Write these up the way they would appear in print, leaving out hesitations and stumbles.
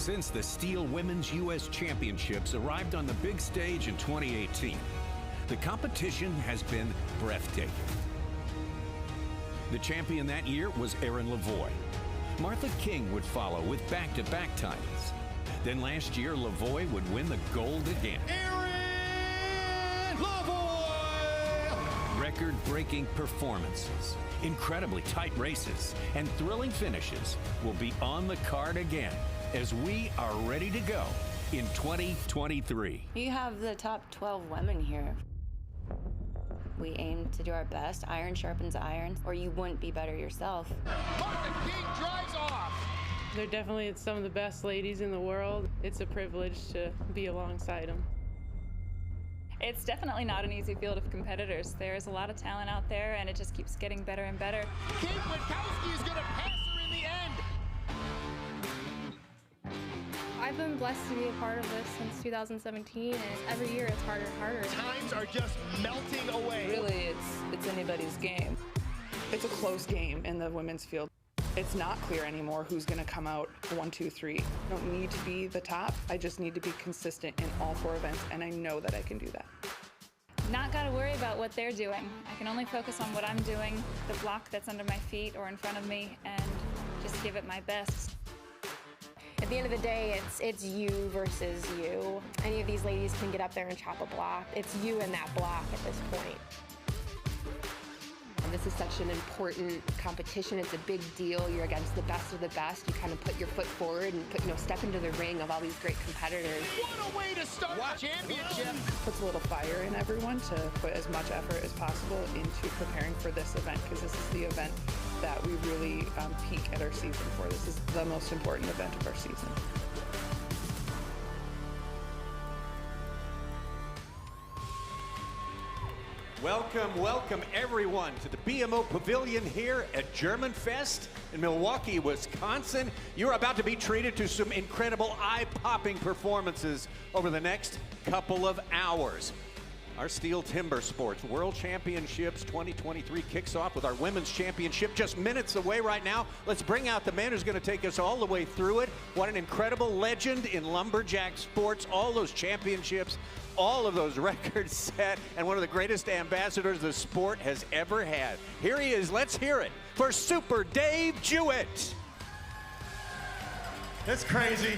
Since the STIHL Women's U.S. Championships arrived on the big stage in 2018, the competition has been breathtaking. The champion that year was Erin Lavoie. Martha King would follow with back-to-back titles. Then last year, Lavoie would win the gold again. Erin Lavoie! Record-breaking performances, incredibly tight races, and thrilling finishes will be on the card again as we are ready to go in 2023. You have the top 12 women here. We aim to do our best. Iron sharpens iron, or you wouldn't be better yourself. Martha King drives off. They're definitely some of the best ladies in the world. It's a privilege to be alongside them. It's definitely not an easy field of competitors. There's a lot of talent out there, and it just keeps getting better and better. Kate Witkowski is going to pass her in the end. I've been blessed to be a part of this since 2017, and every year it's harder and harder. Times are just melting away. Really, it's anybody's game. It's a close game in the women's field. It's not clear anymore who's going to come out 1, 2, 3. I don't need to be the top. I just need to be consistent in all 4 events, and I know that I can do that. Not got to worry about what they're doing. I can only focus on what I'm doing, the block that's under my feet or in front of me, and just give it my best. At the end of the day, it's you versus you. Any of these ladies can get up there and chop a block. It's you and that block at this point. This is such an important competition. It's a big deal. You're against the best of the best. You kind of put your foot forward and step into the ring of all these great competitors. What a way to start the championship. Puts a little fire in everyone to put as much effort as possible into preparing for this event, because this is the event that we really peak at our season for. This is the most important event of our season. Welcome, welcome everyone to the BMO Pavilion here at German Fest in Milwaukee, Wisconsin. You're about to be treated to some incredible eye-popping performances over the next couple of hours. Our STIHL Timbersports World Championships 2023 kicks off with our Women's Championship just minutes away right now. Let's bring out the man who's going to take us all the way through it. What an incredible legend in lumberjack sports, all those championships, all of those records set, and one of the greatest ambassadors the sport has ever had. Here he is. Let's hear it for Super Dave Jewett. It's crazy.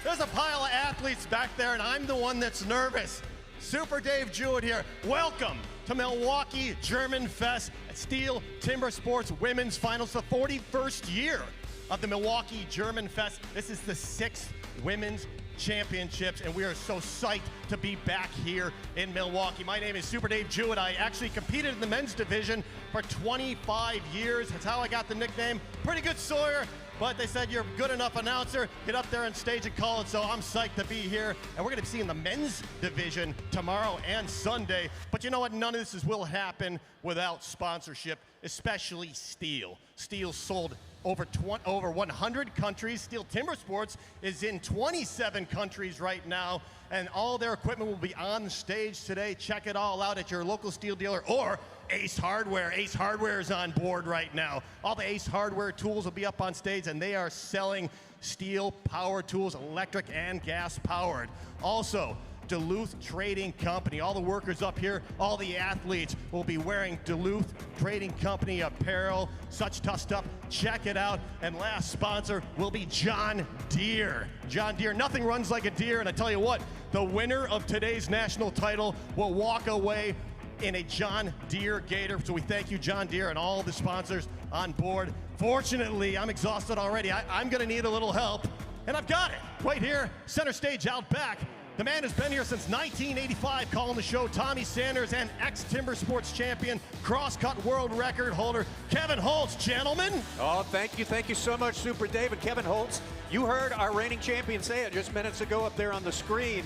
There's a pile of athletes back there, and I'm the one that's nervous. Super Dave Jewett here. Welcome to Milwaukee German Fest at STIHL Timbersports Women's Finals, the 41st year of the Milwaukee German Fest. This is the 6th Women's Championships, and we are so psyched to be back here in Milwaukee. My name is Super Dave Jewett. I actually competed in the men's division for 25 years. That's how I got the nickname. Pretty good sawyer, but they said you're a good enough announcer. Get up there on stage and call it, so I'm psyched to be here. And we're gonna be seeing the men's division tomorrow and Sunday. But you know what? None of this will happen without sponsorship, especially STIHL. STIHL sold over 100 countries. STIHL Timbersports is in 27 countries right now, and all their equipment will be on stage today. Check it all out at your local STIHL dealer or Ace Hardware. Ace Hardware is on board right now. All the Ace Hardware tools will be up on stage, and they are selling STIHL power tools, electric and gas powered. Also, Duluth Trading Company. All the workers up here, all the athletes will be wearing Duluth Trading Company apparel. Such tough stuff. Check it out. And last sponsor will be John Deere. John Deere, nothing runs like a deer. And I tell you what, the winner of today's national title will walk away in a John Deere Gator. So we thank you, John Deere, and all the sponsors on board. Fortunately, I'm exhausted already. I'm gonna need a little help. And I've got it right here, center stage out back. The man has been here since 1985, calling the show, Tommy Sanders, and ex-Timbersports champion, crosscut world record holder, Kevin Holtz. Gentlemen. Oh, thank you so much, Super Dave. And Kevin Holtz, you heard our reigning champion say it just minutes ago up there on the screen.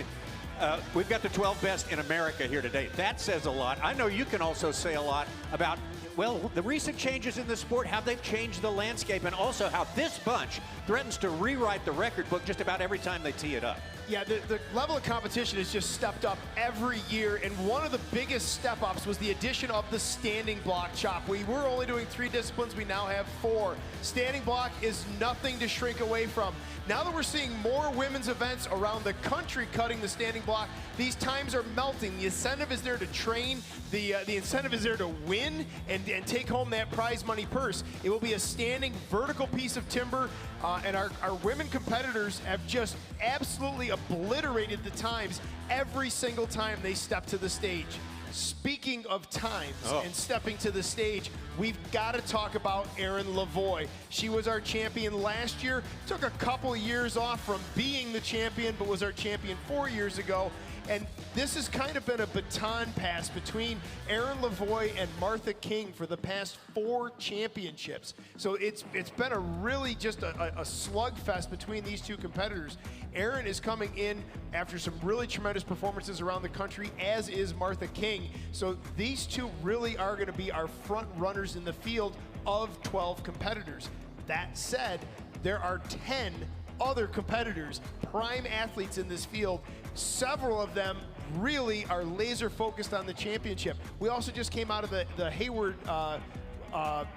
We've got the 12 best in America here today. That says a lot. I know you can also say a lot about, well, the recent changes in the sport, how they've changed the landscape, and also how this bunch threatens to rewrite the record book just about every time they tee it up. Yeah, the level of competition has just stepped up every year, and one of the biggest step-ups was the addition of the standing block chop. We were only doing 3 disciplines, we now have 4. Standing block is nothing to shrink away from. Now that we're seeing more women's events around the country cutting the standing block, these times are melting. The incentive is there to train, the incentive is there to win and take home that prize money purse. It will be a standing vertical piece of timber, and our women competitors have just absolutely obliterated the times every single time they step to the stage. Speaking of times and stepping to the stage, we've got to talk about Erin Lavoie. She was our champion last year, took a couple of years off from being the champion, but was our champion 4 years ago. And this has kind of been a baton pass between Erin Lavoie and Martha King for the past 4 championships. So it's been a really just a slugfest between these 2 competitors. Erin is coming in after some really tremendous performances around the country, as is Martha King. So these 2 really are going to be our front runners in the field of 12 competitors. That said, there are 10 other competitors, prime athletes in this field. Several of them really are laser focused on the championship. We also just came out of the Hayward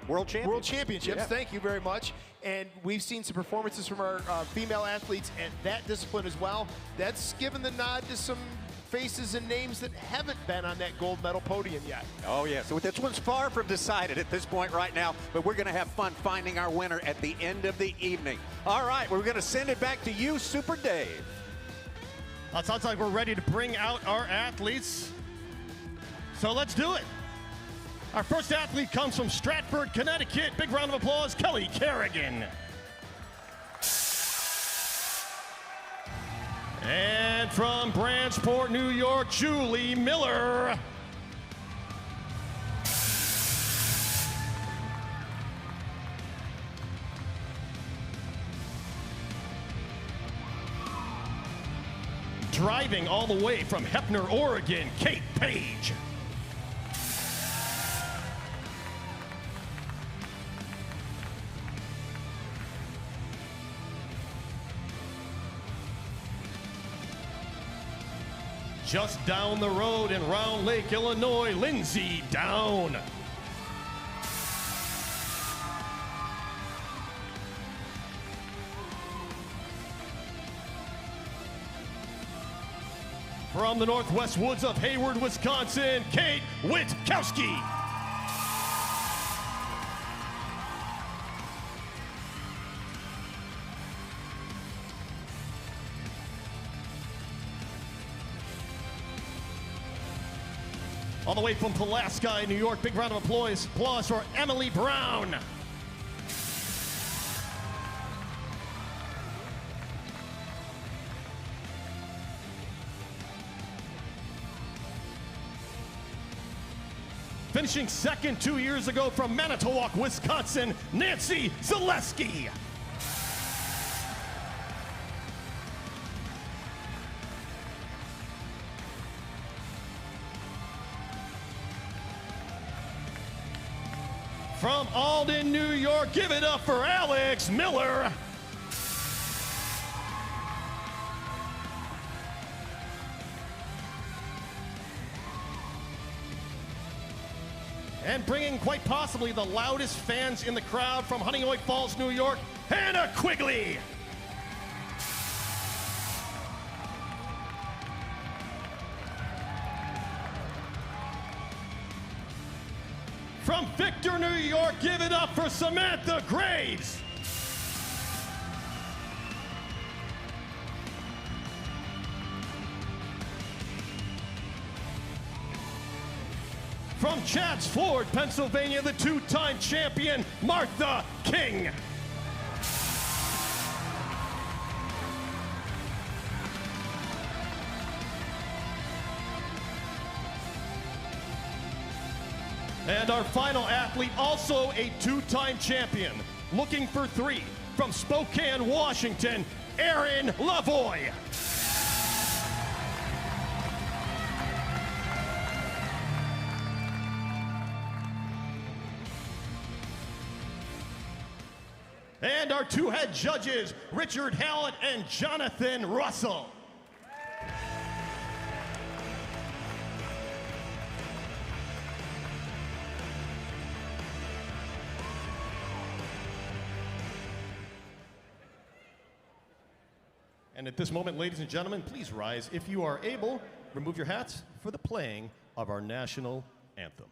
World Championships. Yeah. Thank you very much. And we've seen some performances from our female athletes at that discipline as well. That's given the nod to some faces and names that haven't been on that gold medal podium yet. Oh yeah, so this one's far from decided at this point right now, but we're gonna have fun finding our winner at the end of the evening. All right, we're gonna send it back to you, Super Dave. It sounds like we're ready to bring out our athletes. So let's do it. Our first athlete comes from Stratford, Connecticut. Big round of applause, Kelly Kerrigan. And from Bridgeport, New York, Julie Miller. Driving all the way from Hefner, Oregon, Kate Page. Just down the road in Round Lake, Illinois, Lindsay Down. From the northwest woods of Hayward, Wisconsin, Kate Witkowski. All the way from Pulaski, New York, big round of applause for Emily Brown. Finishing second 2 years ago from Manitowoc, Wisconsin, Nancy Zaleski. From Alden, New York, give it up for Alex Miller. And bringing quite possibly the loudest fans in the crowd from Honeoye Falls, New York, Hannah Quigley. From Victor, New York, give it up for Samantha Graves. From Chadds Ford, Pennsylvania, the 2-time champion, Martha King. And our final athlete, also a 2-time champion, looking for 3, from Spokane, Washington, Erin Lavoie. And our 2 head judges, Richard Hallett and Jonathan Russell. And at this moment, ladies and gentlemen, please rise. If you are able, remove your hats for the playing of our national anthem.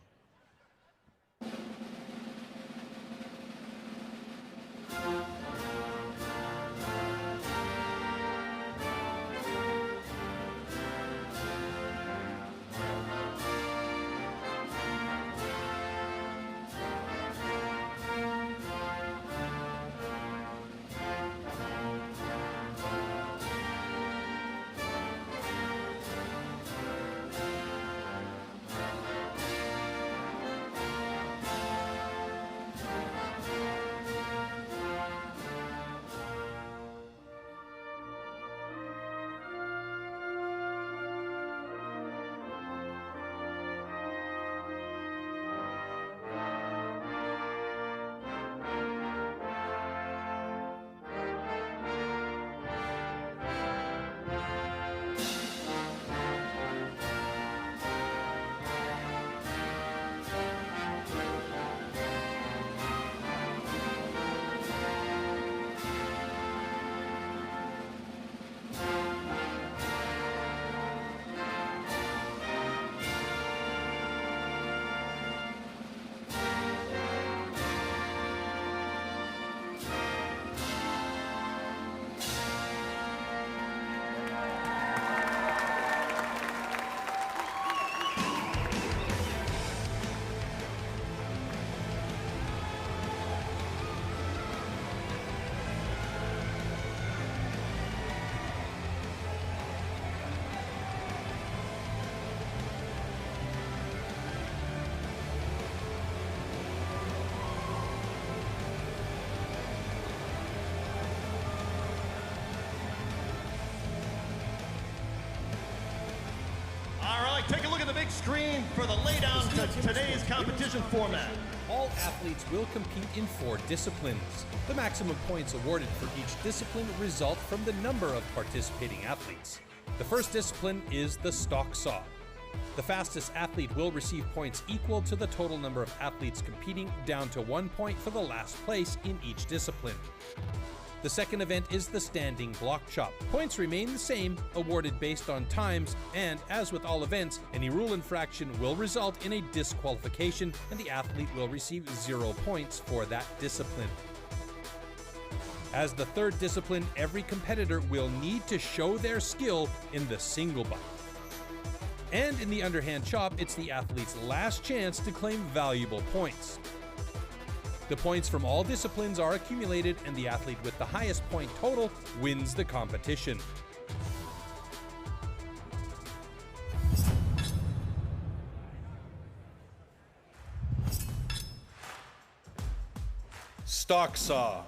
Take a look at the big screen for the laydown to today's competition format. All athletes will compete in 4 disciplines. The maximum points awarded for each discipline result from the number of participating athletes. The first discipline is the stock saw. The fastest athlete will receive points equal to the total number of athletes competing, down to 1 point for the last place in each discipline. The second event is the standing block chop. Points remain the same, awarded based on times, and as with all events, any rule infraction will result in a disqualification and the athlete will receive 0 points for that discipline. As the third discipline, every competitor will need to show their skill in the single butt. And in the underhand chop, it's the athlete's last chance to claim valuable points. The points from all disciplines are accumulated, and the athlete with the highest point total wins the competition. Stock saw.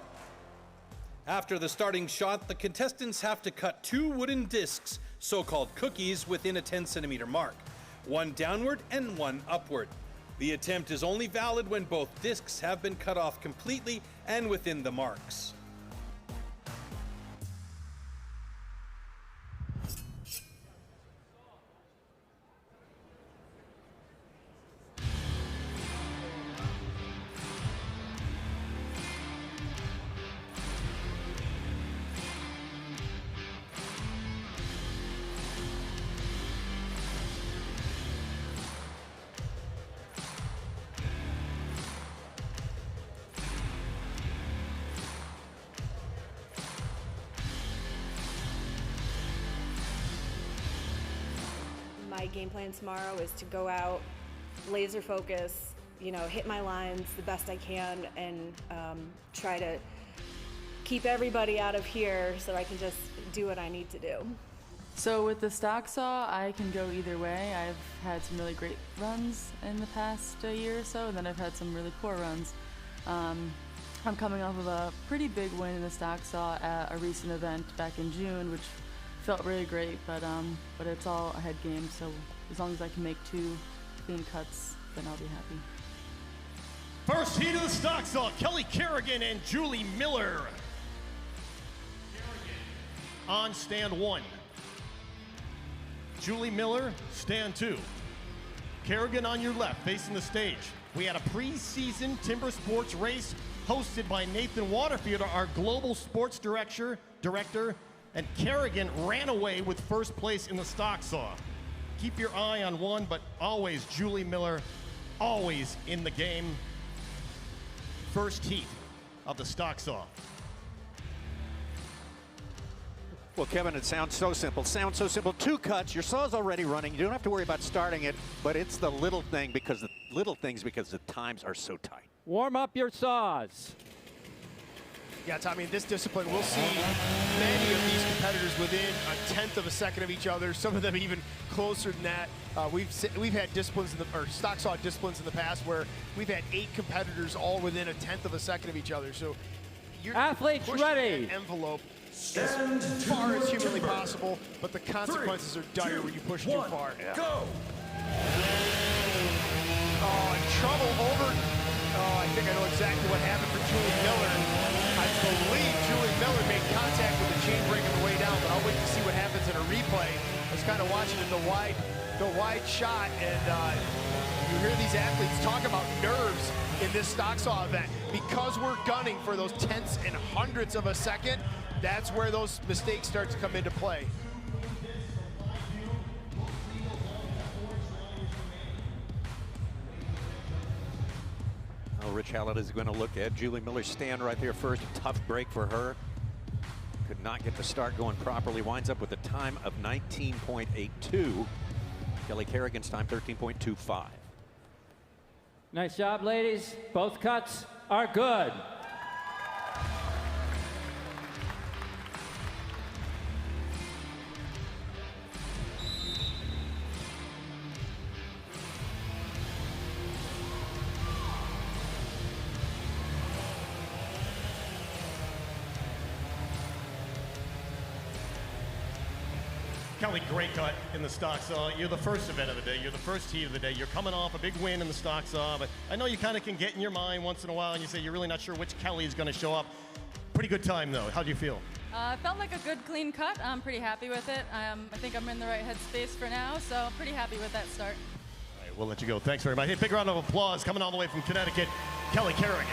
After the starting shot, the contestants have to cut 2 wooden discs, so-called cookies, within a 10-centimeter mark, 1 downward and 1 upward. The attempt is only valid when both discs have been cut off completely and within the marks. My game plan tomorrow is to go out, laser focus, hit my lines the best I can, and try to keep everybody out of here so I can just do what I need to do. So with the stock saw, I can go either way. I've had some really great runs in the past year or so, and then I've had some really poor runs. I'm coming off of a pretty big win in the stock saw at a recent event back in June, which felt really great, but it's all a head game, so as long as I can make 2 clean cuts, then I'll be happy. First heat of the stock saw, Kelly Kerrigan and Julie Miller. On stand 1. Julie Miller, stand 2. Kerrigan on your left, facing the stage. We had a pre-season timber sports race hosted by Nathan Waterfield, our global sports director, and Kerrigan ran away with first place in the stock saw. Keep your eye on one, but always Julie Miller, always in the game. First heat of the stock saw. Well, Kevin, it sounds so simple. Sounds so simple. 2 cuts, your saw's already running. You don't have to worry about starting it, but it's the little thing because the times are so tight. Warm up your saws. Yeah, Tommy, in this discipline, we'll see many of these competitors within a 1/10 of a second of each other. Some of them even closer than that. We've had disciplines or stock saw disciplines in the past where we've had 8 competitors all within a 1/10 of a second of each other. So you're athletes pushing ready. that envelope as far as humanly possible, but the consequences are dire when you push too far. Go! Oh, in trouble over. Oh, I think I know exactly what happened for Julie Miller. I believe Julie Miller made contact with the chain break on the way down, but I'll wait to see what happens in a replay. I was kind of watching it, the wide shot, and you hear these athletes talk about nerves in this stock saw event. Because we're gunning for those 10ths and 100ths of a second, that's where those mistakes start to come into play. Oh, Rich Hallett is going to look at Julie Miller's stand right there first. Tough break for her. Could not get the start going properly. Winds up with a time of 19.82. Kelly Kerrigan's time 13.25. Nice job, ladies. Both cuts are good. Kelly, great cut in the stock saw. You're the first event of the day. You're the first heat of the day. You're coming off a big win in the stock saw, but I know you kind of can get in your mind once in a while and you say you're really not sure which Kelly is going to show up. Pretty good time, though. How do you feel? Felt like a good, clean cut. I'm pretty happy with it. I think I'm in the right headspace for now, so pretty happy with that start. All right, we'll let you go. Thanks very much. Hey, big round of applause coming all the way from Connecticut, Kelly Kerrigan.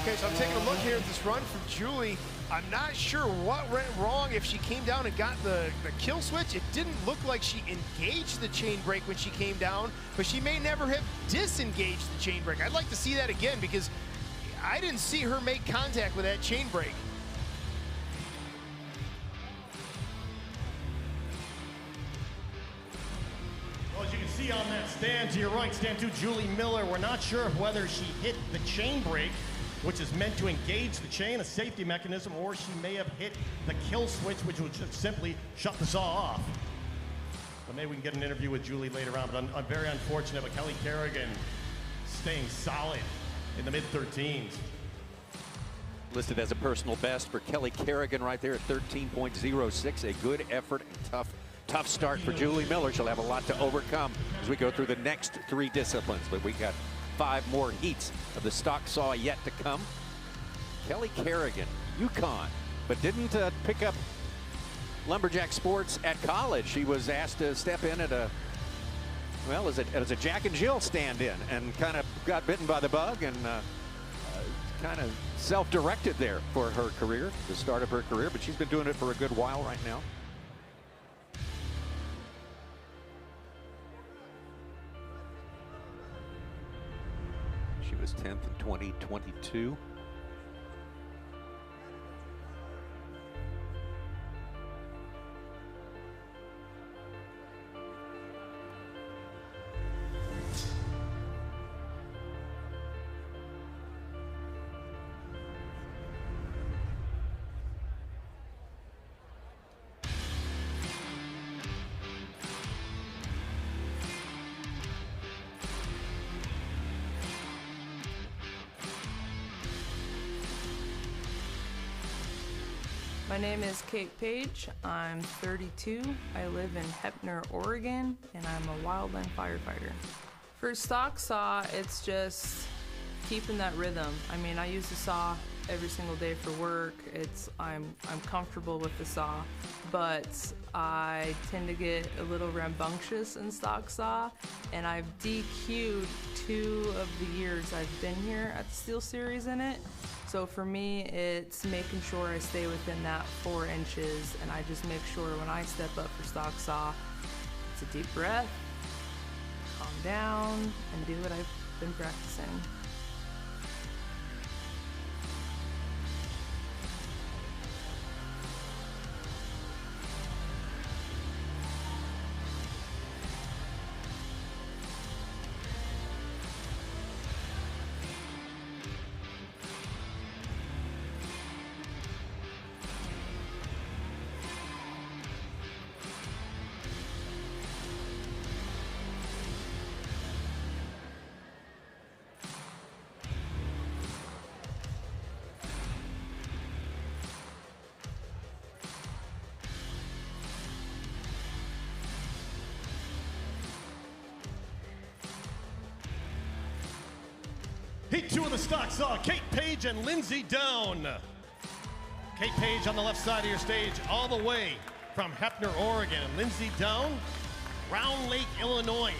Okay, so I'm taking a look here at this run from Julie. I'm not sure what went wrong, if she came down and got the kill switch. It didn't look like she engaged the chain break when she came down, but she may never have disengaged the chain break. I'd like to see that again because I didn't see her make contact with that chain break. Well, as you can see on that stand to your right, stand 2, Julie Miller. We're not sure of whether she hit the chain break, which is meant to engage the chain, a safety mechanism, or she may have hit the kill switch, which would just simply shut the saw off. But maybe we can get an interview with Julie later on, but I'm very unfortunate, but Kelly Kerrigan staying solid in the mid-13s. Listed as a personal best for Kelly Kerrigan right there at 13.06. A good effort and tough start for Julie Miller. She'll have a lot to overcome as we go through the next 3 disciplines, but we got 5 more heats of the stock saw yet to come. Kelly Kerrigan, UConn, but didn't pick up lumberjack sports at college. She was asked to step in at as a Jack and Jill stand-in, and kind of got bitten by the bug and kind of self-directed there for her career, the start of her career, but she's been doing it for a good while right now. She was 10th in 2022. My name is Kate Page. I'm 32. I live in Heppner, Oregon, and I'm a wildland firefighter. For stock saw, it's just keeping that rhythm. I mean, I use the saw every single day for work. I'm comfortable with the saw, but I tend to get a little rambunctious in stock saw, and I've DQ'd 2 of the years I've been here at the Steel Series in it. So for me, it's making sure I stay within that 4 inches, and I just make sure when I step up for stock saw, it's a deep breath, calm down, and do what I've been practicing. Heat 2 of the stock saw, Kate Page and Lindsay Down. Kate Page on the left side of your stage, all the way from Heppner, Oregon. And Lindsay Down, Round Lake, Illinois.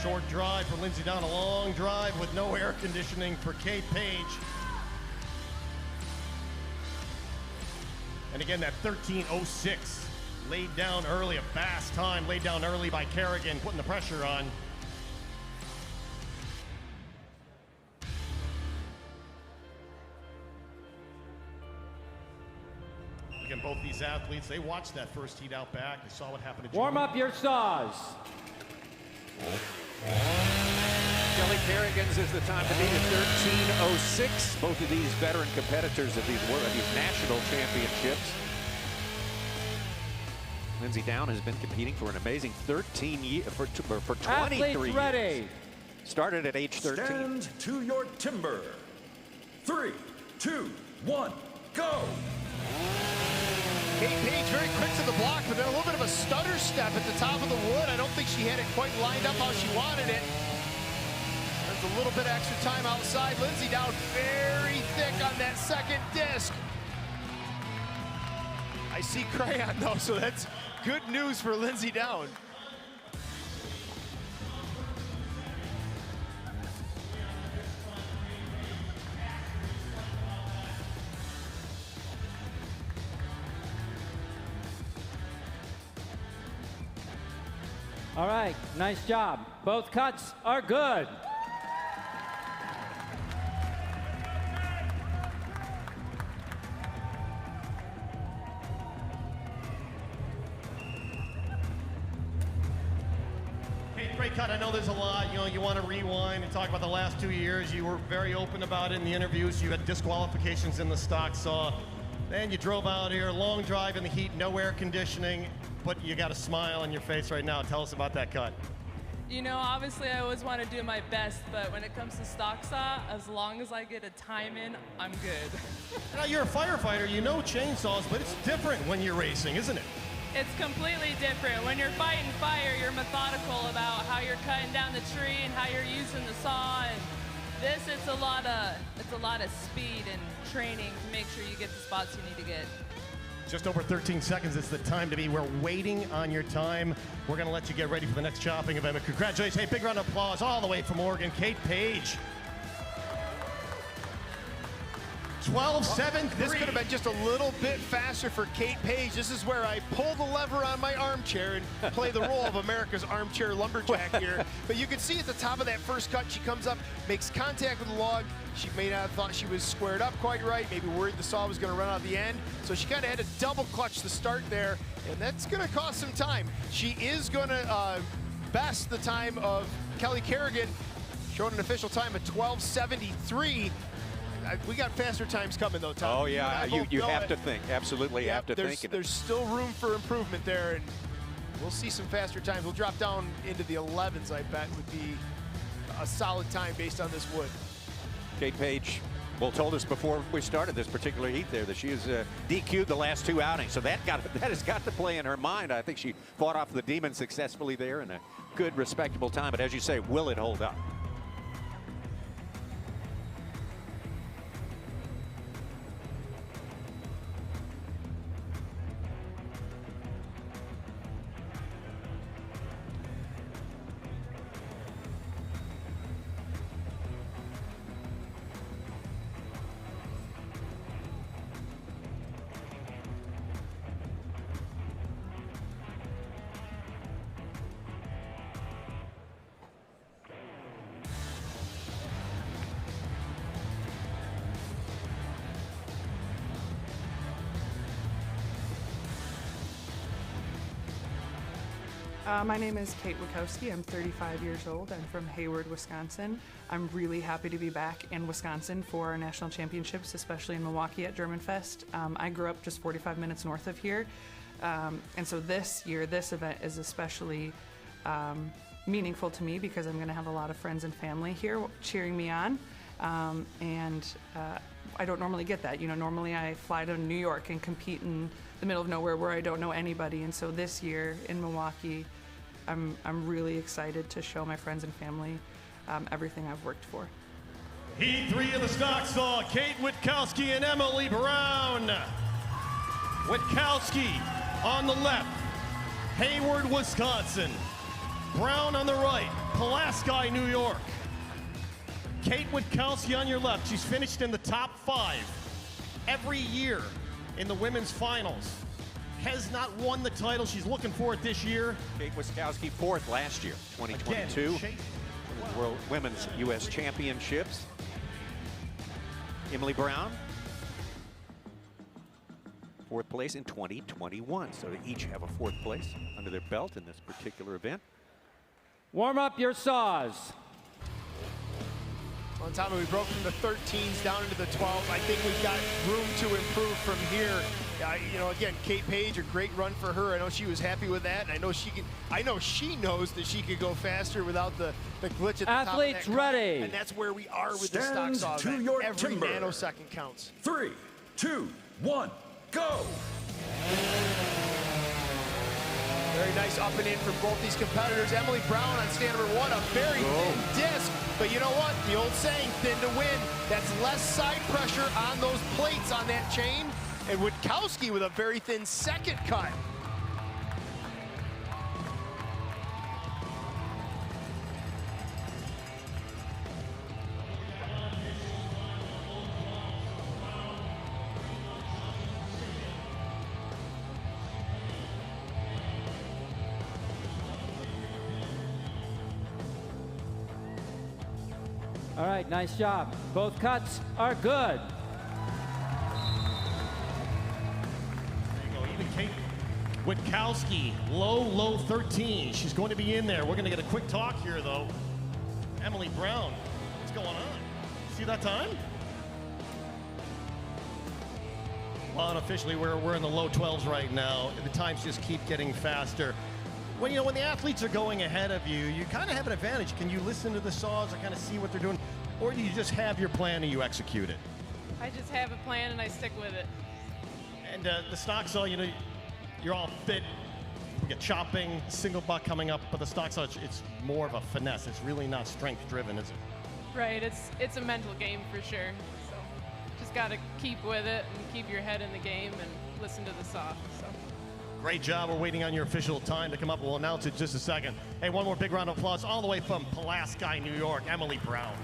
Short drive for Lindsay Down, a long drive with no air conditioning for Kate Page. And again, that 13:06 laid down early, a fast time laid down early by Kerrigan, putting the pressure on. Again, both these athletes, they watched that first heat out back. They saw what happened to Warm up your saws. Kelly Kerrigan's is the time to beat at 13:06. Both of these veteran competitors of these national championships. Lindsay Down has been competing for an amazing 13 years, for 23 Athletes ready. years. Started at age 13. Stand to your timber. 3, 2, 1, go. Kate Page very quick to the block, but then a little bit of a stutter step at the top of the wood. I don't think she had it quite lined up how she wanted it. There's a little bit of extra time outside. Lindsay Down very thick on that second disc. I see crayon though, so that's good news for Lindsay Down. All right, nice job. Both cuts are good. Hey, great cut. I know there's a lot. You know, you want to rewind and talk about the last 2 years. You were very open about it in the interviews. You had disqualifications in the stock saw. Then you drove out here, long drive in the heat, no air conditioning, but you got a smile on your face right now. Tell us about that cut. You know, obviously I always want to do my best, but when it comes to stock saw, as long as I get a time in, I'm good. Now, you're a firefighter, you know chainsaws, but it's different when you're racing, isn't it? It's completely different. When you're fighting fire, you're methodical about how you're cutting down the tree and how you're using the saw. And this, it's a lot of speed and training to make sure you get the spots you need to get. Just over 13 seconds, it's the time to be. We're waiting on your time. We're gonna let you get ready for the next chopping event. But congratulations, hey, big round of applause all the way from Oregon, Kate Page. 12-7-3. This could have been just a little bit faster for Kate Page. This is where I pull the lever on my armchair and play the role of America's armchair lumberjack here. But you can see at the top of that first cut, she comes up, makes contact with the log. She may not have thought she was squared up quite right, maybe worried the saw was going to run out the end. So she kind of had to double clutch the start there, and that's going to cost some time. She is going to best the time of Kelly Kerrigan, showing an official time of 12:73. We got faster times coming though, Tom. Oh yeah, you have to think. Absolutely have to think. There's still room for improvement there, and we'll see some faster times. We'll drop down into the 11s, I bet, would be a solid time based on this wood. Kate Page, well, told us before we started this particular heat there that she has DQ'd the last 2 outings, so that has got to play in her mind. I think she fought off the demon successfully there in a good, respectable time. But as you say, will it hold up? My name is Kate Wachowski. I'm 35 years old. I'm from Hayward, Wisconsin. I'm really happy to be back in Wisconsin for our national championships, especially in Milwaukee at Germanfest. I grew up just 45 minutes north of here. And so this year, this event is especially meaningful to me because I'm going to have a lot of friends and family here cheering me on. I don't normally get that. You know, normally I fly to New York and compete in the middle of nowhere where I don't know anybody. And so this year in Milwaukee, I'm really excited to show my friends and family everything I've worked for. Heat 3 of the stock saw, Kate Witkowski and Emily Brown. Witkowski on the left, Hayward, Wisconsin. Brown on the right, Pulaski, New York. Kate Witkowski on your left, she's finished in the top 5 every year in the women's finals. Has not won the title, she's looking for it this year. Kate Witkowski 4th last year, 2022. World Women's U.S. Championships. Emily Brown, 4th place in 2021. So they each have a 4th place under their belt in this particular event. Warm up your saws. Well, Tommy, we broke from the 13s down into the 12s. I think we've got room to improve from here. You know, again, Kate Page, a great run for her. I know she was happy with that, and I know she can. I know she knows that she could go faster without the glitch at the Athletes top of that ready. And that's where we are with Stand the stock saw to event. your Every timber. nanosecond counts. 3, 2, 1, go! Very nice up and in from both these competitors. Emily Brown on stand number 1, a very thin disc. But you know what? The old saying, thin to win. That's less side pressure on those plates on that chain. And Witkowski with a very thin second cut. All right, nice job. Both cuts are good. Even Kate Witkowski, low 13. She's going to be in there. We're going to get a quick talk here, though. Emily Brown, what's going on? See that time? Well, unofficially, we're in the low 12s right now. The times just keep getting faster. When the athletes are going ahead of you, you kind of have an advantage. Can you listen to the saws and kind of see what they're doing? Or do you just have your plan and you execute it? I just have a plan and I stick with it. And the stock saw, you're all fit. We get chopping, single buck coming up, but the stock saw, it's more of a finesse. It's really not strength driven, is it? Right, it's a mental game for sure. So just got to keep with it and keep your head in the game and listen to the saw. So. Great job. We're waiting on your official time to come up. We'll announce it in just a second. Hey, one more big round of applause all the way from Pulaski, New York, Emily Brown.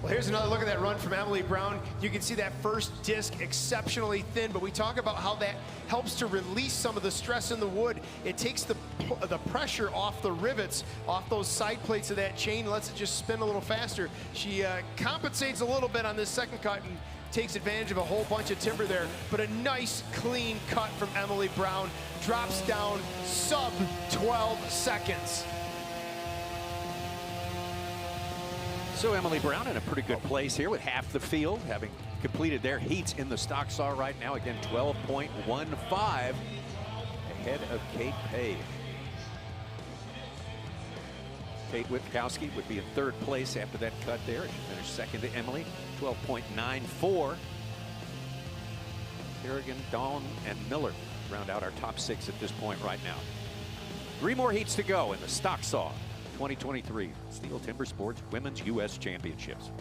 Well, here's another look at that run from Emily Brown. You can see that first disc exceptionally thin, but we talk about how that helps to release some of the stress in the wood. It takes the pressure off the rivets, off those side plates of that chain, lets it just spin a little faster. She compensates a little bit on this second cut and takes advantage of a whole bunch of timber there, but a nice clean cut from Emily Brown. Drops down sub 12 seconds. So Emily Brown in a pretty good place here with half the field, having completed their heats in the stock saw right now. Again, 12.15 ahead of Kate Page. Kate Witkowski would be in 3rd place after that cut there. She finished 2nd to Emily, 12.94. Kerrigan, Dawn, and Miller round out our top 6 at this point right now. 3 more heats to go in the stock saw 2023 STIHL Timbersports Women's U.S. Championships.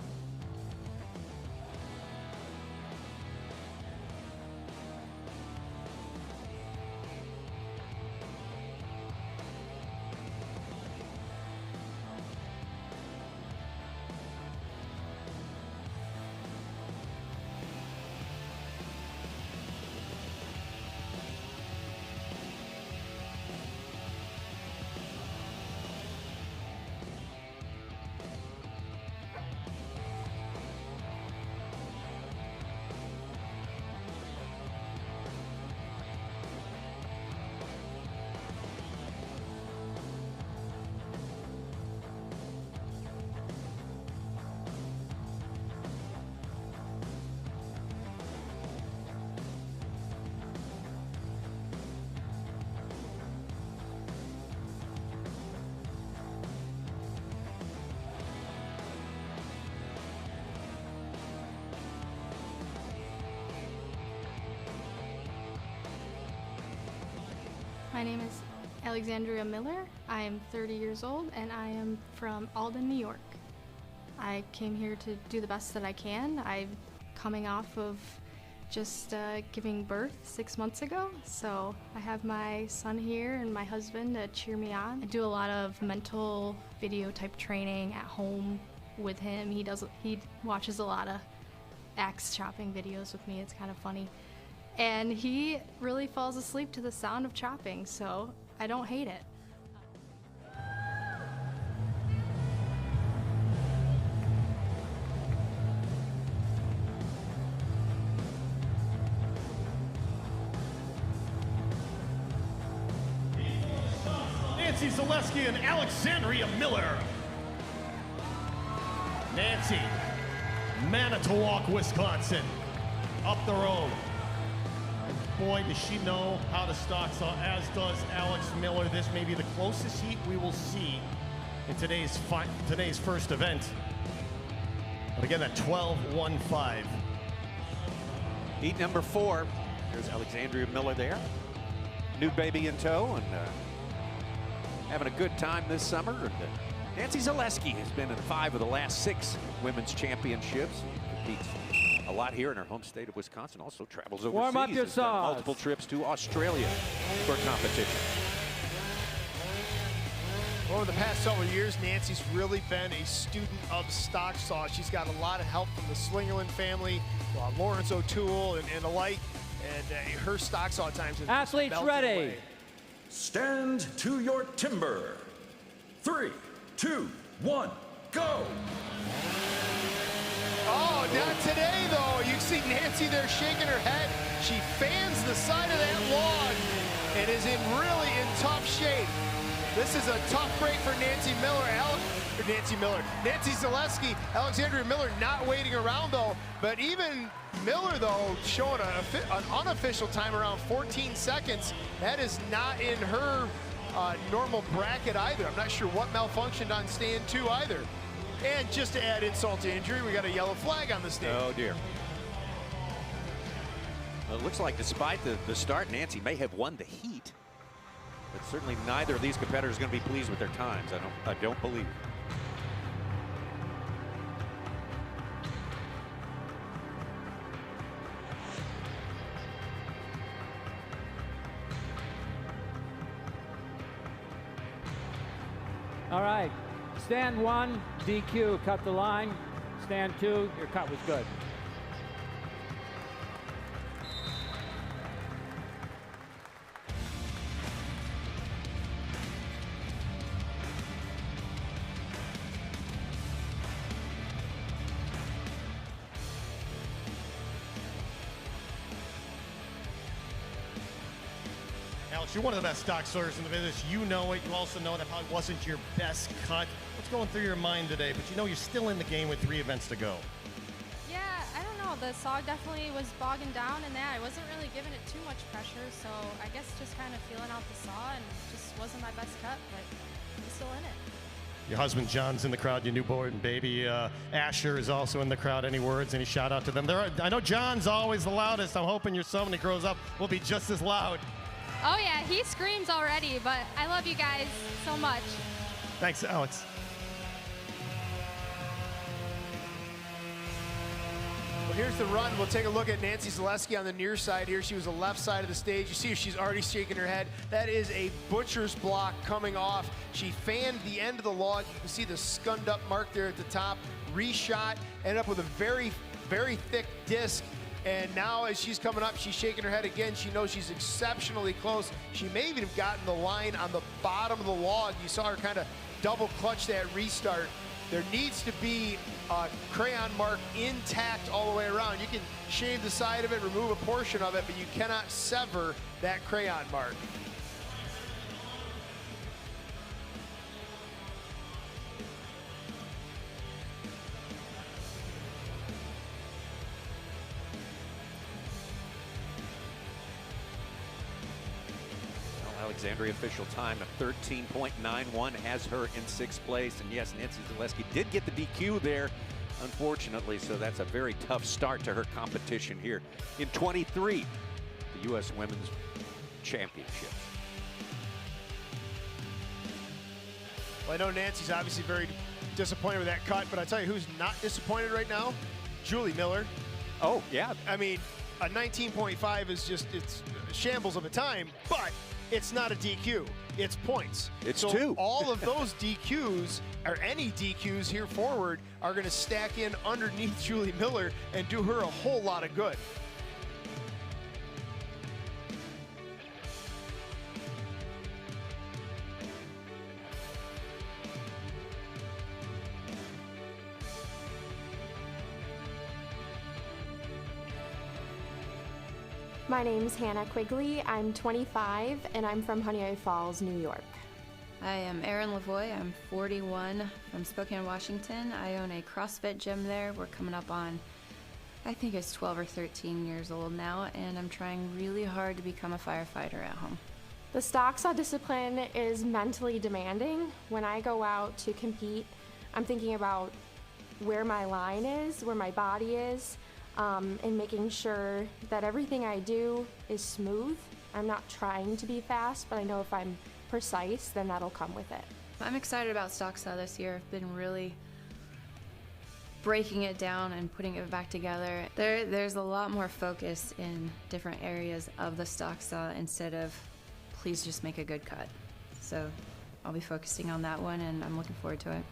My name is Alexandria Miller. I am 30 years old and I am from Alden, New York. I came here to do the best that I can. I'm coming off of just giving birth 6 months ago, so I have my son here and my husband to cheer me on. I do a lot of mental video type training at home with him. He watches a lot of axe chopping videos with me. It's kind of funny. And he really falls asleep to the sound of chopping, so I don't hate it. Nancy Zaleski and Alexandria Miller. Nancy, Manitowoc, Wisconsin, up the road. And boy, does she know how to stock saw, as does Alex Miller. This may be the closest heat we will see in today's first event. But again, at 12:15. Heat number 4. There's Alexandria Miller there. New baby in tow and having a good time this summer. And, Nancy Zaleski has been in 5 of the last 6 women's championships. Competes a lot here in her home state of Wisconsin. Also travels overseas. Warm up your Has done saws. multiple trips to Australia for competition. Over the past several years, Nancy's really been a student of stock saw. She's got a lot of help from the Slingerland family, Lawrence O'Toole and the like, and her stock saw times have just Athletes melted ready. away. Stand to your timber. 3, 2, 1, go! Oh, not today, though. You see Nancy there shaking her head. She fans the side of that log and is really in tough shape. This is a tough break for Nancy Zaleski. Alexandria Miller not waiting around, though. But even Miller, though, showing an unofficial time around 14 seconds. That is not in her normal bracket either. I'm not sure what malfunctioned on stand 2 either. And just to add insult to injury, we got a yellow flag on the stand. Oh, dear. Well, it looks like despite the start, Nancy may have won the heat. But certainly neither of these competitors are going to be pleased with their times. I don't believe. All right, stand 1, DQ, cut the line. Stand 2, your cut was good. Alex, you're one of the best stock sawyers in the business. You know it. You also know that probably wasn't your best cut. What's going through your mind today? But you know you're still in the game with 3 events to go. Yeah, I don't know. The saw definitely was bogging down in that. I wasn't really giving it too much pressure, so I guess just kind of feeling out the saw, and just wasn't my best cut, but I'm still in it. Your husband John's in the crowd, your newborn baby Asher is also in the crowd. Any words, any shout out to them? I know John's always the loudest. I'm hoping your son, when he grows up, will be just as loud. Oh yeah, he screams already, but I love you guys so much. Thanks, Alex. Well, here's the run. We'll take a look at Nancy Zaleski on the near side here. She was the left side of the stage. You see she's already shaking her head. That is a butcher's block coming off. She fanned the end of the log. You can see the scunned up mark there at the top. Reshot, ended up with a very, very thick disc. And now as she's coming up, she's shaking her head again. She knows she's exceptionally close. She may even have gotten the line on the bottom of the log. You saw her kind of double clutch that restart. There needs to be a crayon mark intact all the way around. You can shave the side of it, remove a portion of it, but you cannot sever that crayon mark. Alexandria official time of 13.91 has her in 6th place. And yes, Nancy Zaleski did get the DQ there, unfortunately, so that's a very tough start to her competition here in 23, the U.S. Women's Championships. Well, I know Nancy's obviously very disappointed with that cut, but I tell you who's not disappointed right now? Julie Miller. Oh, yeah. I mean, a 19.5 is just, it's shambles of a time, but it's not a DQ. It's points. It's so two. all of those DQs, or any DQs here forward, are going to stack in underneath Julie Miller and do her a whole lot of good. My name's Hannah Quigley. I'm 25 and I'm from Honeymoon Falls, New York. I am Erin Lavoie. I'm 41 from Spokane, Washington. I own a CrossFit gym there. We're coming up on, I think it's 12 or 13 years old now, and I'm trying really hard to become a firefighter at home. The stock saw discipline is mentally demanding. When I go out to compete, I'm thinking about where my line is, where my body is, and making sure that everything I do is smooth. I'm not trying to be fast, but I know if I'm precise, then that'll come with it. I'm excited about stock saw this year. I've been really breaking it down and putting it back together. There's a lot more focus in different areas of the stock saw instead of please just make a good cut. So I'll be focusing on that one, and I'm looking forward to it.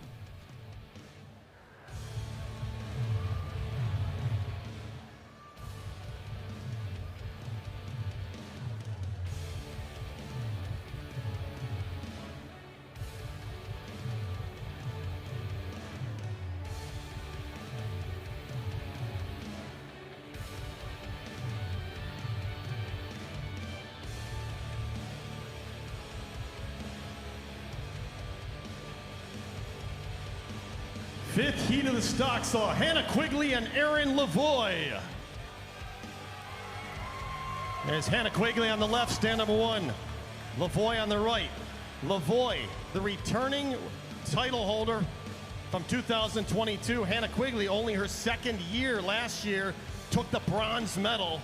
Fifth heat of the stock saw, Hannah Quigley and Erin Lavoie. There's Hannah Quigley on the left, stand number one. Lavoie on the right. Lavoie, the returning title holder from 2022. Hannah Quigley, only her second year last year, took the bronze medal.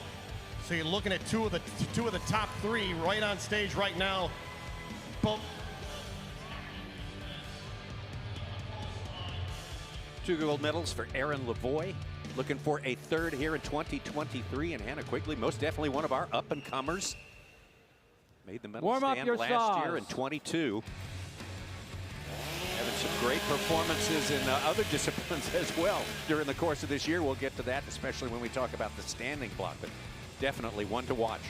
So you're looking at two of the top three right on stage right now. Both. Two gold medals for Erin Lavoie. Looking for a third here in 2023. And Hannah Quigley, most definitely one of our up-and-comers. Made the medal stand last year in 22. Having some great performances in other disciplines as well during the course of this year. We'll get to that, especially when we talk about the standing block. But definitely one to watch.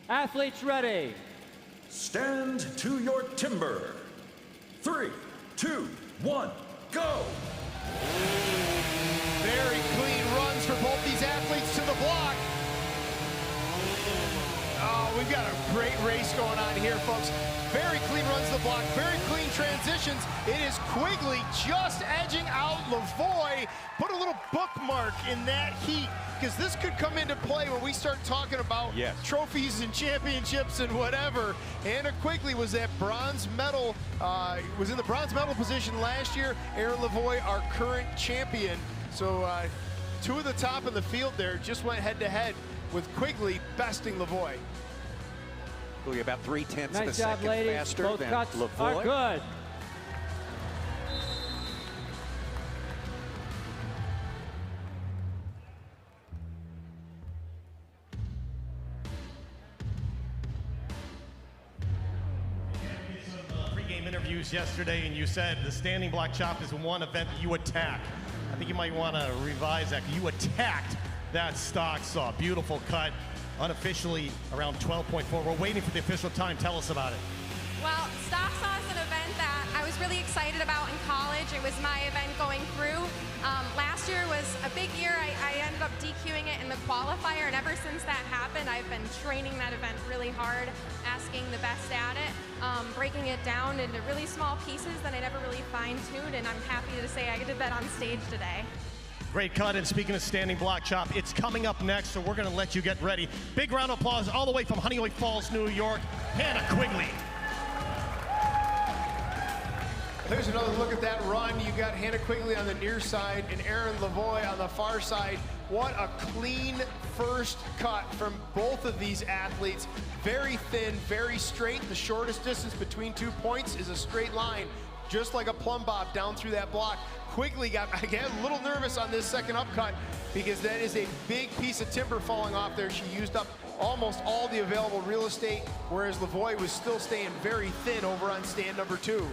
Athletes ready. Stand to your timber. 3, 2, 1, go! Very clean runs for both these athletes to the block. Oh, we've got a great race going on here, folks. Very clean runs to the block, very clean transitions. It is Quigley just edging out Lavoie. Put a little bookmark in that heat, because this could come into play when we start talking about trophies and championships and whatever. Hannah Quigley was that bronze medal, was in the bronze medal position last year. Erin Lavoie, our current champion. So two of the top in the field there just went head to head with Quigley besting Lavoie. Quigley about 3/10 of a Nice job, second ladies. faster Both than cuts Lavoie. are good. Pre-game interviews yesterday, and you said the standing block chop is one event that you attack. I think you might want to revise that. You attacked that stock saw. Beautiful cut, unofficially around 12.4. We're waiting for the official time. Tell us about it. Well, stock saw is an event that I was really excited about in college. It was my event going through. Last year was a big year. I ended up DQing it in the qualifier, and ever since that happened, I've been training that event really hard, asking the best at it, breaking it down into really small pieces that I never really fine-tuned, and I'm happy to say I did that on stage today. Great cut, and speaking of standing block chop, it's coming up next, so we're going to let you get ready. Big round of applause all the way from Honeymoon Falls, New York, Hannah Quigley. There's another look at that run. You got Hannah Quigley on the near side and Erin Lavoie on the far side. What a clean first cut from both of these athletes. Very thin, very straight. The shortest distance between 2 points is a straight line, just like a plumb bob down through that block. Quigley got, again, a little nervous on this second upcut because that is a big piece of timber falling off there. She used up almost all the available real estate, whereas Lavoie was still staying very thin over on stand number 2.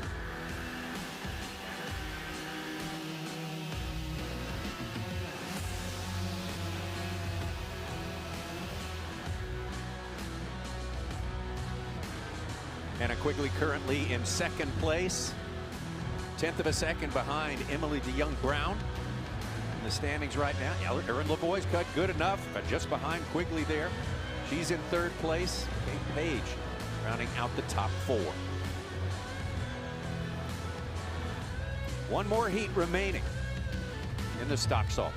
Hannah Quigley currently in second place, 1/10 of a second behind Emily DeYoung-Brown in the standings right now. Erin Lavoie's cut good enough, but just behind Quigley there. She's in third place. Kate Page rounding out the top 4. One more heat remaining in the stock salt.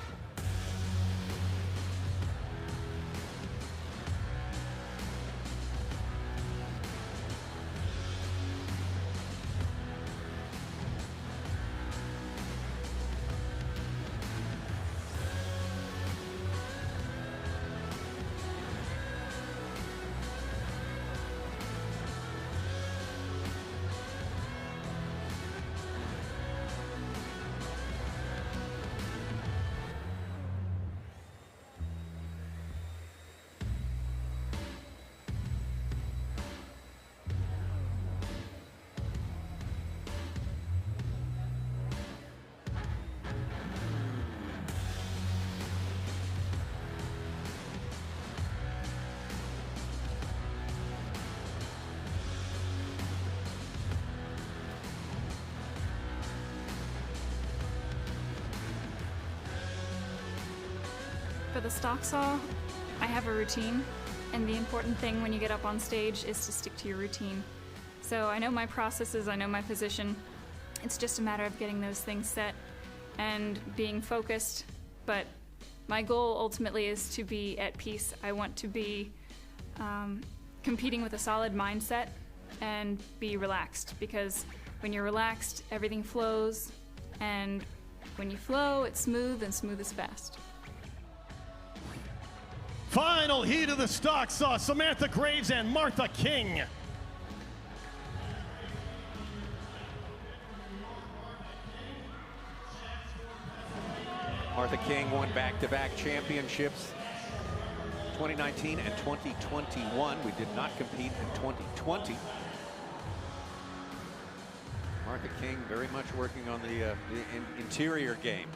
For the stock saw, I have a routine, and the important thing when you get up on stage is to stick to your routine. So I know my processes, I know my position. It's just a matter of getting those things set and being focused, but my goal ultimately is to be at peace. I want to be competing with a solid mindset and be relaxed, because when you're relaxed, everything flows, and when you flow, it's smooth, and smooth is fast. Final heat of the stock saw, Samantha Graves and Martha King. Martha King won back-to-back championships, 2019 and 2021. We did not compete in 2020. Martha King very much working on the interior game.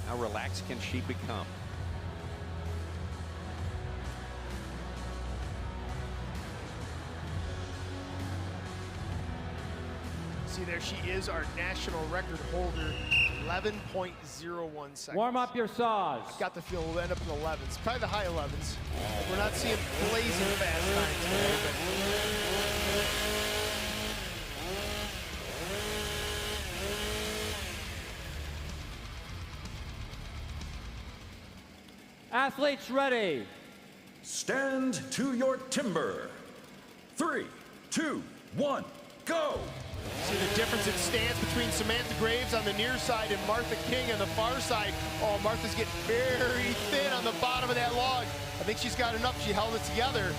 How relaxed can she become? See there, she is our national record holder, 11.01 seconds. Warm up your saws. I've got the feel we'll end up in the 11s, probably the high 11s. We're not seeing blazing fast times today, Athletes ready. Stand to your timber. 3, 2, 1, go! See the difference in stance between Samantha Graves on the near side and Martha King on the far side. Oh, Martha's getting very thin on the bottom of that log. I think she's got enough. She held it together.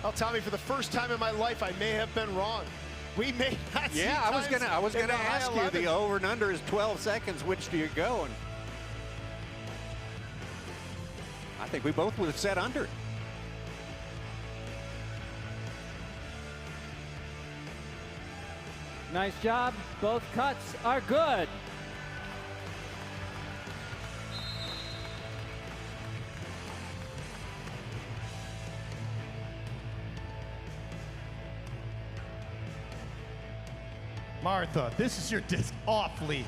Well, Tommy, for the first time in my life, I may have been wrong. We may not see I was gonna ask you. The over and under is 12 seconds. Which do you go? And I think we both would have said under. Nice job. Both cuts are good. Martha, this is your disc awfully,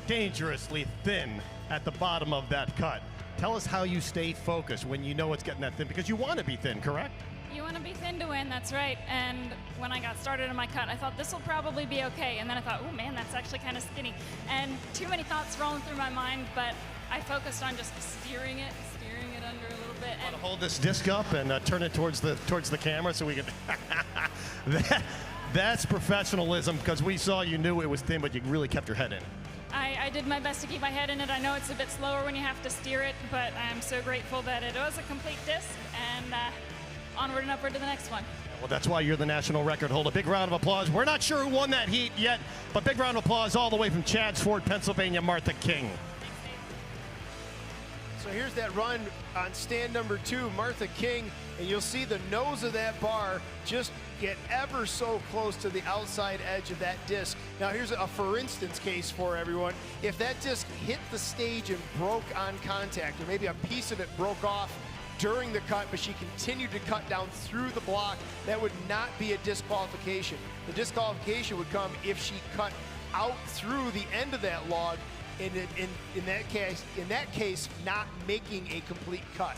dangerously thin at the bottom of that cut. Tell us how you stay focused when you know it's getting that thin, because you want to be thin, correct? You want to be thin to win, that's right. And when I got started in my cut, I thought this will probably be okay. And then I thought, oh man, that's actually kind of skinny. And too many thoughts rolling through my mind, but I focused on just steering it under a little bit. And hold this disc up and turn it towards the camera so we can. That's professionalism, because we saw you knew it was thin, but you really kept your head in it. I did my best to keep my head in it. I know it's a bit slower when you have to steer it, but I'm so grateful that it was a complete disc, and onward and upward to the next one. Well, that's why you're the national record holder. Big round of applause. We're not sure who won that heat yet, but big round of applause all the way from Chadsford, Pennsylvania, Martha King. So here's that run on stand number 2, Martha King, and you'll see the nose of that bar just get ever so close to the outside edge of that disc. Now here's a for instance case for everyone. If that disc hit the stage and broke on contact, or maybe a piece of it broke off during the cut, but she continued to cut down through the block, that would not be a disqualification. The disqualification would come if she cut out through the end of that log, in that case, not making a complete cut.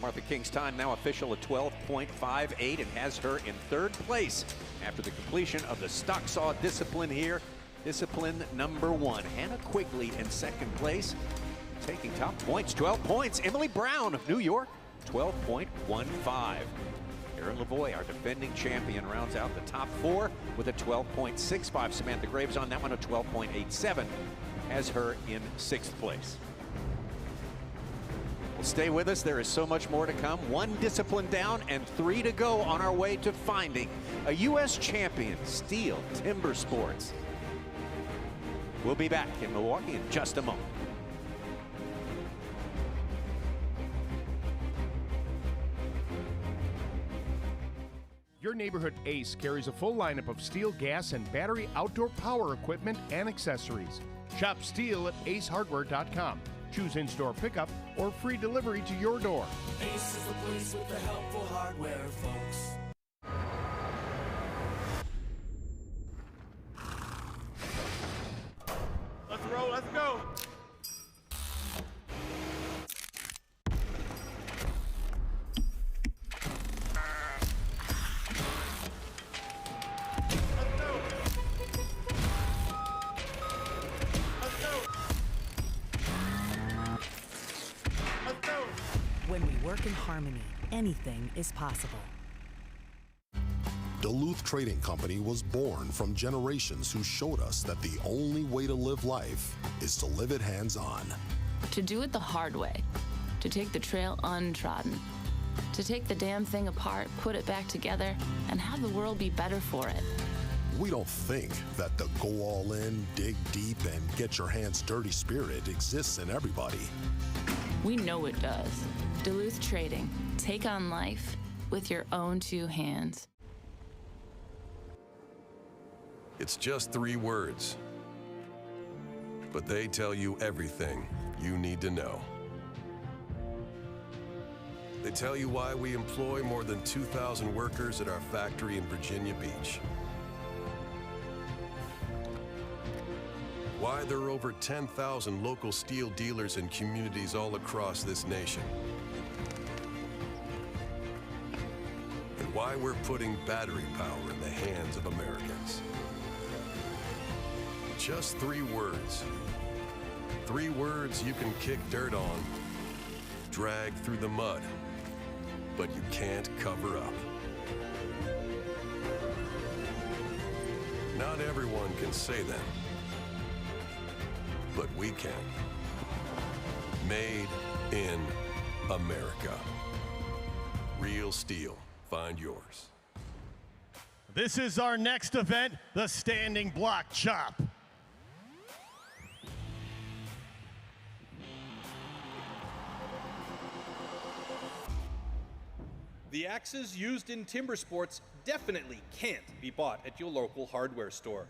Martha King's time now official at 12.58 and has her in 3rd place after the completion of the stock saw discipline here. Discipline number 1. Hannah Quigley in 2nd place, taking top points, 12 points. Emily Brown of New York, 12.15. Erin Lavoie, our defending champion, rounds out the top 4 with a 12.65. Samantha Graves on that one, a 12.87, has her in 6th place. Well, stay with us. There is so much more to come. 1 discipline down and 3 to go on our way to finding a U.S. champion, STIHL Timbersports. We'll be back in Milwaukee in just a moment. Your neighborhood Ace carries a full lineup of STIHL gas and battery outdoor power equipment and accessories. Shop STIHL at acehardware.com. Choose in-store pickup or free delivery to your door. Ace is the place with the helpful hardware, folks. Let's roll, let's go. When we work in harmony, anything is possible. Duluth Trading Company was born from generations who showed us that the only way to live life is to live it hands-on. To do it the hard way. To take the trail untrodden. To take the damn thing apart, put it back together, and have the world be better for it. We don't think that the go all in, dig deep, and get your hands dirty spirit exists in everybody. We know it does. Duluth Trading. Take on life with your own 2 hands. It's just 3 words, but they tell you everything you need to know. They tell you why we employ more than 2,000 workers at our factory in Virginia Beach. Why there are over 10,000 local steel dealers in communities all across this nation. And why we're putting battery power in the hands of Americans. Just 3 words. 3 words you can kick dirt on, drag through the mud, but you can't cover up. Not everyone can say them, but we can. Made in America. Real steel. Find yours. This is our next event, the standing block chop. The axes used in timber sports definitely can't be bought at your local hardware store.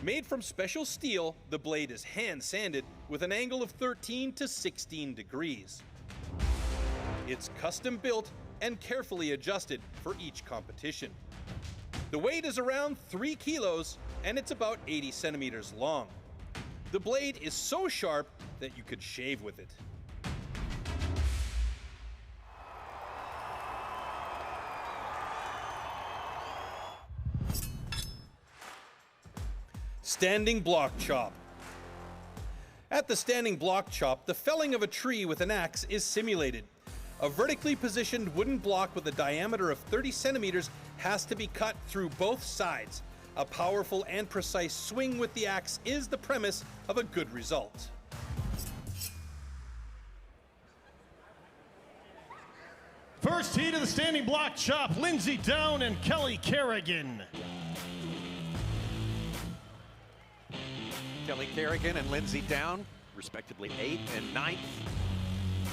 Made from special steel, the blade is hand sanded with an angle of 13 to 16 degrees. It's custom built and carefully adjusted for each competition. The weight is around 3 kilos and it's about 80 centimeters long. The blade is so sharp that you could shave with it. standing block chop. At the standing block chop, the felling of a tree with an axe is simulated. A vertically positioned wooden block with a diameter of 30 centimeters has to be cut through both sides. A powerful and precise swing with the axe is the premise of a good result. First heat of the standing block chop, Lindsey Down and Kelly Kerrigan. Kelly Kerrigan and Lindsey Down, respectively 8th and 9th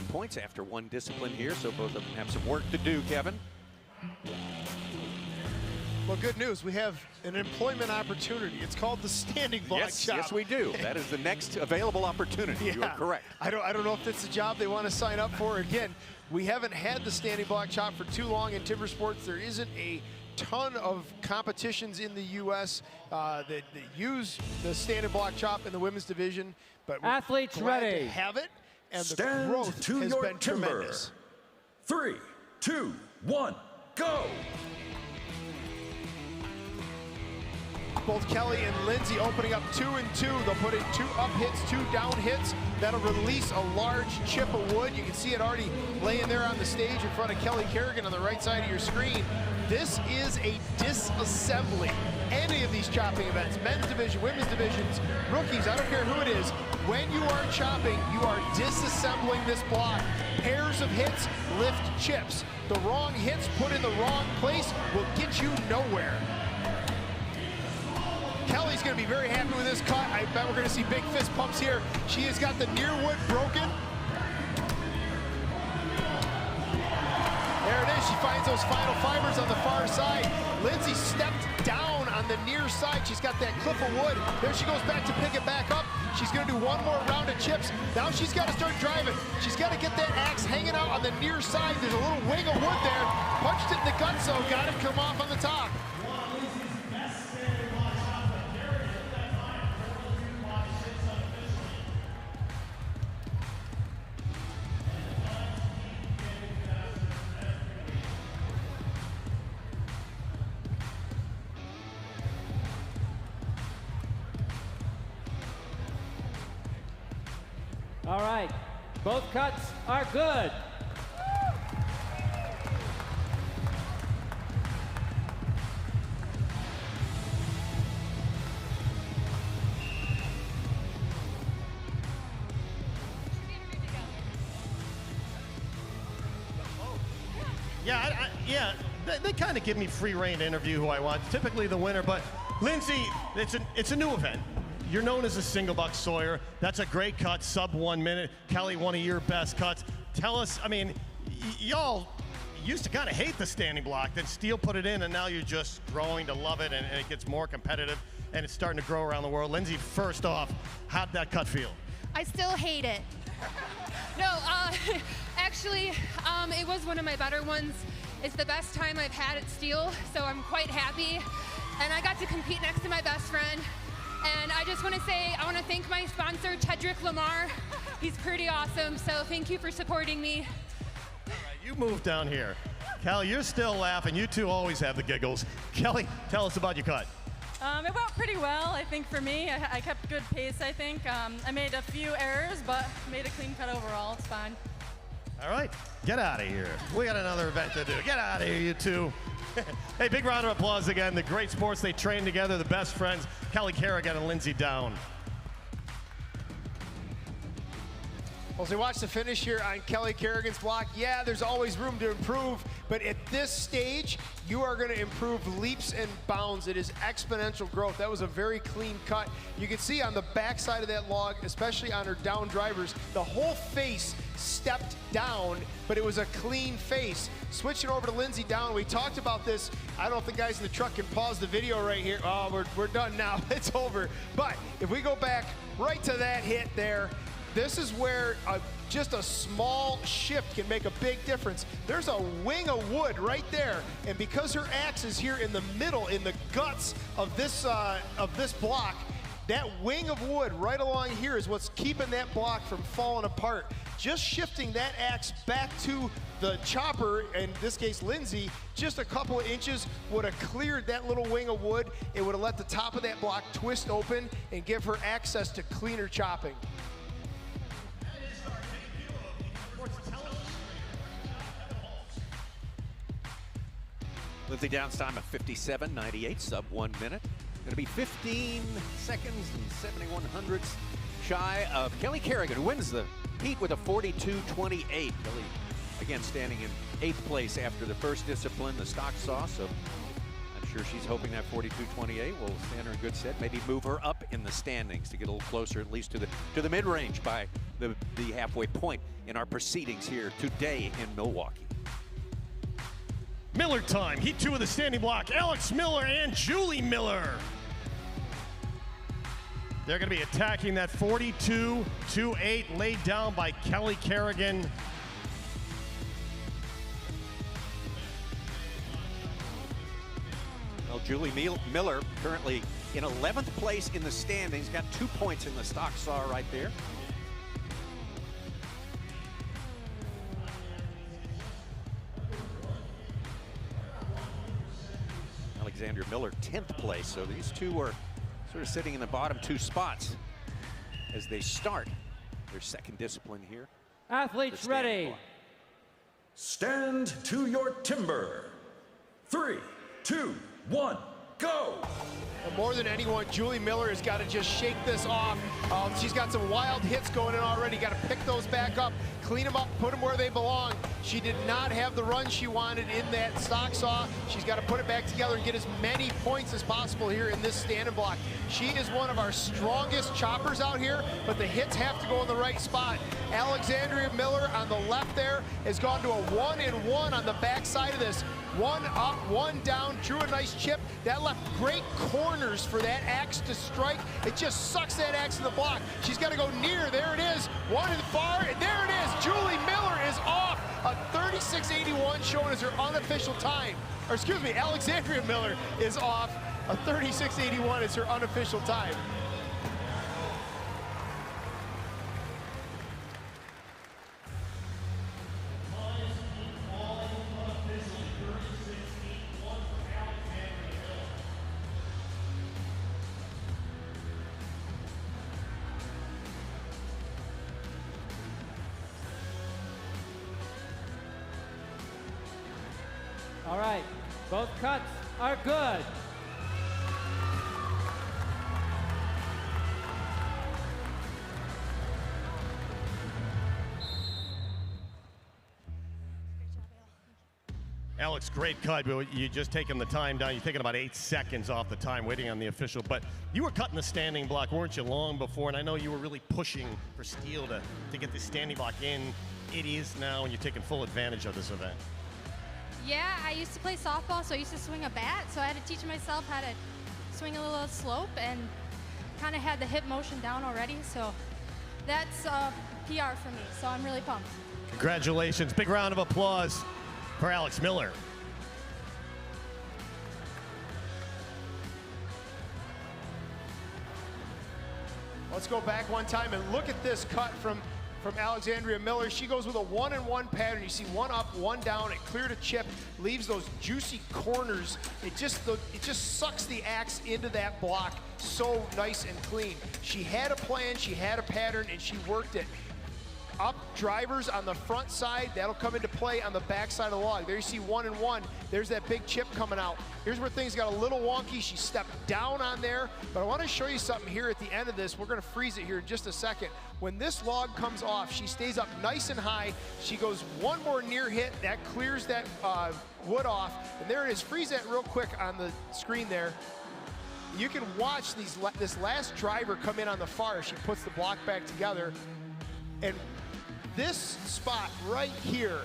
points after one discipline here, so both of them have some work to do, Kevin. Well, good news. We have an employment opportunity. It's called the standing block chop. Yes, we do. That is the next available opportunity. Yeah. You are correct. I don't know if that's a job they want to sign up for. Again, we haven't had the standing block chop for too long in timber sports. There isn't a ton of competitions in the U.S. That use the standing block chop in the women's division. But we're athletes glad ready to have it, and Stand the growth to has your been timber. tremendous. 3, 2, 1, go! Both Kelly and Lindsey opening up 2 and 2. They'll put in 2 up hits, 2 down hits. That'll release a large chip of wood. You can see it already laying there on the stage in front of Kelly Kerrigan on the right side of your screen. This is a disassembly. Any of these chopping events, men's division, women's divisions, rookies, I don't care who it is, when you are chopping, you are disassembling this block. Pairs of hits lift chips. The wrong hits put in the wrong place will get you nowhere. Kelly's going to be very happy with this cut. I bet we're going to see big fist pumps here. She has got the near wood broken. There it is. She finds those final fibers on the far side. Lindsey stepped down on the near side. She's got that cliff of wood. There she goes back to pick it back up. She's going to do one more round of chips. Now she's got to start driving. She's got to get that axe hanging out on the near side. There's a little wing of wood there. Punched it in the gut, so got it come off on the top. All right, both cuts are good. Yeah, they kind of give me free reign to interview who I want. Typically the winner, but Lindsey, it's a new event. You're known as a single buck sawyer. That's a great cut, sub 1 minute. Kelly, one of your best cuts. Tell us, I mean, y'all used to kind of hate the standing block, then STIHL put it in, and now you're just growing to love it, and it gets more competitive, and it's starting to grow around the world. Lindsey, first off, how'd that cut feel? I still hate it. No, actually, it was one of my better ones. It's the best time I've had at STIHL, so I'm quite happy. And I got to compete next to my best friend. And I just want to say, I want to thank my sponsor, Tedrick Lamar. He's pretty awesome, so thank you for supporting me. All right, you move down here. Kelly, you're still laughing. You two always have the giggles. Kelly, tell us about your cut. It went pretty well, I think, for me. I kept good pace, I think. I made a few errors, but made a clean cut overall. It's fine. All right, get out of here. We got another event to do. Get out of here, you two. Hey, big round of applause again. The great sports they train together, the best friends, Kelly Kerrigan and Lindsey Down. Well, as we watch the finish here on Kelly Kerrigan's block, yeah, there's always room to improve, but at this stage, you are going to improve leaps and bounds. It is exponential growth. That was a very clean cut. You can see on the back side of that log, especially on her down drivers, the whole face stepped down, but it was a clean face. Switching over to Lindsey Down, we talked about this. I don't know if the guys in the truck can pause the video right here. Oh, we're done now. It's over. But if we go back right to that hit there, this is where just a small shift can make a big difference. There's a wing of wood right there, and because her axe is here in the middle, in the guts of this block, That wing of wood right along here is what's keeping that block from falling apart. Just shifting that axe back to the chopper, in this case Lindsay, just a couple of inches would have cleared that little wing of wood. It would have let the top of that block twist open and give her access to cleaner chopping. Lindsay Downs time of 57.98, sub 1 minute. Going to be 15 seconds and 71 hundredths shy of Kelly Kerrigan, who wins the heat with a 42.28. Kelly, again, standing in 8th place after the first discipline, the stock saw. So I'm sure she's hoping that 42.28 will stand her in good stead. Maybe move her up in the standings to get a little closer, at least to the mid-range by the halfway point in our proceedings here today in Milwaukee. Miller time, heat 2 of the standing block. Alex Miller and Julie Miller. They're going to be attacking that 42.28 laid down by Kelly Kerrigan. Well, Julie Miller currently in 11th place in the standings, got 2 points in the stock saw right there. Alexandria Miller 10th place, so these two are sort of sitting in the bottom 2 spots as they start their second discipline here. Athletes ready. Stand to your timber. 3, 2, 1, go. And more than anyone, Julie Miller has got to just shake this off. She's got some wild hits going in already. Got to pick those back up, clean them up, put them where they belong. She did not have the run she wanted in that stock saw. She's got to put it back together and get as many points as possible here in this standing block. She is one of our strongest choppers out here, but the hits have to go in the right spot. Alexandria Miller on the left there has gone to a 1-and-1 on the back side of this. 1 up, 1 down, drew a nice chip. That left great corners for that axe to strike. It just sucks that axe in the block. She's got to go near. There it is. 1 and far, and there it is. Julie Miller is off. A 36.81 shown as her unofficial time. Or excuse me, Alexandria Miller is off. A 36.81 is her unofficial time. All right, both cuts are good. Alex, great cut, but you just taking the time down. You're taking about 8 seconds off the time, waiting on the official. But you were cutting the standing block, weren't you, long before? And I know you were really pushing for STIHL to get the standing block in. It is now, and you're taking full advantage of this event. Yeah, I used to play softball, so I used to swing a bat, so I had to teach myself how to swing a little slope and kind of had the hip motion down already, so that's PR for me, so I'm really pumped. Congratulations. Big round of applause for Alex Miller. Let's go back one time and look at this cut from Alexandria Miller. She goes with a 1-and-1 pattern. You see 1 up, 1 down. It cleared a chip, leaves those juicy corners. It just sucks the axe into that block so nice and clean. She had a plan, she had a pattern, and she worked it. Up drivers on the front side, that'll come into play on the back side of the log. There you see 1-and-1. There's that big chip coming out. Here's where things got a little wonky. She stepped down on there, but I want to show you something here at the end of this. We're going to freeze it here in just a second. When this log comes off, she stays up nice and high. She goes one more near hit. That clears that wood off, and there it is. Freeze that real quick on the screen there. You can watch this last driver come in on the far. She puts the block back together, and this spot right here,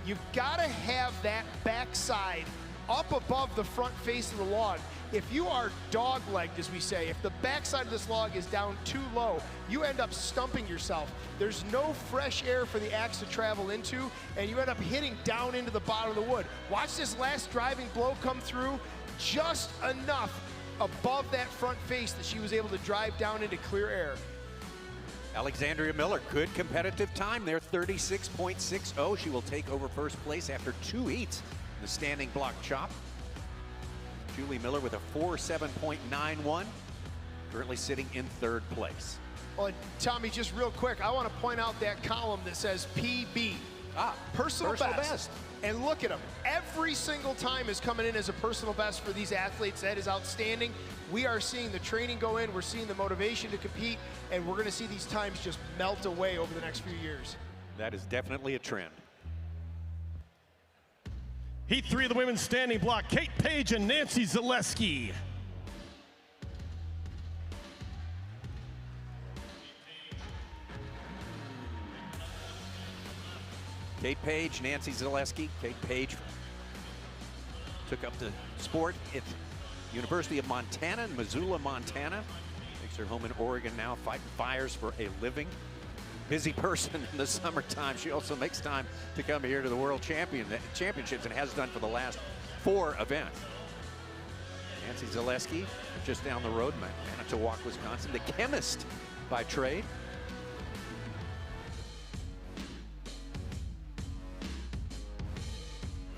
you've got to have that backside up above the front face of the log. If you are dog-legged, as we say, if the backside of this log is down too low, you end up stumping yourself. There's no fresh air for the axe to travel into, and you end up hitting down into the bottom of the wood. Watch this last driving blow come through, just enough above that front face that she was able to drive down into clear air. Alexandria Miller, good competitive time there, 36.60. She will take over first place after 2 heats in the standing block chop. Julie Miller with a 4.7.91, currently sitting in 3rd place. Well, Tommy, just real quick, I want to point out that column that says PB. Personal best. And look at them. Every single time is coming in as a personal best for these athletes. That is outstanding. We are seeing the training go in. We're seeing the motivation to compete. And we're going to see these times just melt away over the next few years. That is definitely a trend. Heat 3 of the women's standing block, Kate Page and Nancy Zaleski. Kate Page, Nancy Zaleski. Kate Page took up the sport at University of Montana in Missoula, Montana. Makes her home in Oregon now, fighting fires for a living. Busy person in the summertime. She also makes time to come here to the World Championships and has done for the last 4 events. Nancy Zaleski, just down the road, Manitowoc, Wisconsin, the chemist by trade.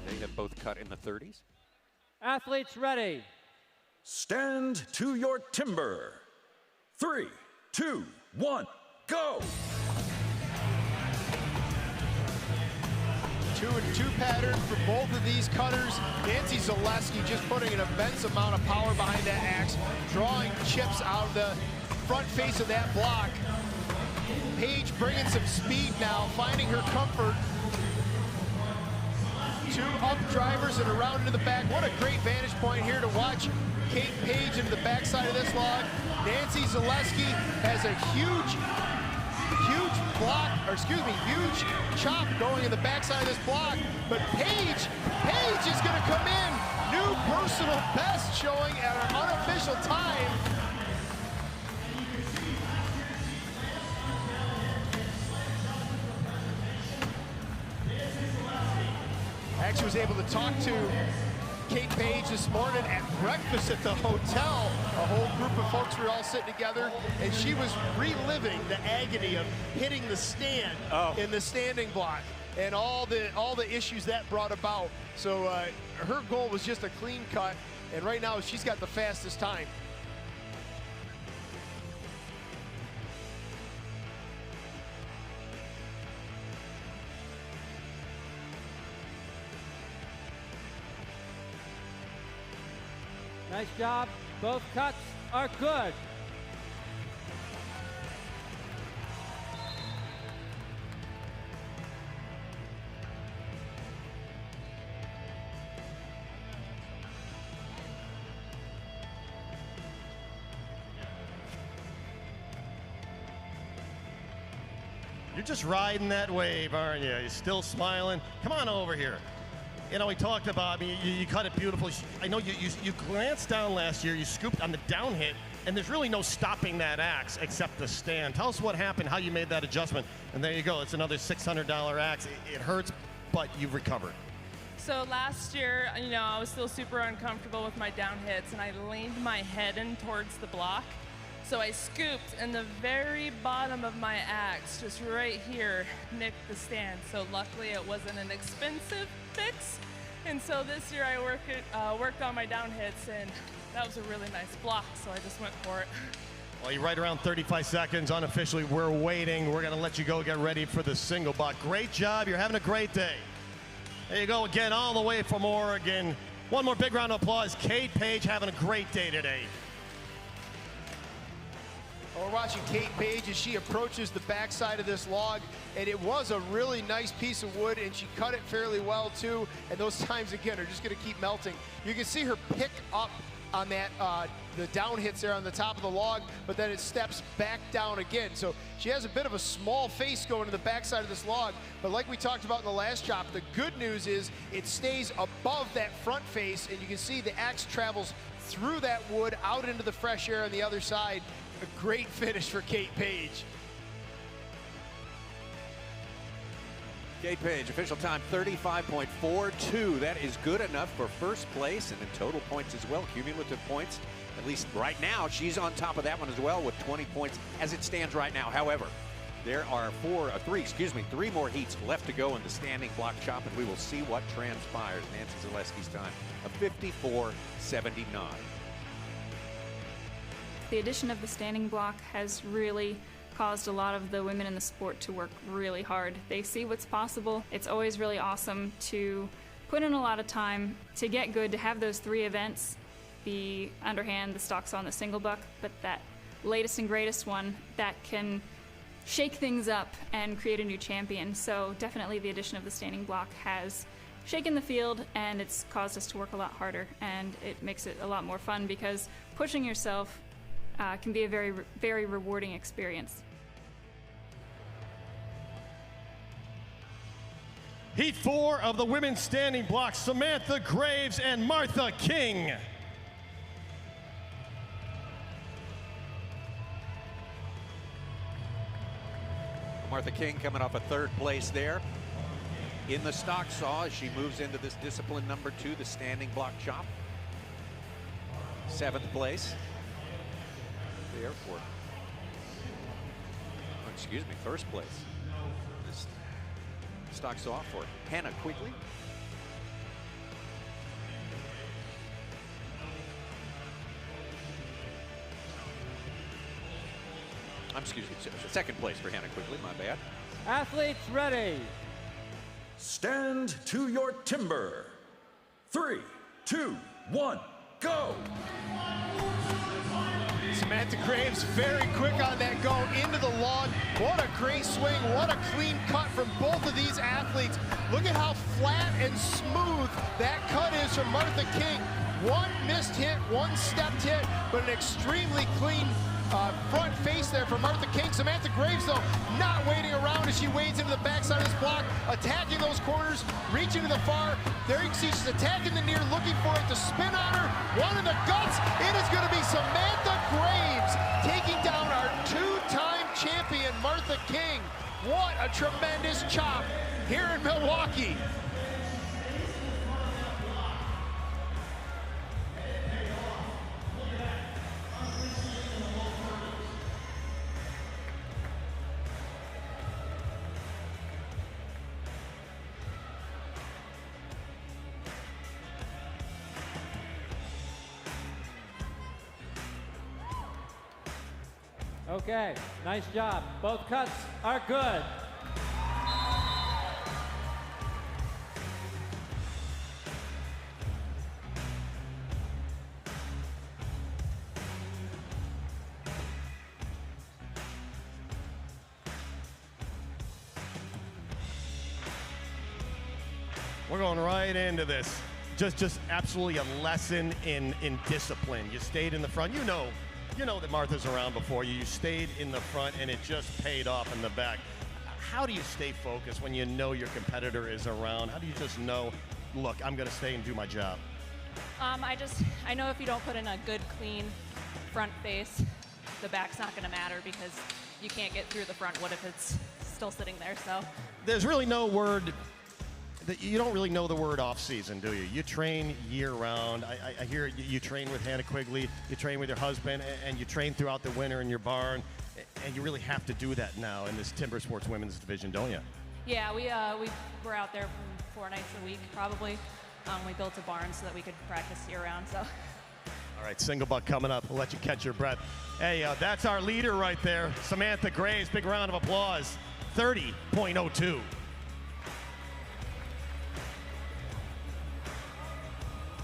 They have both cut in the 30s. Athletes ready. Stand to your timber. 3, 2, 1, go! 2-2 pattern for both of these cutters. Nancy Zaleski just putting an immense amount of power behind that axe, drawing chips out of the front face of that block. Page bringing some speed now, finding her comfort. 2 up drivers and around into the back. What a great vantage point here to watch Kate Page into the backside of this log. Nancy Zaleski has a huge chop going in the backside of this block, but Page is going to come in. New personal best showing at our unofficial time. Actually was able to talk to Kate Page this morning at breakfast at the hotel. A whole group of folks were all sitting together, and she was reliving the agony of hitting the stand in the standing block and all the issues that brought about. So her goal was just a clean cut, and right now she's got the fastest time. Nice job. Both cuts are good. You're just riding that wave, aren't you? You're still smiling. Come on over here. You know, we talked about, you cut it beautifully. I know you glanced down last year, you scooped on the down hit, and there's really no stopping that axe except the stand. Tell us what happened, how you made that adjustment. And there you go, it's another $600 axe. It hurts, but you've recovered. So last year, I was still super uncomfortable with my down hits, and I leaned my head in towards the block. So I scooped, and the very bottom of my axe, just right here, nicked the stand. So luckily it wasn't an expensive fix. And so this year I worked on my down hits, and that was a really nice block, so I just went for it. Well, you're right around 35 seconds. Unofficially, we're waiting. We're going to let you go get ready for the single block. Great job. You're having a great day. There you go again, all the way from Oregon. One more big round of applause. Kate Page having a great day today. We're watching Kate Page as she approaches the backside of this log, and it was a really nice piece of wood, and she cut it fairly well too, and those times again are just going to keep melting. You can see her pick up on that the down hits there on the top of the log, but then it steps back down again. So she has a bit of a small face going to the backside of this log, but like we talked about in the last chop, the good news is it stays above that front face, and you can see the axe travels through that wood out into the fresh air on the other side. A great finish for Kate Page. Kate Page, official time 35.42. That is good enough for first place, and in total points as well, cumulative points. At least right now, she's on top of that one as well with 20 points as it stands right now. However, there are three more heats left to go in the standing block chop, and we will see what transpires. Nancy Zaleski's time of 54.79. The addition of the standing block has really caused a lot of the women in the sport to work really hard. They see what's possible. It's always really awesome to put in a lot of time to get good, to have those 3 events, the underhand, the stock saw, and the single buck, but that latest and greatest one that can shake things up and create a new champion. So definitely the addition of the standing block has shaken the field, and it's caused us to work a lot harder, and it makes it a lot more fun because pushing yourself can be a very, very rewarding experience. Heat 4 of the women's standing block, Samantha Graves and Martha King. Martha King coming off a 3rd place there in the stock saw as she moves into this discipline number 2, the standing block chop. 7th place there for, excuse me, 1st place. This stock saw for Hannah Quigley. Excuse me, 2nd place for Hannah Quigley, my bad. Athletes ready. Stand to your timber. 3, 2, 1, go! Samantha Graves very quick on that go into the log. What a great swing, what a clean cut from both of these athletes. Look at how flat and smooth that cut is from Martha King. One missed hit, one stepped hit, but an extremely clean front face there for Martha King. Samantha Graves, though, not waiting around as she wades into the backside of this block, attacking those corners, reaching to the far. There you can see she's attacking the near, looking for it to spin on her. One in the guts. It is going to be Samantha Graves taking down our 2-time champion, Martha King. What a tremendous chop here in Milwaukee. Okay, nice job. Both cuts are good. We're going right into this. Just absolutely a lesson in discipline. You stayed in the front. You know that Martha's around before you. You stayed in the front, and it just paid off in the back. How do you stay focused when you know your competitor is around? How do you just know, look, I'm going to stay and do my job? I know if you don't put in a good, clean front face, the back's not going to matter because you can't get through the front. What if it's still sitting there? So there's really no word. You don't really know the word off-season, do you? You train year-round. I hear you train with Hannah Quigley, you train with your husband, and you train throughout the winter in your barn, and you really have to do that now in this Timber Sports Women's Division, don't you? yeah, we're out there 4 nights a week probably. We built a barn so that we could practice year-round. So. All right, single buck coming up. We'll let you catch your breath. Hey, that's our leader right there, Samantha Graves. Big round of applause. 30.02.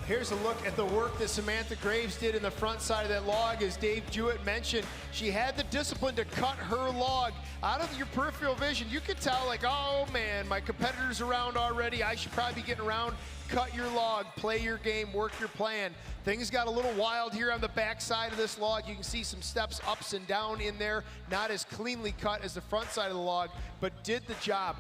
Here's a look at the work that Samantha Graves did in the front side of that log. As Dave Jewett mentioned, she had the discipline to cut her log out of your peripheral vision. You could tell, like, oh man, my competitor's around already. I should probably be getting around. Cut your log, play your game, work your plan. Things got a little wild here on the back side of this log. You can see some steps ups and down in there. Not as cleanly cut as the front side of the log, but did the job.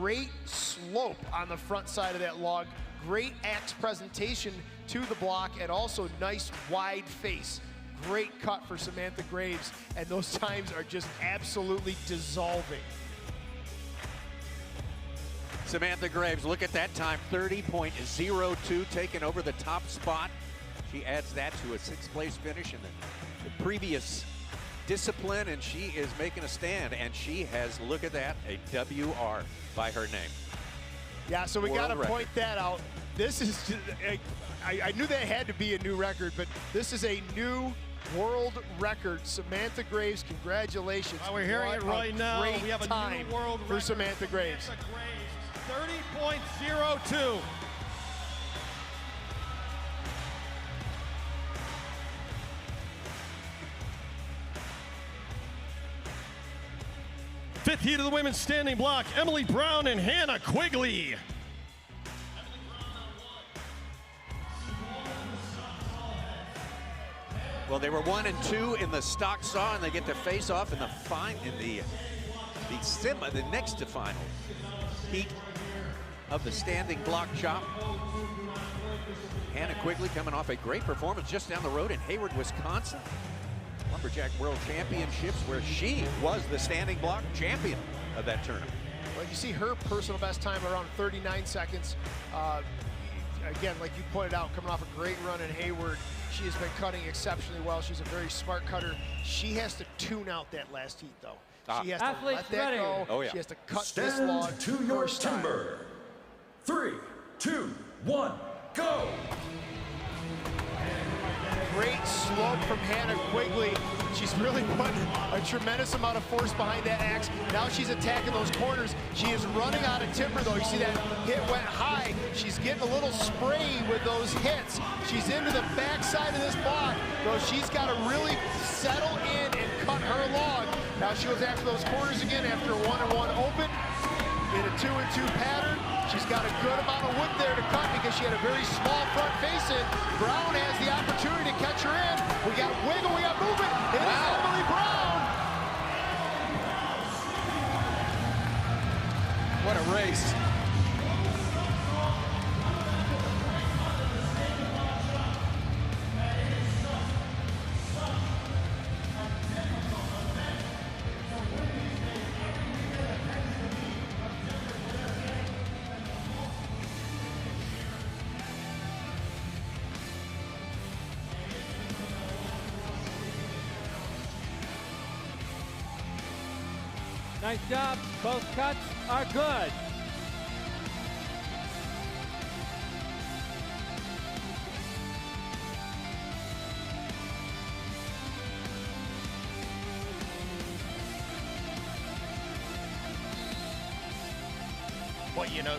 Great slope on the front side of that log. Great axe presentation to the block, and also nice wide face. Great cut for Samantha Graves, and those times are just absolutely dissolving. Samantha Graves, look at that time, 30.02, taking over the top spot She adds that to a 6th place finish in the previous discipline, and she is making a stand, and she has, look at that, a WR by her name. Yeah, so we got to World point that out. This is, I knew that had to be a new record, but this is a new world record. Samantha Graves, congratulations. We're hearing it right now. We have a new world record for Samantha Graves. 30.02. Fifth heat of the women's standing block, Emily Brown and Hannah Quigley. Well, they were 1 and 2 in the stock saw, and they get to face off in the next to final heat of the standing block chop. Hannah Quigley coming off a great performance just down the road in Hayward, Wisconsin. Lumberjack World Championships, where she was the standing block champion of that tournament. Well, you see her personal best time around 39 seconds. Again, like you pointed out, coming off a great run in Hayward, she has been cutting exceptionally well. She's a very smart cutter. She has to tune out that last heat, though. She has to let that go. Oh, yeah. She has to cut Stand this log to your timber. 3, 2, 1, go! Great slope from Hannah Quigley. She's really put a tremendous amount of force behind that axe. Now she's attacking those corners. She is running out of timber, though. You see that hit went high. She's getting a little spray with those hits. She's into the backside of this block, though she's got to really settle in and cut her log. Now she goes after those corners again after a 1-and-1 open in a 2-and-2 pattern. She's got a good amount of wood there to cut because she had a very small front face in. Brown has the opportunity to catch her in. We got wiggle, we got movement. It is Emily Brown. What a race. Nice job. Both cuts are good. Well, you know,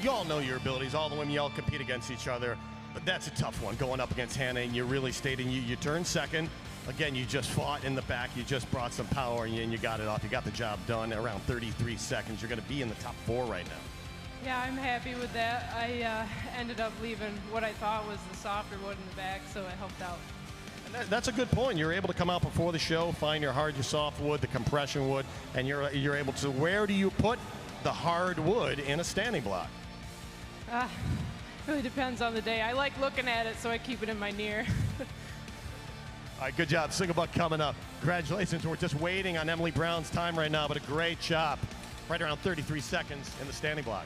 you all know your abilities. All the women, you all compete against each other. But that's a tough one, going up against Hannah, and you really stayed in. You turned second. Again, you just fought in the back. You just brought some power, and you got it off. You got the job done in around 33 seconds. You're going to be in the top 4 right now. Yeah, I'm happy with that. I ended up leaving what I thought was the softer wood in the back, so it helped out. And that's a good point. You're able to come out before the show, find your hard, your soft wood, the compression wood, and you're able to. Where do you put the hard wood in a standing block? Really depends on the day. I like looking at it, so I keep it in my near. All right, good job. Single buck coming up. Congratulations. We're just waiting on Emily Brown's time right now, but a great chop. Right around 33 seconds in the standing block.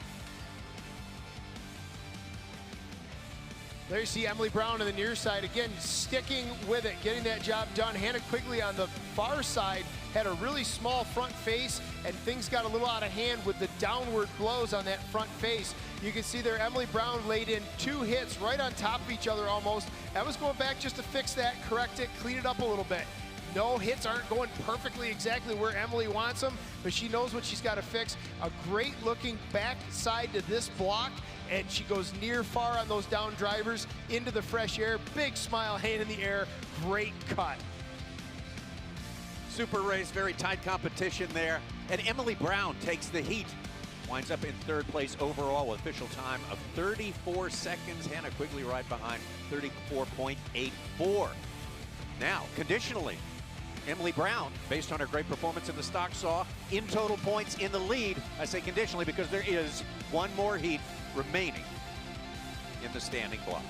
There you see Emily Brown on the near side, again, sticking with it, getting that job done. Hannah Quigley on the far side had a really small front face, and things got a little out of hand with the downward blows on that front face. You can see there Emily Brown laid in 2 hits right on top of each other almost. I was going back just to fix that, correct it, clean it up a little bit. No, hits aren't going perfectly exactly where Emily wants them, but she knows what she's got to fix. A great looking back side to this block, and she goes near far on those down drivers into the fresh air. Big smile, hand in the air, great cut. Super race, very tight competition there. And Emily Brown takes the heat. Winds up in 3rd place overall with official time of 34 seconds. Hannah Quigley right behind, 34.84. Now, conditionally, Emily Brown, based on her great performance in the stock saw, in total points in the lead. I say conditionally because there is one more heat remaining in the standing block.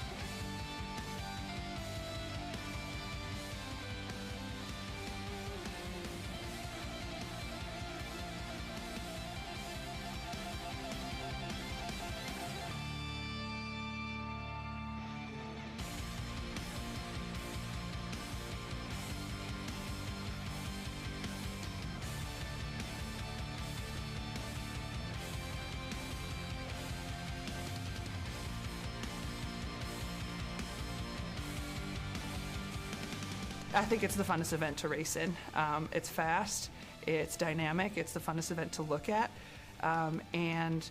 I think it's the funnest event to race in. It's fast, it's dynamic, it's the funnest event to look at, and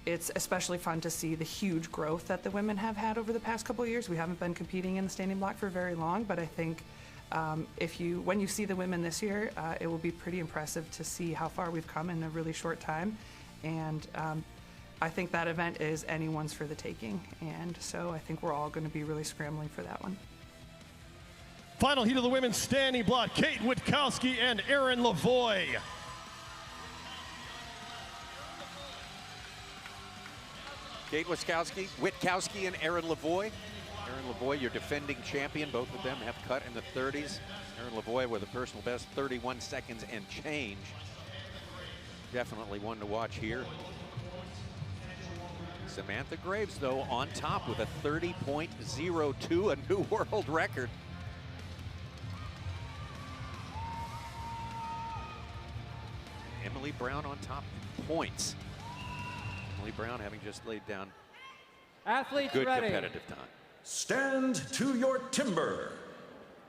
it's especially fun to see the huge growth that the women have had over the past couple of years. We haven't been competing in the standing block for very long, but I think when you see the women this year, it will be pretty impressive to see how far we've come in a really short time. And I think that event is anyone's for the taking. And so I think we're all going to be really scrambling for that one. Final heat of the women's standing block, Kate Witkowski and Erin Lavoie. Kate Witkowski and Erin Lavoie. Erin Lavoie, your defending champion. Both of them have cut in the 30s. Erin Lavoie with a personal best 31 seconds and change. Definitely one to watch here. Samantha Graves, though, on top with a 30.02, a new world record. Emily Brown on top in points. Emily Brown having just laid down athletes good ready. Competitive time. Stand to your timber.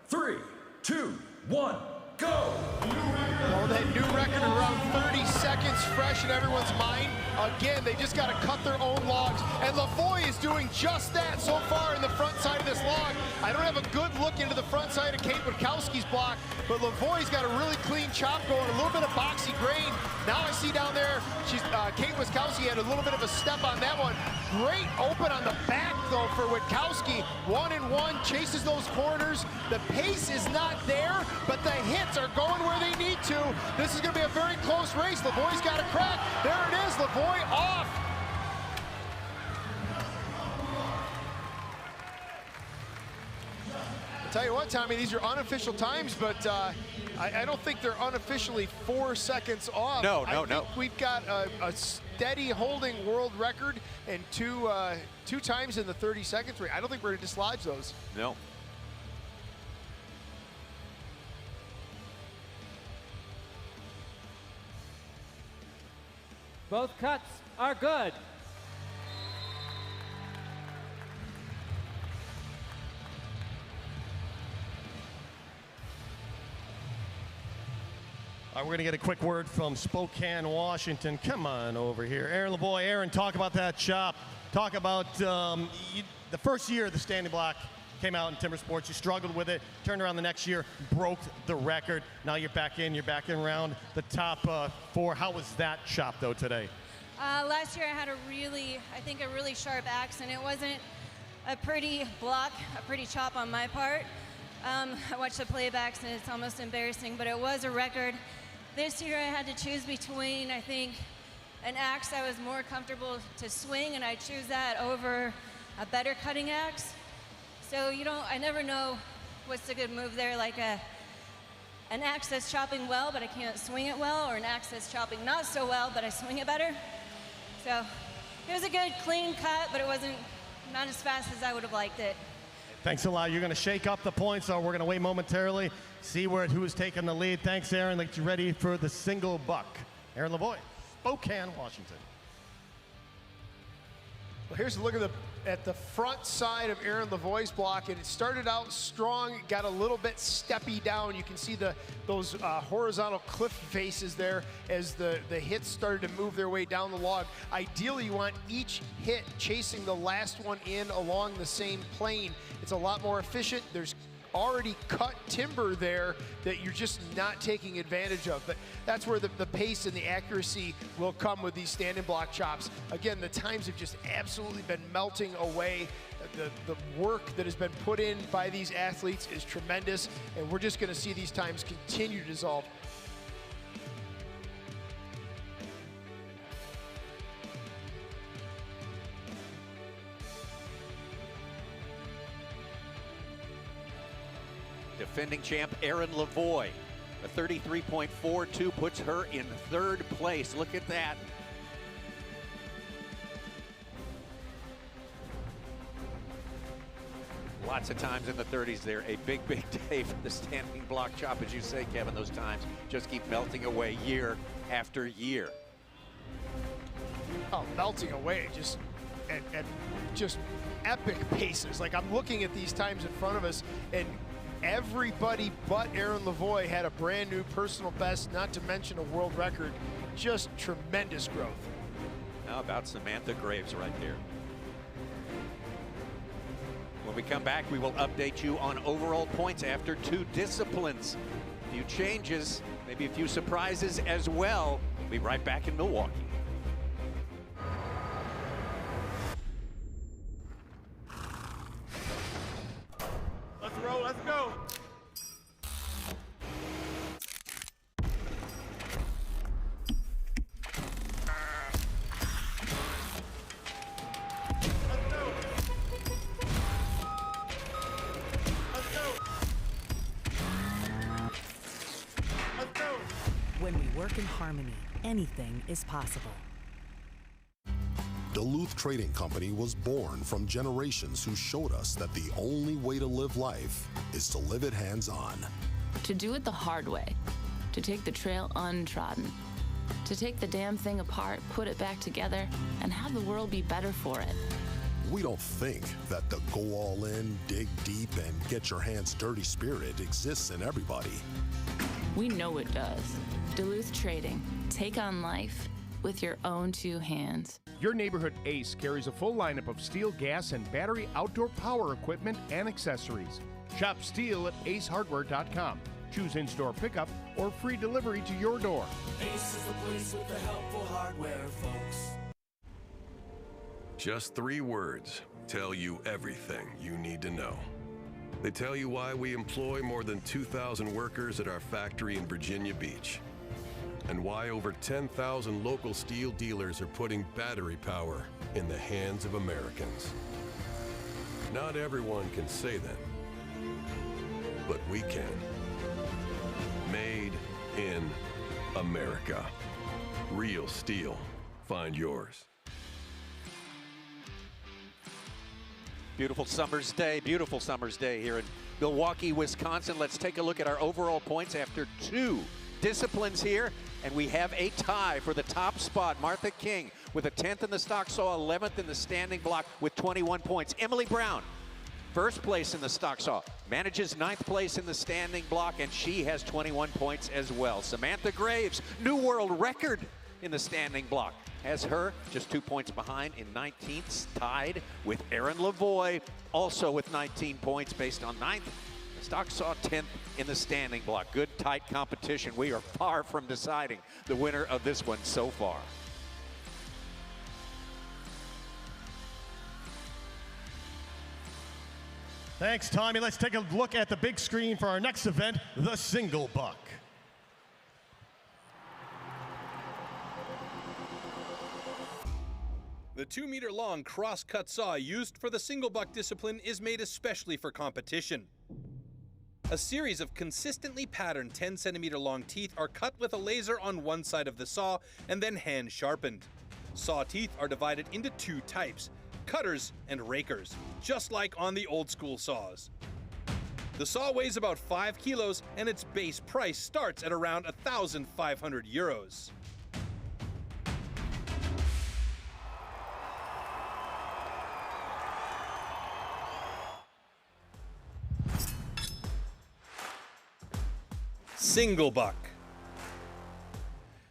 3, 2, 1, go! Well, that new record around 30 seconds fresh in everyone's mind. Again, they just got to cut their own logs. And Lavoie is doing just that so far in the front side of this log. I don't have a good look into the front side of Kate Witkowski's block, but Lavoie's got a really clean chop going, a little bit of boxy grain. Now I see down there, Kate Witkowski had a little bit of a step on that one. Great open on the back, though, for Witkowski. 1-1, chases those corners. The pace is not there, but the hits are going where they need to. This is going to be a very close race. Lavoie's got a crack. There it is, Lavoie off. I'll tell you what, Tommy, these are unofficial times, but I don't think they're unofficially 4 seconds off. No. I think we've got a steady holding world record and two times in the 30 seconds rate. I don't think we're going to dislodge those. No. Both cuts are good. All right, we're going to get a quick word from Spokane, Washington. Come on over here. Erin Lavoie. Erin, talk about that chop. Talk about the first year of the standing block came out in Timber Sports. You struggled with it, turned around the next year, broke the record. Now you're back in around the top 4. How was that chop, though, today? Last year I had a really sharp axe, and it wasn't a pretty block, a pretty chop on my part. I watched the playbacks, and it's almost embarrassing, but it was a record. This year I had to choose between, I think, an axe I was more comfortable to swing, and I choose that over a better cutting axe. So I never know what's a good move there, like an axe that's chopping well, but I can't swing it well, or an axe that's chopping not so well, but I swing it better. So it was a good, clean cut, but it wasn't not as fast as I would have liked it. Thanks a lot. You're going to shake up the points, so we're going to wait momentarily, see who's taking the lead. Thanks, Erin. Like you're ready for the single buck. Erin Lavoie, Spokane, Washington. Well, here's a look at the front side of Erin Lavoie's block, and it started out strong, got a little bit steppy down. You can see those horizontal cliff faces there as the hits started to move their way down the log. Ideally, you want each hit chasing the last one in along the same plane. It's a lot more efficient. There's already cut timber there that you're just not taking advantage of. But that's where the pace and the accuracy will come with these standing block chops. Again, the times have just absolutely been melting away. The work that has been put in by these athletes is tremendous, and we're just going to see these times continue to dissolve. Defending champ Erin Lavoie. A 33.42 puts her in 3rd place. Look at that. Lots of times in the 30s there. A big, big day for the standing block chop. As you say, Kevin, those times just keep melting away year after year. Oh, melting away just at just epic paces. Like, I'm looking at these times in front of us, and everybody but Aaron Lavoie had a brand new personal best, not to mention a world record. Just tremendous growth. How about Samantha Graves right there? When we come back, we will update you on overall points after 2 disciplines. A few changes, maybe a few surprises as well. We'll be right back in Milwaukee. Let's roll, let's go. When we work in harmony, anything is possible. Duluth Trading Company was born from generations who showed us that the only way to live life is to live it hands-on. To do it the hard way. To take the trail untrodden. To take the damn thing apart, put it back together, and have the world be better for it. We don't think that the go all in, dig deep, and get your hands dirty spirit exists in everybody. We know it does. Duluth Trading. Take on life with your own 2 hands. Your neighborhood Ace carries a full lineup of steel, gas, and battery outdoor power equipment and accessories. Shop STIHL at acehardware.com. Choose in-store pickup or free delivery to your door. Ace is the place with the helpful hardware, folks. Just 3 words tell you everything you need to know. They tell you why we employ more than 2,000 workers at our factory in Virginia Beach, and why over 10,000 local steel dealers are putting battery power in the hands of Americans. Not everyone can say that, but we can. Made in America. Real steel. Find yours. Beautiful summer's day here in Milwaukee, Wisconsin. Let's take a look at our overall points after 2 disciplines here, and we have a tie for the top spot. Martha King with a 10th in the stock saw, 11th in the standing block with 21 points. Emily Brown, first place in the stock saw, manages 9th place in the standing block, and she has 21 points as well. Samantha Graves, new world record in the standing block, has her just 2 points behind in 19th, tied with Aaron Lavoie, also with 19 points based on 9th. The stock saw 10th in the standing block. Good tight competition. We are far from deciding the winner of this one so far. Thanks, Tommy. Let's take a look at the big screen for our next event, the single buck. The 2-meter-long cross-cut saw used for the single buck discipline is made especially for competition. A series of consistently patterned 10-centimeter-long teeth are cut with a laser on one side of the saw and then hand sharpened. Saw teeth are divided into 2 types, cutters and rakers, just like on the old school saws. The saw weighs about 5 kilos and its base price starts at around 1,500 euros. Single buck.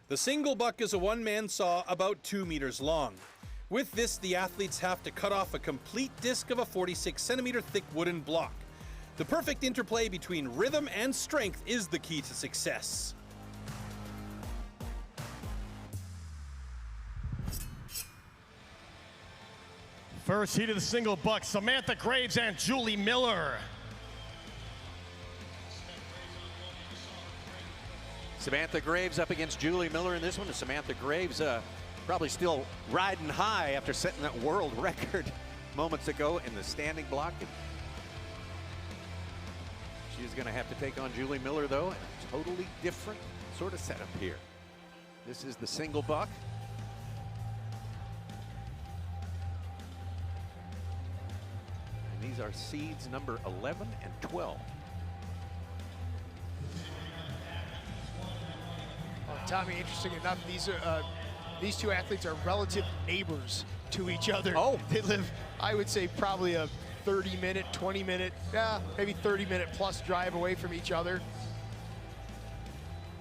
The single buck is a one-man saw about 2 meters long. With this, the athletes have to cut off a complete disc of a 46-centimeter thick wooden block. The perfect interplay between rhythm and strength is the key to success. First heat of the single buck, Samantha Graves and Julie Miller. Samantha Graves up against Julie Miller in this one. Samantha Graves probably still riding high after setting that world record moments ago in the standing block. She's going to have to take on Julie Miller, though, in a totally different sort of setup here. This is the single buck. And these are seeds number 11 and 12. Tommy, interesting enough, these 2 athletes are relative neighbors to each other. Oh. They live, I would say, probably a 30-minute, 20-minute, maybe 30-minute plus drive away from each other.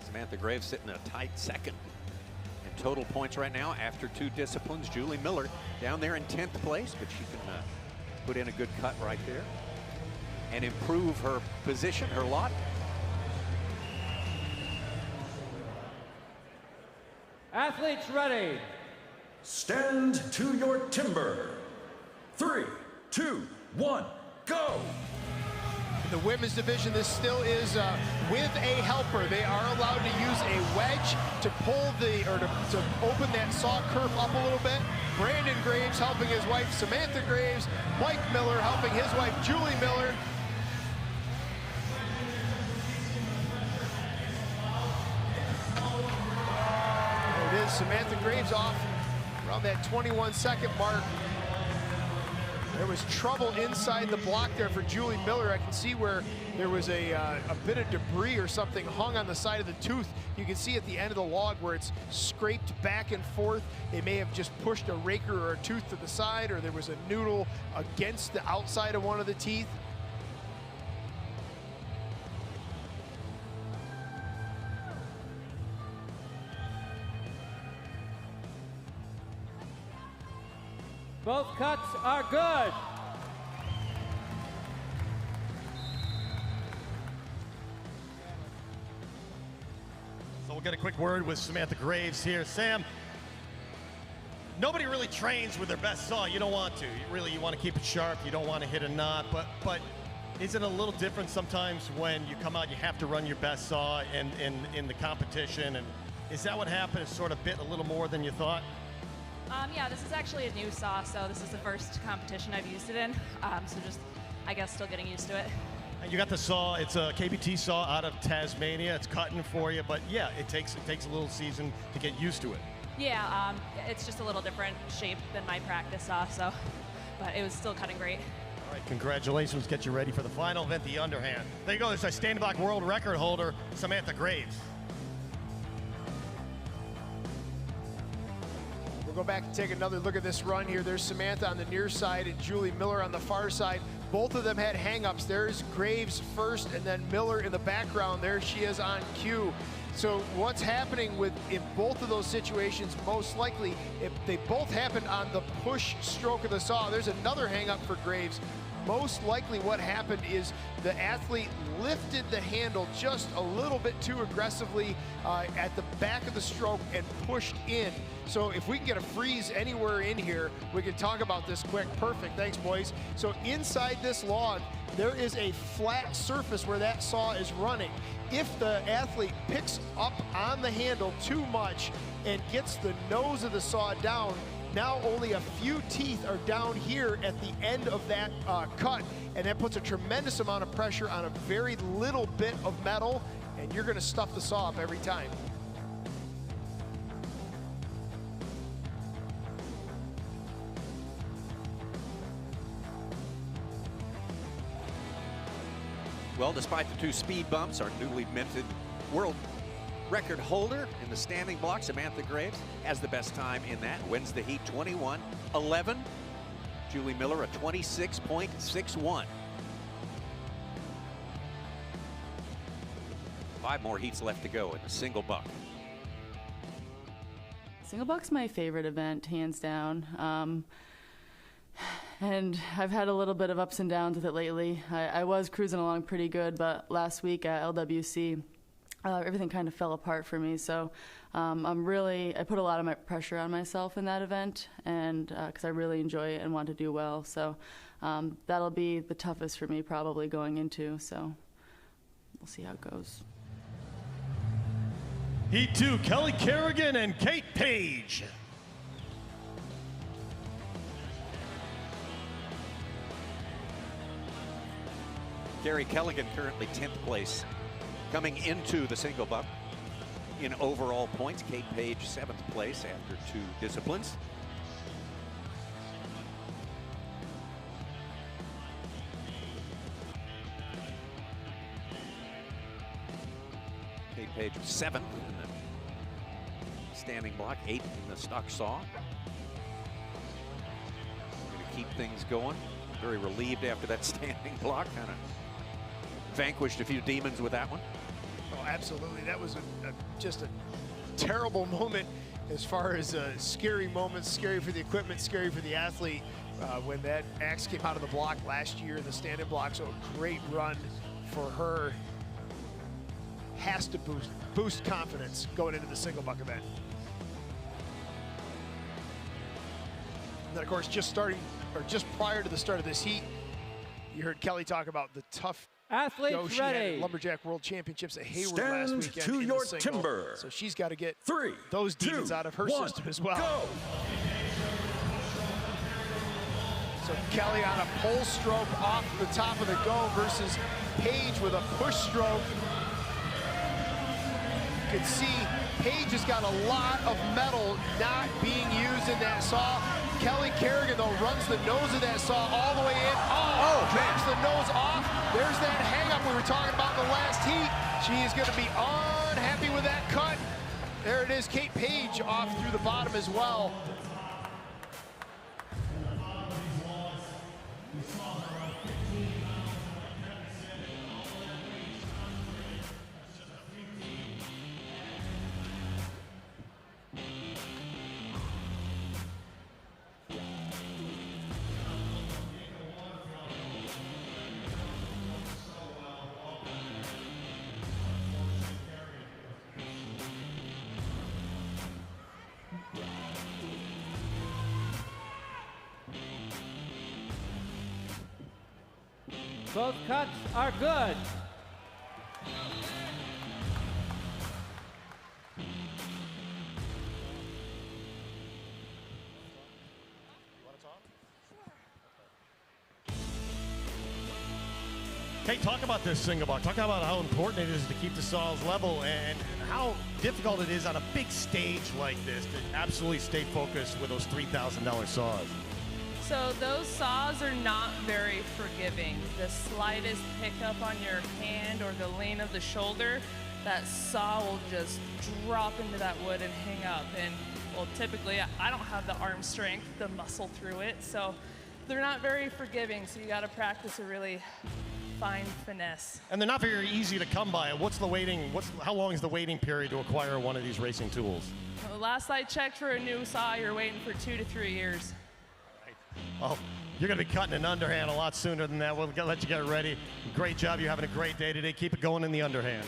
Samantha Graves sitting in a tight second in total points right now after 2 disciplines. Julie Miller down there in 10th place, but she can put in a good cut right there and improve her position, her lot. Athletes ready. Stand to your timber. 3, 2, 1, go! In the women's division, this still is with a helper. They are allowed to use a wedge to pull to open that saw kerf up a little bit. Brandon Graves helping his wife Samantha Graves. Mike Miller helping his wife Julie Miller. There it is, Samantha Graves off around that 21-second mark. There was trouble inside the block there for Julie Miller. I can see where there was a bit of debris or something hung on the side of the tooth. You can see at the end of the log where it's scraped back and forth. They may have just pushed a raker or a tooth to the side, or there was a noodle against the outside of one of the teeth. Both cuts are good. So we'll get a quick word with Samantha Graves here. Sam, nobody really trains with their best saw. You don't want to. You want to keep it sharp. You don't want to hit a knot. But is it a little different sometimes when you come out, you have to run your best saw in the competition? And is that what happened? It sort of bit a little more than you thought? Yeah, this is actually a new saw, so this is the first competition I've used it in. So just, I guess, still getting used to it. And you got the saw. It's a KBT saw out of Tasmania. It's cutting for you, but yeah, it takes a little season to get used to it. Yeah, it's just a little different shape than my practice saw, so, but it was still cutting great. All right, congratulations. Get you ready for the final event, the Underhand. There you go. There's our standing block world record holder, Samantha Graves. We'll go back and take another look at this run here. There's Samantha on the near side and Julie Miller on the far side. Both of them had hang-ups. There's Graves first and then Miller in the background. There she is on cue. So what's happening in both of those situations, most likely, if they both happened on the push stroke of the saw. There's another hang-up for Graves. Most likely what happened is the athlete lifted the handle just a little bit too aggressively at the back of the stroke and pushed in. So if we can get a freeze anywhere in here, we can talk about this quick. Perfect, thanks boys. So inside this log, there is a flat surface where that saw is running. If the athlete picks up on the handle too much and gets the nose of the saw down, now only a few teeth are down here at the end of that cut, and that puts a tremendous amount of pressure on a very little bit of metal, and you're gonna stuff the saw up every time. Well, despite the 2 speed bumps, our newly minted world record holder in the standing block, Samantha Graves, has the best time in that, wins the heat 21-11. Julie Miller a 26.61. 5 more heats left to go in the single buck. Single buck's my favorite event, hands down. And I've had a little bit of ups and downs with it lately. I was cruising along pretty good, but last week at LWC, everything kind of fell apart for me. So I put a lot of my pressure on myself in that event, and because I really enjoy it and want to do well. So that'll be the toughest for me probably going into. So we'll see how it goes. Heat 2, Kelly Kerrigan and Kate Page. Gary Kelligan currently 10th place coming into the single buck in overall points. Kate Page 7th place after 2 disciplines. Kate Page 7th in the standing block, 8th in the stock saw. Going to keep things going. very relieved after that standing block. Kind of vanquished a few demons with that one. Oh, absolutely. That was just a terrible moment as far as scary moments, scary for the equipment, scary for the athlete. When that axe came out of the block last year in the standing block, so a great run for her. Has to boost confidence going into the single buck event. And then of course, just prior to the start of this heat, you heard Kelly talk about the tough athletes go she had ready. at Lumberjack World Championships at Hayward Stand last weekend. to in your the single. timber. So she's got to get 3, those demons 2, out of her 1, system as well. Go. So Kelly on a pull stroke off the top of the go versus Paige with a push stroke. You can see Paige has got a lot of metal not being used in that saw. Kelly Kerrigan, though, runs the nose of that saw all the way in. Drops the nose off. There's that hang-up we were talking about in the last heat. She is going to be unhappy with that cut. There it is, Kate Paige off through the bottom as well. Both cuts are good. Kate, talk about this single buck. Talk about how important it is to keep the saws level and how difficult it is on a big stage like this to absolutely stay focused with those $3,000 saws. So those saws are not very forgiving. The slightest pickup on your hand or the lean of the shoulder, that saw will just drop into that wood and hang up. And well, typically I don't have the arm strength, the muscle through it, so they're not very forgiving. So you got to practice a really fine finesse. And they're not very easy to come by. How long is the waiting period to acquire one of these racing tools? Well, last I checked for a new saw, you're waiting for 2 to 3 years. Oh, you're going to be cutting an underhand a lot sooner than that. We'll let you get ready. Great job. You're having a great day today. Keep it going in the underhand.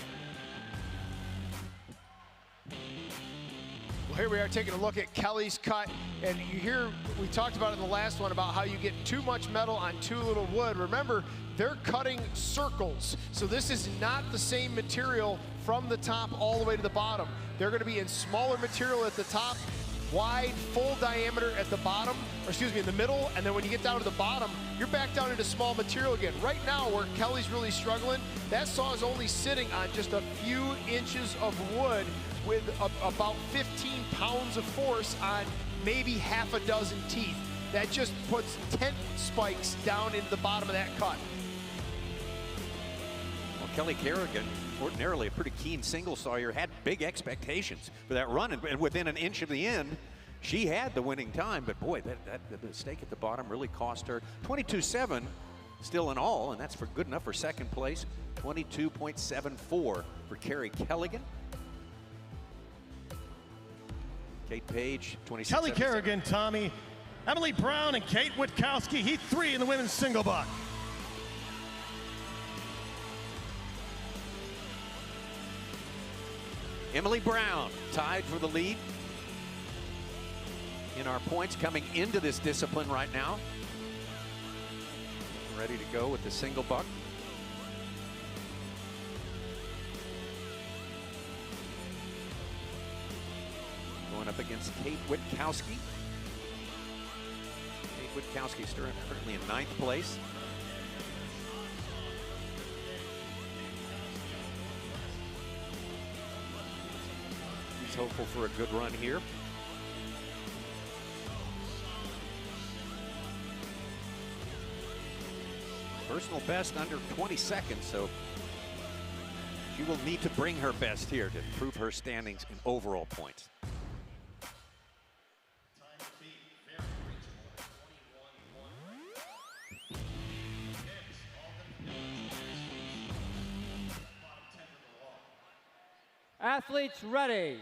Well, here we are taking a look at Kelly's cut, and you hear, we talked about it in the last one about how you get too much metal on too little wood. Remember, they're cutting circles, so this is not the same material from the top all the way to the bottom. They're going to be in smaller material at the top, wide, full diameter at the bottom, or excuse me, in the middle, and then when you get down to the bottom, you're back down into small material again. Right now, where Kelly's really struggling, that saw is only sitting on just a few inches of wood with about 15 pounds of force on maybe half a dozen teeth. That just puts tent spikes down into the bottom of that cut. Well, Kelly Kerrigan, ordinarily a pretty keen single sawyer, had big expectations for that run, and within an inch of the end, she had the winning time, but boy, that mistake at the bottom really cost her. 22.7 still in all, and that's good enough for second place. 22.74 for Carrie Kelligan. Kate Paige, 26. Kelly Kerrigan, Tommy, Emily Brown, and Kate Witkowski. Heat 3 in the women's single buck. Emily Brown tied for the lead in our points coming into this discipline right now. Ready to go with the single buck. Going up against Kate Witkowski. Kate Witkowski currently in 9th place. He's hopeful for a good run here. Personal best under 20 seconds, so she will need to bring her best here to improve her standings in overall points. Athletes ready.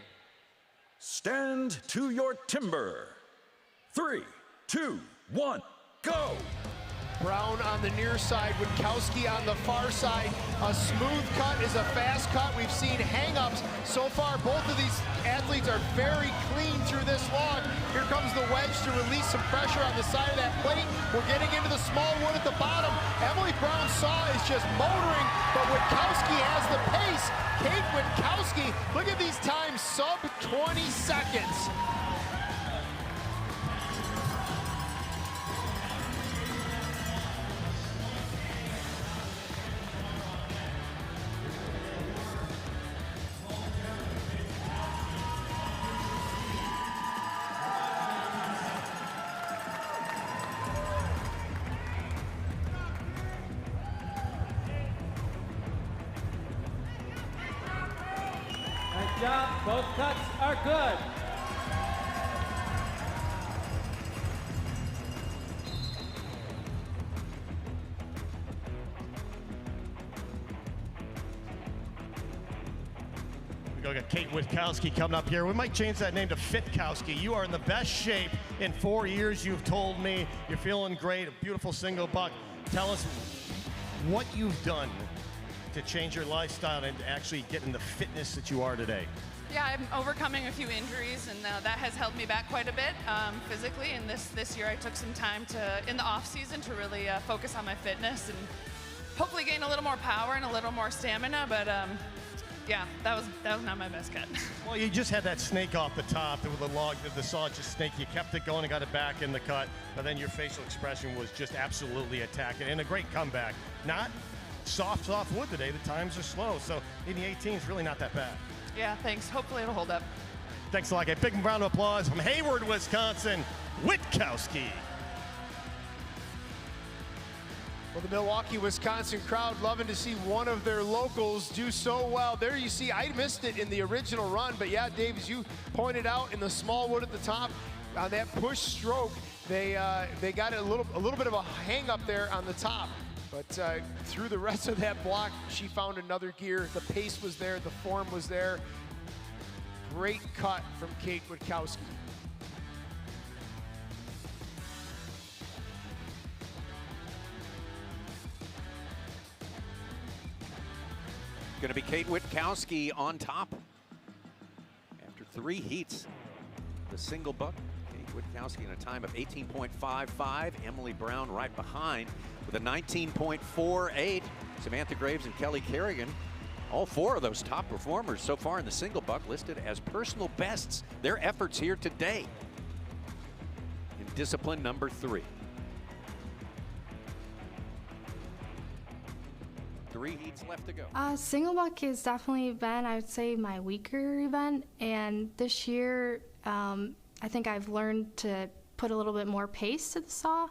Stand to your timber. 3, 2, 1, go! Brown on the near side, Witkowski on the far side. A smooth cut is a fast cut. We've seen hang-ups. So far, both of these athletes are very clean through this log. Here comes the wedge to release some pressure on the side of that plate. We're getting into the small wood at the bottom. Emily Brown's saw is just motoring, but Witkowski has the pace. Kate Witkowski, look at these times, sub 20 seconds. Nice job. Both cuts are good. We go get Kate Witkowski coming up here. We might change that name to Fitkowski. You are in the best shape in 4 years, you've told me. You're feeling great, a beautiful single buck. Tell us what you've done to change your lifestyle and actually get in the fitness that you are today. Yeah, I'm overcoming a few injuries, and that has held me back quite a bit physically. And this year, I took some time in the off season to really focus on my fitness and hopefully gain a little more power and a little more stamina. But yeah, that was not my best cut. Well, you just had that snake off the top with the log, the saw just snaked. You kept it going and got it back in the cut, but then your facial expression was just absolutely attacking, and a great comeback. Not soft wood today. The times are slow, so in the 18 is really not that bad. Yeah, thanks. Hopefully it'll hold up. Thanks a lot. A big round of applause from Hayward, Wisconsin, Witkowski. Well, the Milwaukee, Wisconsin crowd loving to see one of their locals do so well. There you see, I missed it in the original run, but yeah, Dave, as you pointed out, in the small wood at the top, on that push stroke, they got a little bit of a hang up there on the top. But through the rest of that block, she found another gear. The pace was there, the form was there. Great cut from Kate Witkowski. Going to be Kate Witkowski on top after 3 heats. The single buck, Kate Witkowski in a time of 18.55. Emily Brown right behind with a 19.48. Samantha Graves and Kelly Kerrigan, all 4 of those top performers so far in the single buck listed as personal bests. Their efforts here today in discipline number 3. 3 heats left to go. Single buck has definitely been, I would say, my weaker event, and this year I think I've learned to put a little bit more pace to the saw,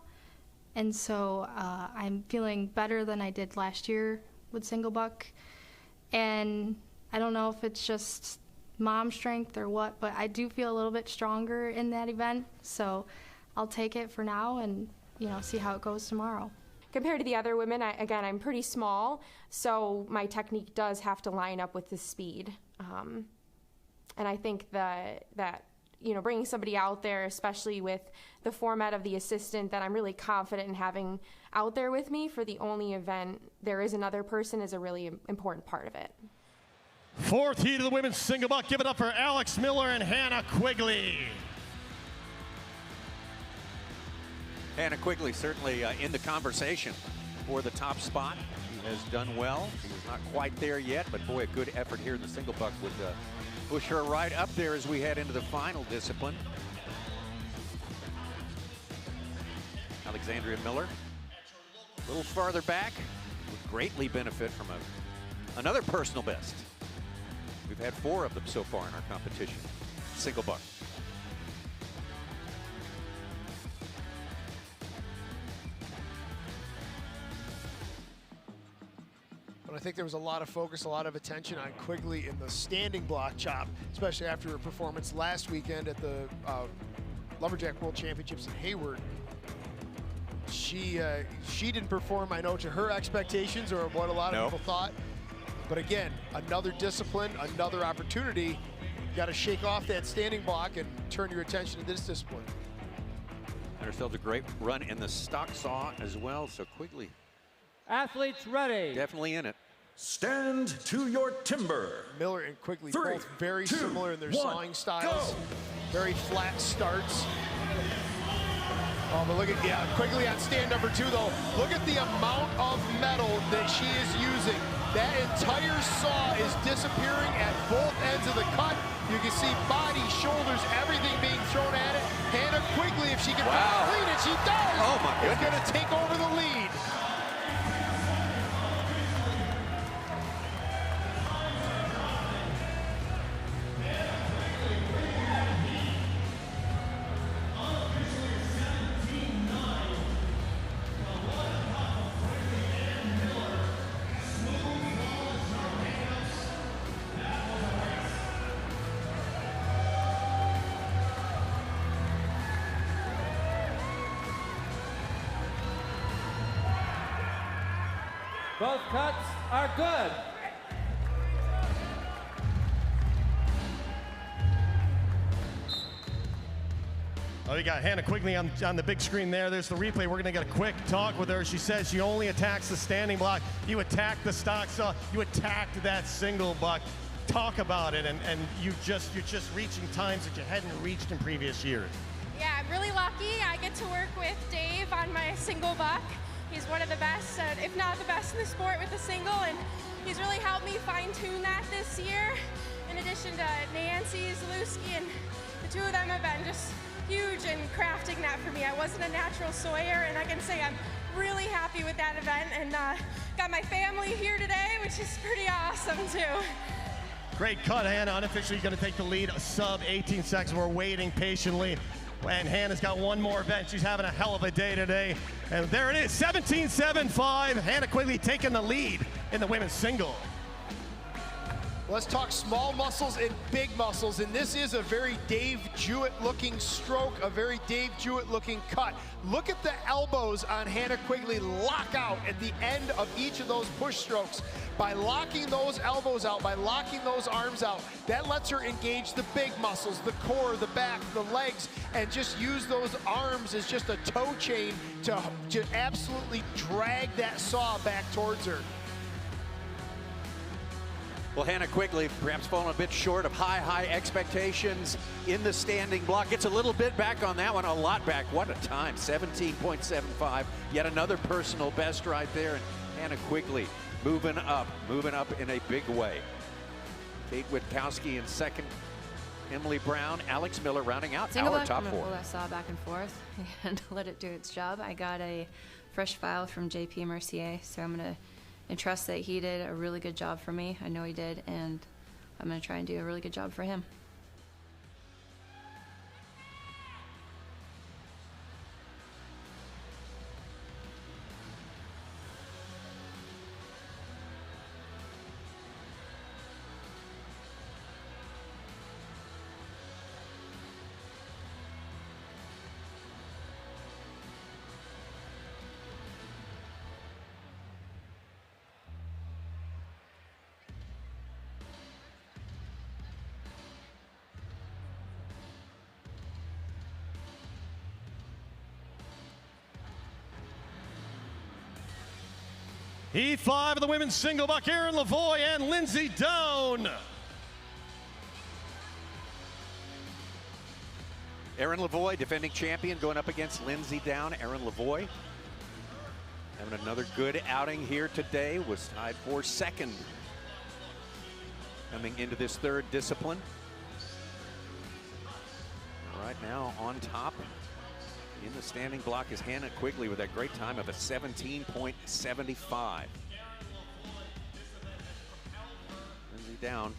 and so I'm feeling better than I did last year with single buck. And I don't know if it's just mom strength or what, but I do feel a little bit stronger in that event, so I'll take it for now and see how it goes tomorrow. Compared to the other women, I'm pretty small, so my technique does have to line up with the speed. And I think that bringing somebody out there, especially with the format of the assistant that I'm really confident in having out there with me for the only event there is another person, is a really important part of it. 4th heat of the women's single buck. Give it up for Alex Miller and Hannah Quigley. Hannah Quigley certainly in the conversation for the top spot. He has done well. He was not quite there yet, but boy, a good effort here in the single buck would push her right up there as we head into the final discipline. Alexandria Miller, a little farther back, would greatly benefit from another personal best. We've had 4 of them so far in our competition. Single buck. But I think there was a lot of focus, a lot of attention on Quigley in the standing block chop, especially after her performance last weekend at the Lumberjack World Championships in Hayward. She didn't perform, I know, to her expectations or what a lot of people thought. But again, another discipline, another opportunity. You got to shake off that standing block and turn your attention to this discipline. And ourselves a great run in the stock saw as well, so Quigley. Athletes ready. Definitely in it. Stand to your timber. Miller and Quigley 3, both very 2, similar in their 1, sawing styles. go. Very flat starts. Oh, but look at, yeah, Quigley on stand number 2 though. Look at the amount of metal that she is using. That entire saw is disappearing at both ends of the cut. You can see body, shoulders, everything being thrown at it. Hannah Quigley, if she can complete it, she does. Oh my goodness. Is gonna take over the lead. Both cuts are good. Oh, you got Hannah Quigley on the big screen there. There's the replay. We're going to get a quick talk with her. She says she only attacks the standing block. You attacked the stock saw. You attacked that single block. Talk about it, and you're just reaching times that you hadn't reached in previous years. Yeah, I'm really lucky. I get to work with Dave on my single buck. He's one of the best, if not the best in the sport with the single, and he's really helped me fine-tune that this year, in addition to Nancy, Zalewski, and the two of them have been just huge in crafting that for me. I wasn't a natural sawyer, and I can say I'm really happy with that event, and got my family here today, which is pretty awesome, too. Great cut, Hannah. Unofficially going to take the lead, sub 18 seconds. We're waiting patiently. And Hannah's got one more event. She's having a hell of a day today. And there it is, 17-7-5. Hannah Quigley taking the lead in the women's single. Let's talk small muscles and big muscles, and this is a very Dave Jewett-looking stroke, a very Dave Jewett-looking cut. Look at the elbows on Hannah Quigley lock out at the end of each of those push strokes. By locking those elbows out, by locking those arms out, that lets her engage the big muscles, the core, the back, the legs, and just use those arms as just a toe chain to absolutely drag that saw back towards her. Well, Hannah Quigley perhaps falling a bit short of high expectations in the standing block. Gets a little bit back on that one, a lot back. What a time, 17.75. Yet another personal best right there. And Hannah Quigley moving up in a big way. Kate Witkowski in second. Emily Brown, Alex Miller rounding out Single our top 4. Pull that saw back and forth and let it do its job. I got a fresh file from JP Mercier, so I'm going to entrust that he did a really good job for me. I know he did, and I'm going to try and do a really good job for him. Heat 5 of the women's single buck, Erin Lavoie and Lindsay Down. Erin Lavoie, defending champion, going up against Lindsay Down. Erin Lavoie having another good outing here today, was tied for second coming into this third discipline. Right now on top in the standing block is Hannah Quigley with that great time of a 17.75. Lindsay Down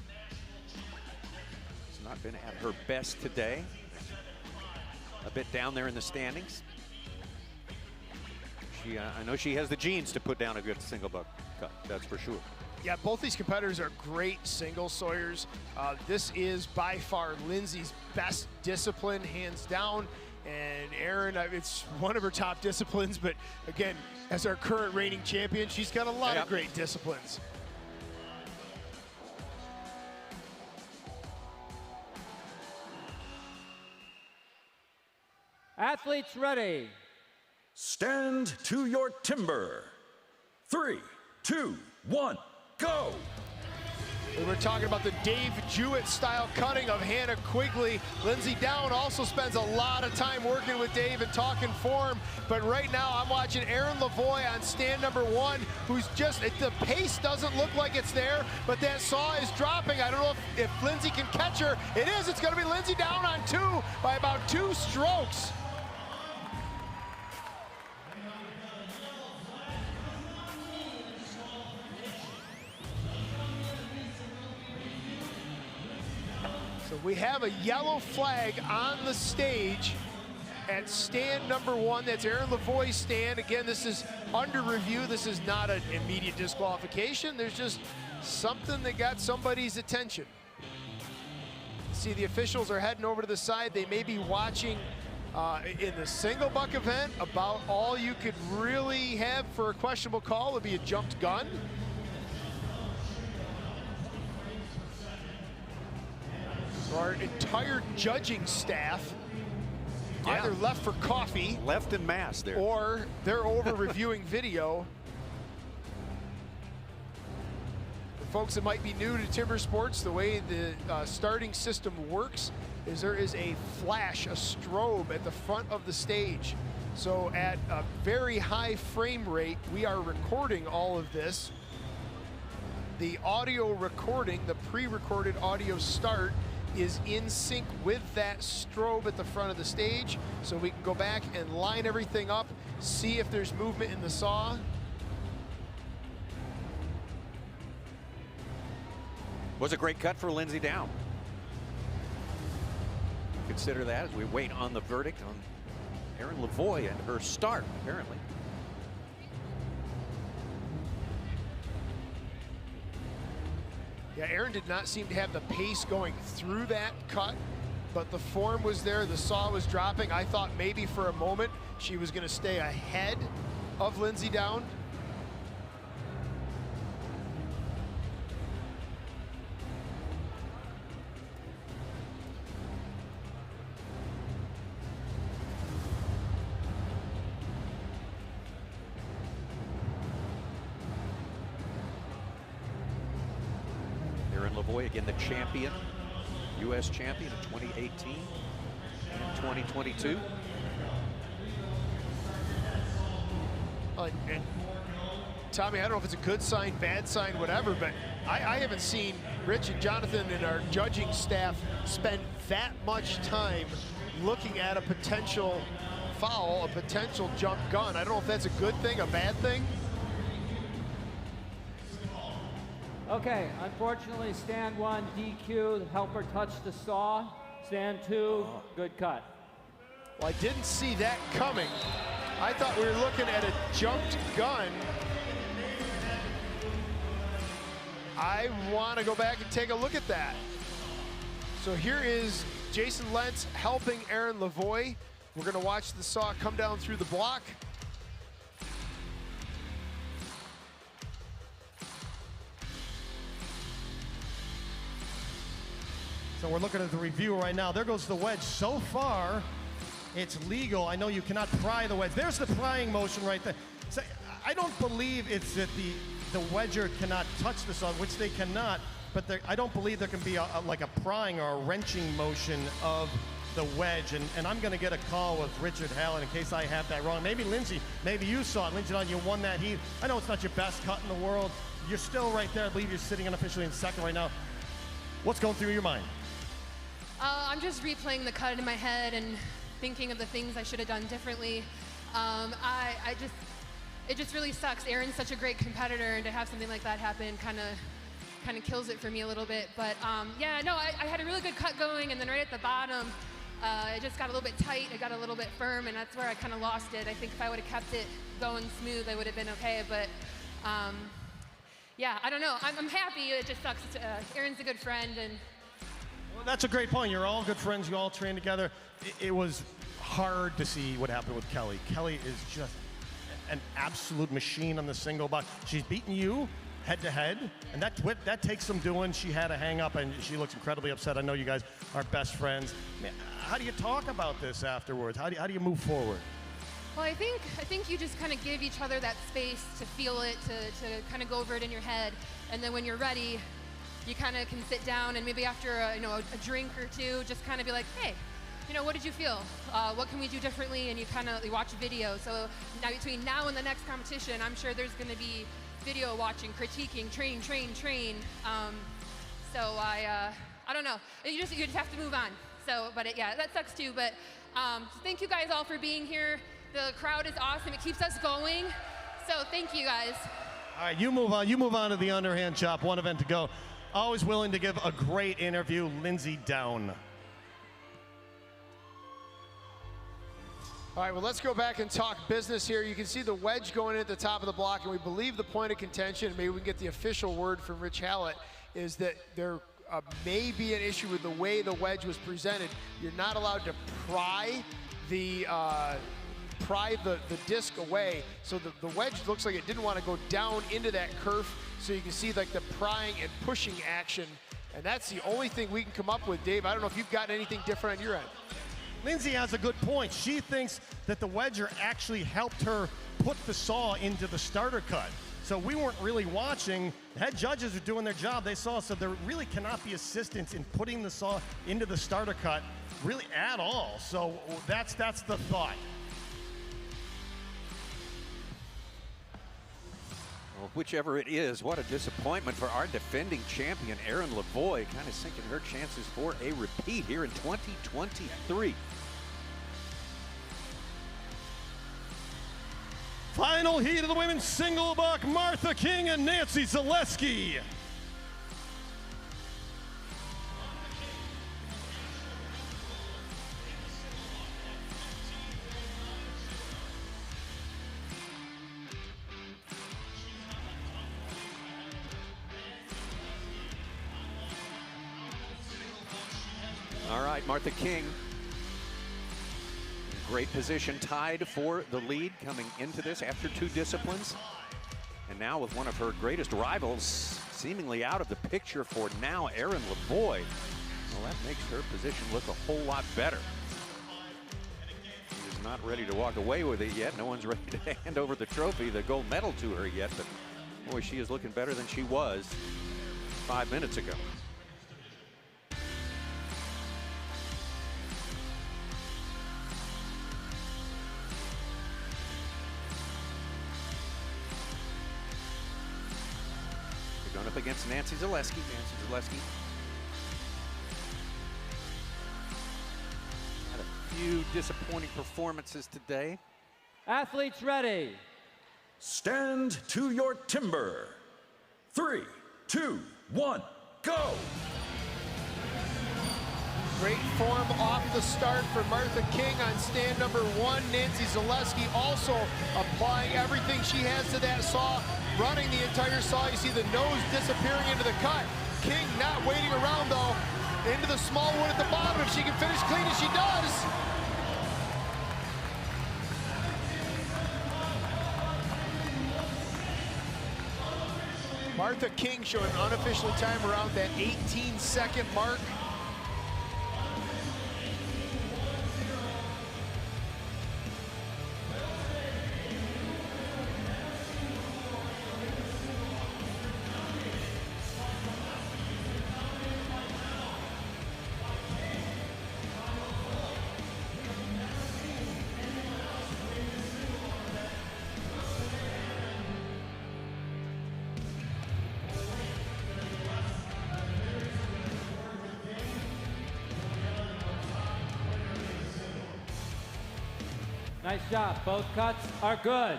has not been at her best today. A bit down there in the standings. I know she has the genes to put down a good single buck cut, that's for sure. Yeah, both these competitors are great single sawyers. This is by far Lindsay's best discipline, hands down. And Erin, it's one of her top disciplines, but again, as our current reigning champion, she's got a lot of great disciplines. Athletes ready. Stand to your timber. 3, 2, 1, go! We were talking about the Dave Jewett style cutting of Hannah Quigley. Lindsey Down also spends a lot of time working with Dave and talking form. But right now I'm watching Erin Lavoie on stand number 1, who's just, the pace doesn't look like it's there, but that saw is dropping. I don't know if Lindsey can catch her. It is, it's gonna be Lindsey Down on 2 by about 2 strokes. We have a yellow flag on the stage at stand number 1. That's Erin Lavoie's stand. Again, this is under review. This is not an immediate disqualification. There's just something that got somebody's attention. See, the officials are heading over to the side. They may be watching in the single buck event. About all you could really have for a questionable call would be a jumped gun. Our entire judging staff either left for coffee, left en masse there, or they're over reviewing video. For folks that might be new to timber sports, the way the starting system works is there is a flash, a strobe at the front of the stage. So at a very high frame rate, we are recording all of this. The audio recording, the pre-recorded audio start, is in sync with that strobe at the front of the stage, so we can go back and line everything up, see if there's movement in the saw. Was a great cut for Lindsey Down. Consider that as we wait on the verdict on Erin Lavoie and her start, apparently. Yeah, Erin did not seem to have the pace going through that cut, but the form was there, the saw was dropping. I thought maybe for a moment she was gonna stay ahead of Lindsey Down. Lavoie, again, the champion, U.S. champion in 2018 and 2022. And Tommy, I don't know if it's a good sign, bad sign, whatever, but I haven't seen Rich and Jonathan and our judging staff spend that much time looking at a potential foul, a potential jump gun. I don't know if that's a good thing, a bad thing. Okay, unfortunately, stand 1, DQ, the helper touched the saw. Stand 2, good cut. Well, I didn't see that coming. I thought we were looking at a jumped gun. I want to go back and take a look at that. So here is Jason Lentz helping Erin Lavoie. We're going to watch the saw come down through the block. So we're looking at the review right now. There goes the wedge. So far, it's legal. I know you cannot pry the wedge. There's the prying motion right there. So I don't believe it's that the wedger cannot touch the saw, which they cannot, but I don't believe there can be like a prying or a wrenching motion of the wedge. And I'm going to get a call with Richard Hallen in case I have that wrong. Maybe Lindsey, maybe you saw it. Lindsey, you won that heat. I know it's not your best cut in the world. You're still right there. I believe you're sitting unofficially in second right now. What's going through your mind? I'm just replaying the cut in my head and thinking of the things I should have done differently. It just really sucks. Erin's such a great competitor, and to have something like that happen kind of kills it for me a little bit. But yeah, no, I had a really good cut going, and then right at the bottom, it just got a little bit tight. It got a little bit firm, and that's where I kind of lost it. I think if I would have kept it going smooth, I would have been okay. But yeah, I don't know. I'm happy. It just sucks. Erin's a good friend, and well, that's a great point. You're all good friends. You all train together. It was hard to see what happened with Kelly. Kelly is just an absolute machine on the single buck. She's beaten you head-to-head, and that takes some doing. She had a hang-up, and she looks incredibly upset. I know you guys are best friends. Man, how do you talk about this afterwards? How do you move forward? Well, I think you just kind of give each other that space to feel it, to kind of go over it in your head, and then when you're ready, you kind of can sit down and maybe after a drink or two, just kind of be like, hey, what did you feel? What can we do differently? And you watch a video. So now between now and the next competition, I'm sure there's going to be video watching, critiquing, train. So I don't know. You just have to move on. So, but yeah, that sucks too. But thank you guys all for being here. The crowd is awesome. It keeps us going. So thank you guys. All right, you move on. You move on to the underhand chop. One event to go. Always willing to give a great interview, Lindsay Down. All right, well, let's go back and talk business here. You can see the wedge going in at the top of the block, and we believe the point of contention, maybe we can get the official word from Rich Hallett, is that there may be an issue with the way the wedge was presented. You're not allowed to pry the disc away, so the wedge looks like it didn't want to go down into that kerf, so you can see like the prying and pushing action, and that's the only thing we can come up with. Dave, I don't know if you've got anything different on your end. Lindsay has a good point. She thinks that the wedger actually helped her put the saw into the starter cut. So we weren't really watching. The head judges are doing their job. They saw, so there really cannot be assistance in putting the saw into the starter cut really at all. So that's the thought. Well, whichever it is, what a disappointment for our defending champion, Erin Lavoie, kind of sinking her chances for a repeat here in 2023. Final heat of the women's single buck, Martha King and Nancy Zaleski. All right, Martha King. Great position, tied for the lead coming into this after 2 disciplines. And now with one of her greatest rivals seemingly out of the picture for now, Erin Lavoie. Well, that makes her position look a whole lot better. She is not ready to walk away with it yet. No one's ready to hand over the trophy, the gold medal to her yet. But boy, she is looking better than she was 5 minutes ago. Going up against Nancy Zaleski. Nancy Zaleski had a few disappointing performances today. Athletes ready. Stand to your timber. 3, 2, 1, go! Great form off the start for Martha King on stand number 1. Nancy Zaleski also applying everything she has to that saw, running the entire saw. You see the nose disappearing into the cut. King not waiting around though. Into the small wood at the bottom. If she can finish clean as she does. Martha King showing unofficially time around that 18-second mark. Nice job. Both cuts are good.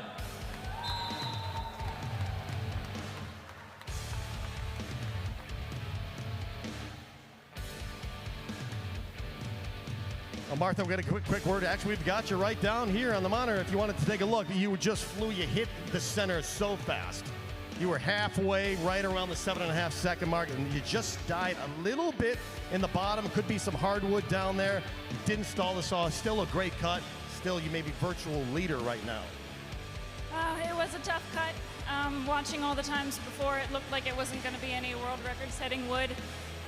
Well, Martha, we've got a quick word. Actually, we've got you right down here on the monitor if you wanted to take a look. You just flew. You hit the center so fast. You were halfway, right around the 7.5 second mark, and you just died a little bit in the bottom. Could be some hardwood down there. You didn't stall the saw. Still a great cut. Still, you may be virtual leader right now. It was a tough cut. Watching all the times before, it looked like it wasn't going to be any world record-setting wood.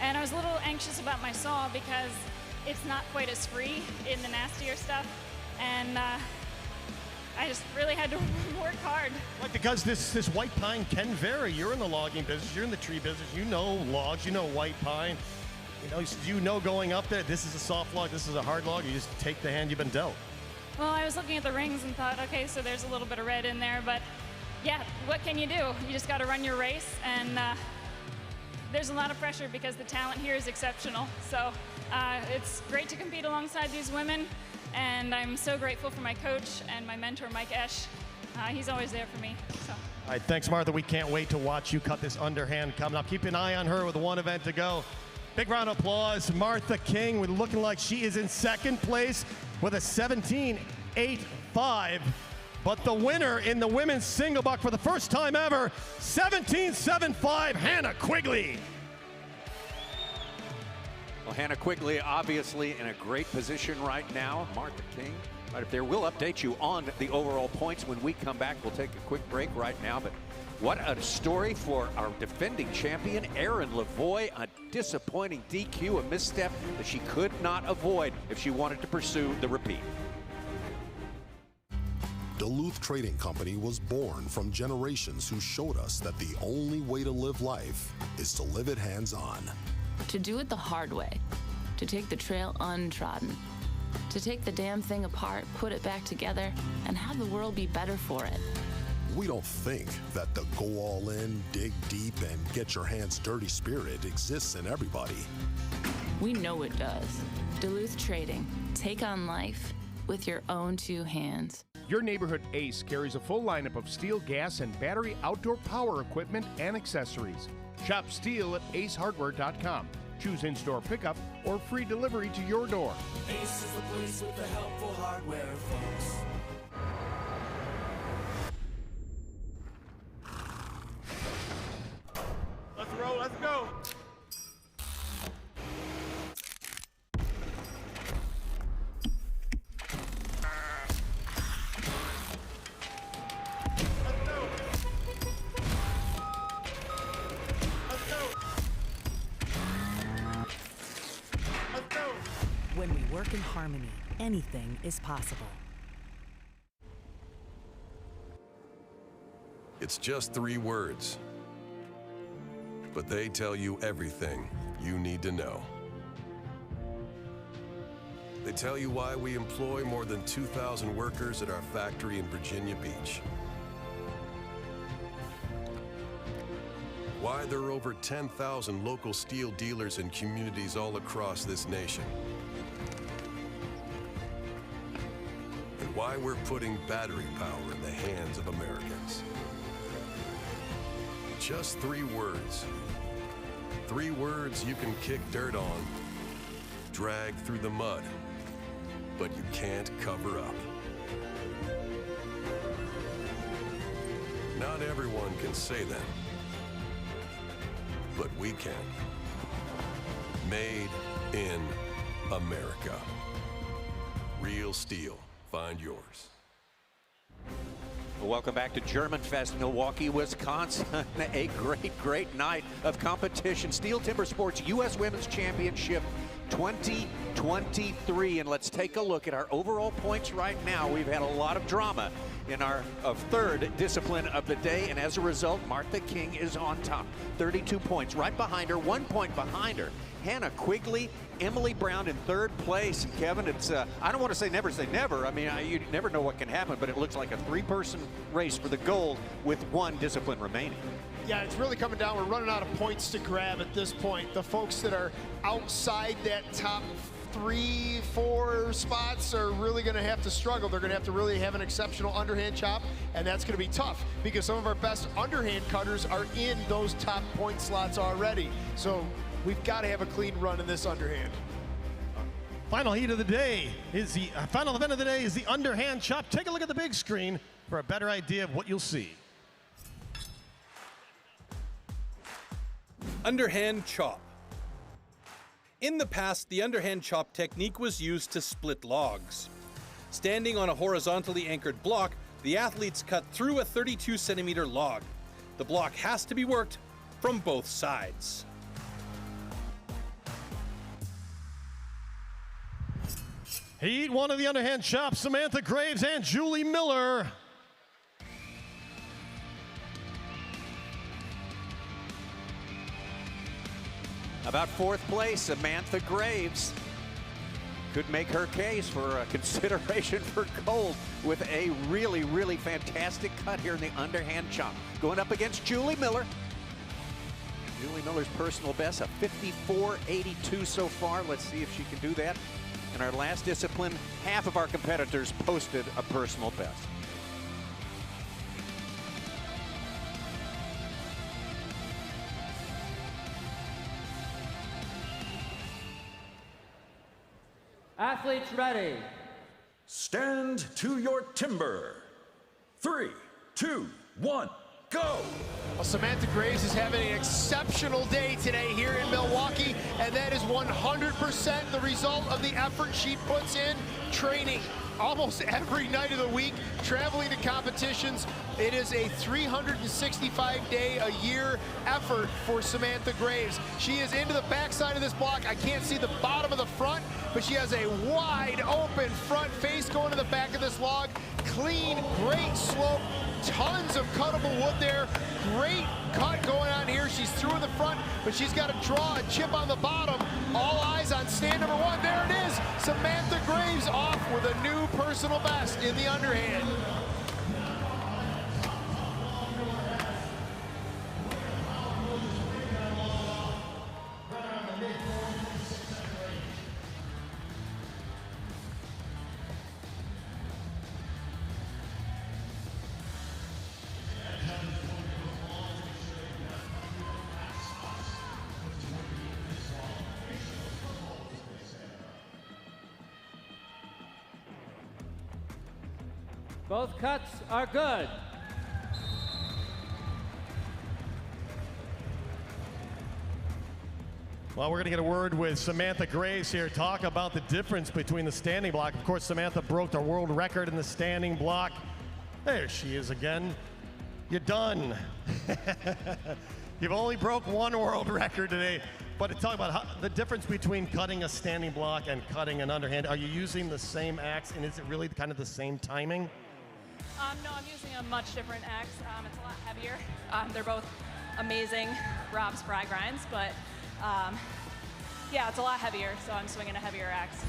And I was a little anxious about my saw because it's not quite as free in the nastier stuff. And I just really had to work hard. Right, because this white pine can vary. You're in the logging business, you're in the tree business, you know logs, you know white pine. You know going up there, this is a soft log, this is a hard log, you just take the hand you've been dealt. Well, I was looking at the rings and thought, okay, so there's a little bit of red in there, but yeah, what can you do? You just got to run your race, and there's a lot of pressure because the talent here is exceptional. So it's great to compete alongside these women, and I'm so grateful for my coach and my mentor, Mike Esch. He's always there for me. So. All right, thanks, Martha. We can't wait to watch you cut this underhand coming up. Keep an eye on her with one event to go. Big round of applause. Martha King, with looking like she is in second place with a 17.85. But the winner in the women's single buck for the first time ever, 17.75, Hannah Quigley. Well, Hannah Quigley obviously in a great position right now. Martha King right up there. We'll update you on the overall points when we come back. We'll take a quick break right now, but what a story for our defending champion, Erin Lavoie. A disappointing DQ, a misstep that she could not avoid if she wanted to pursue the repeat. Duluth Trading Company was born from generations who showed us that the only way to live life is to live it hands-on. To do it the hard way. To take the trail untrodden. To take the damn thing apart, put it back together, and have the world be better for it. We don't think that the go all in, dig deep, and get your hands dirty spirit exists in everybody. We know it does. Duluth Trading. Take on life with your own two hands. Your neighborhood Ace carries a full lineup of steel, gas, and battery outdoor power equipment and accessories. Shop STIHL at acehardware.com. Choose in-store pickup or free delivery to your door. Ace is the place with the helpful hardware, folks. Let's roll, let's go. When we work in harmony, anything is possible. It's just 3 words, but they tell you everything you need to know. They tell you why we employ more than 2,000 workers at our factory in Virginia Beach. Why there are over 10,000 local steel dealers in communities all across this nation. And why we're putting battery power in the hands of Americans. Just 3 words. 3 words you can kick dirt on, drag through the mud, but you can't cover up. Not everyone can say them, but we can. Made in America. Real steel. Find yours. Welcome back to German Fest, Milwaukee, Wisconsin. A great night of competition. STIHL TIMBERSPORTS U.S. Women's Championship 2023. And let's take a look at our overall points right now. We've had a lot of drama in our third discipline of the day, and as a result, Martha King is on top. 32 points. Right behind her, 1 point behind her, Hannah Quigley, Emily Brown in third place. Kevin, it's I don't want to say never. I mean, you never know what can happen, but it looks like a 3-person race for the gold with 1 discipline remaining. Yeah, it's really coming down. We're running out of points to grab at this point. The folks that are outside that top 3-4 spots are really going to have to struggle. They're going to have to really have an exceptional underhand chop, and that's going to be tough because some of our best underhand cutters are in those top point slots already. So we've got to have a clean run in this underhand. Final heat of the day is the final event of the day is the underhand chop. Take a look at the big screen for a better idea of what you'll see. Underhand chop. In the past, the underhand chop technique was used to split logs. Standing on a horizontally anchored block, The athletes cut through a 32-centimeter log. The block has to be worked from both sides. Heat one of the underhand chops, Samantha Graves and Julie Miller. About fourth place, Samantha Graves could make her case for a consideration for gold with a really, really fantastic cut here in the underhand chop. Going up against Julie Miller. Julie Miller's personal best, a 54.82 so far. Let's see if she can do that. In our last discipline, half of our competitors posted a personal best. Athletes ready. Stand to your timber. 3, 2, 1, go! Well, Samantha Graves is having an exceptional day today here in Milwaukee, and that is 100% the result of the effort she puts in training almost every night of the week, traveling to competitions. It is a 365-day-a-year effort for Samantha Graves. She is into the backside of this block. I can't see the bottom of the front, but she has a wide open front face going to the back of this log. Clean, great slope, tons of cuttable wood there. Great cut going on here. She's through in the front, but she's got to draw a chip on the bottom. All eyes on stand number one. There it is. Samantha Graves off with a new personal best in the underhand. Both cuts are good. Well, we're going to get a word with Samantha Graves here, talk about the difference between the standing block. Of course, Samantha broke the world record in the standing block. There she is again. You're done. You've only broke one world record today. But to talk about the difference between cutting a standing block and cutting an underhand, are you using the same axe, and is it really kind of the same timing? No, I'm using a much different axe. It's a lot heavier. They're both amazing raw sprag grinds, but yeah, it's a lot heavier, so I'm swinging a heavier axe.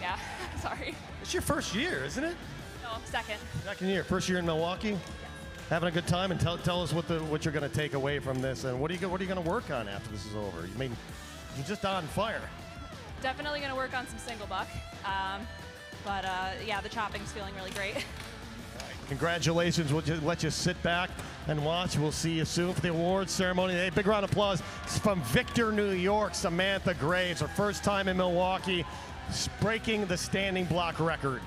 Yeah, sorry. It's your first year, isn't it? No, second. Second year, first year in Milwaukee. Yes. Having a good time, and tell us what you're going to take away from this, and what are you going to work on after this is over? I mean, you're just on fire. Definitely going to work on some single buck. But yeah, the chopping's feeling really great. Congratulations. We'll just let you sit back and watch. We'll see you soon for the awards ceremony. Hey, big round of applause from Victor, New York, Samantha Graves, her first time in Milwaukee, breaking the standing block record.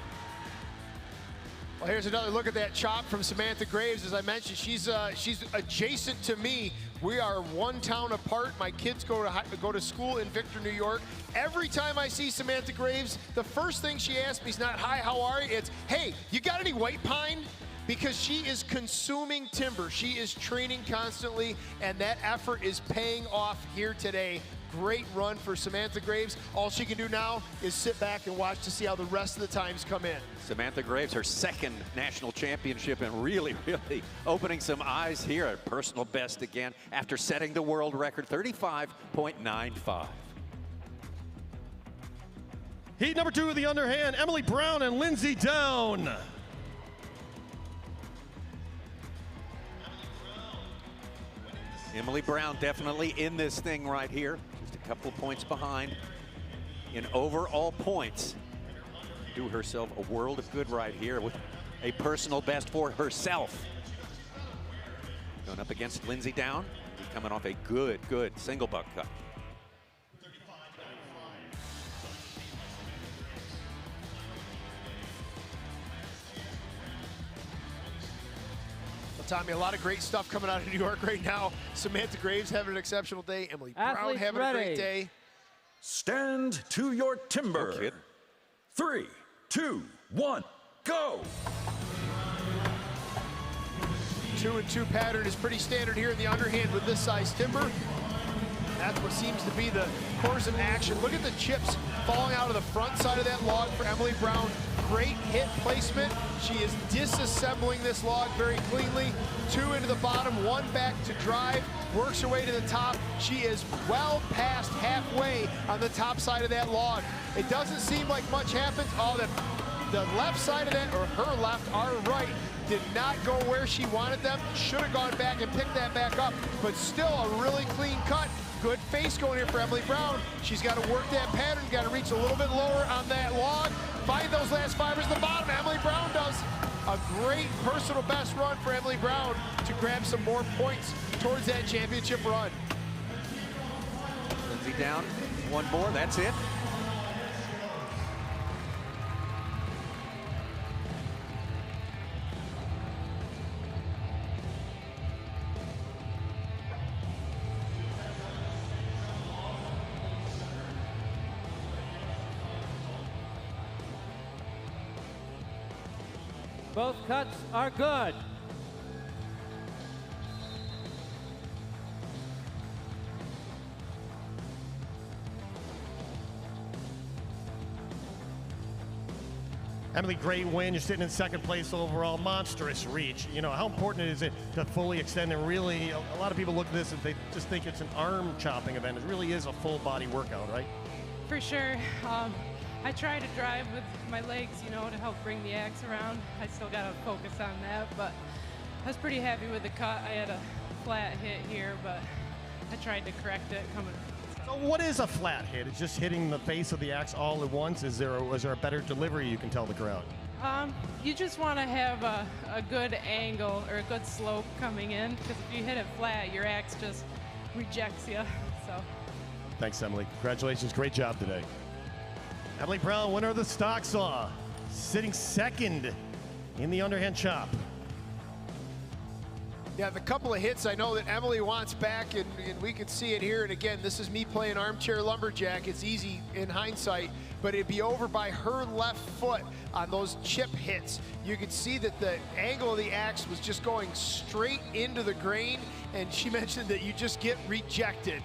Well, here's another look at that chop from Samantha Graves. As I mentioned, she's adjacent to me. We are one town apart. My kids go to school in Victor, New York. Every time I see Samantha Graves, the first thing she asks me is not, "Hi, how are you?" It's, "Hey, you got any white pine?" Because she is consuming timber. She is training constantly, and that effort is paying off here today. Great run for Samantha Graves. All she can do now is sit back and watch to see how the rest of the times come in. Samantha Graves, her second national championship, and really, really opening some eyes here. A personal best again after setting the world record, 35.95. Heat number 2 of the underhand, Emily Brown and Lindsay Down. Emily Brown definitely in this thing right here. Just a couple of points behind in overall points. Do herself a world of good right here with a personal best for herself. Going up against Lindsay Down, coming off a good single buck cut. Tommy, a lot of great stuff coming out of New York right now. Samantha Graves having an exceptional day. Emily Brown Athletes having ready. a great day. Stand to your timber. No kidding. 3, 2, 1, go! 2-and-2 pattern is pretty standard here in the underhand with this size timber. That's what seems to be the course of action. Look at the chips falling out of the front side of that log for Emily Brown. Great hit placement. She is disassembling this log very cleanly. 2 into the bottom, 1 back to drive. Works her way to the top. She is well past halfway on the top side of that log. It doesn't seem like much happens. Oh, the left side of that, or her left, our right, did not go where she wanted them. Should have gone back and picked that back up, but still a really clean cut. Good face going here for Emily Brown. She's got to work that pattern, got to reach a little bit lower on that log. Find those last fibers at the bottom. Emily Brown does. A great personal best run for Emily Brown to grab some more points towards that championship run. Lindsay down, one more, that's it. Both cuts are good. Emily, great win. You're sitting in second place overall. Monstrous reach. You know, how important is it to fully extend and really, a lot of people look at this and they just think it's an arm chopping event. It really is a full body workout, right? For sure. I try to drive with my legs, you know, to help bring the axe around. I still got to focus on that, but I was pretty happy with the cut. I had a flat hit here, but I tried to correct it coming. So what is a flat hit? It's just hitting the face of the axe all at once? Was there a better delivery you can tell the crowd? You just want to have a good angle or a good slope coming in, because if you hit it flat, your axe just rejects you. So. Thanks, Emily. Congratulations. Great job today. Emily Brown, winner of the stock saw, sitting second in the underhand chop. Yeah, the couple of hits I know that Emily wants back, and we could see it here. And again, this is me playing armchair lumberjack. It's easy in hindsight, but it'd be over by her left foot on those chip hits. You could see that the angle of the axe was just going straight into the grain, and she mentioned that you just get rejected.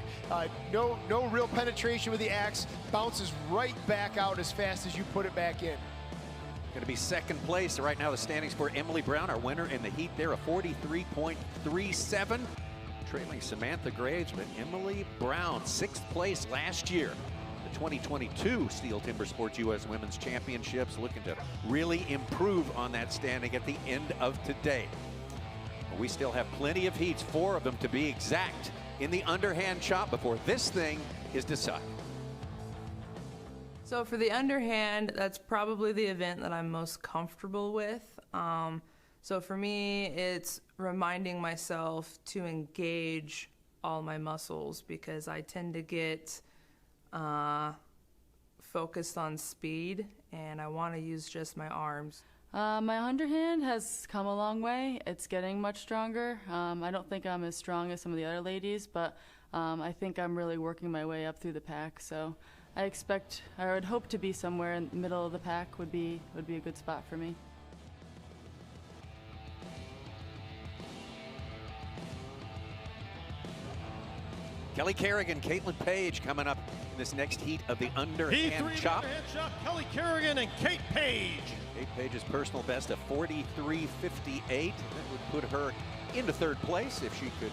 No real penetration with the axe, bounces right back out as fast as you put it back in. Going to be second place right now. The standings for Emily Brown, our winner in the heat there, a 43.37, trailing Samantha Graves, but Emily Brown, sixth place last year. The 2022 STIHL Timbersports U.S. Women's Championships, looking to really improve on that standing at the end of today. We still have plenty of heats, 4 of them to be exact, in the underhand chop before this thing is decided. So for the underhand, that's probably the event that I'm most comfortable with. So for me, it's reminding myself to engage all my muscles, because I tend to get focused on speed, and I want to use just my arms. My underhand has come a long way. It's getting much stronger. I don't think I'm as strong as some of the other ladies, but I think I'm really working my way up through the pack. So I would hope to be somewhere in the middle of the pack would be a good spot for me. Kelly Kerrigan, Caitlin Page coming up in this next heat of the underhand chop. Underhand chop, Kelly Kerrigan and Kate Page. Kate Page's personal best of 43.58. That would put her into third place if she could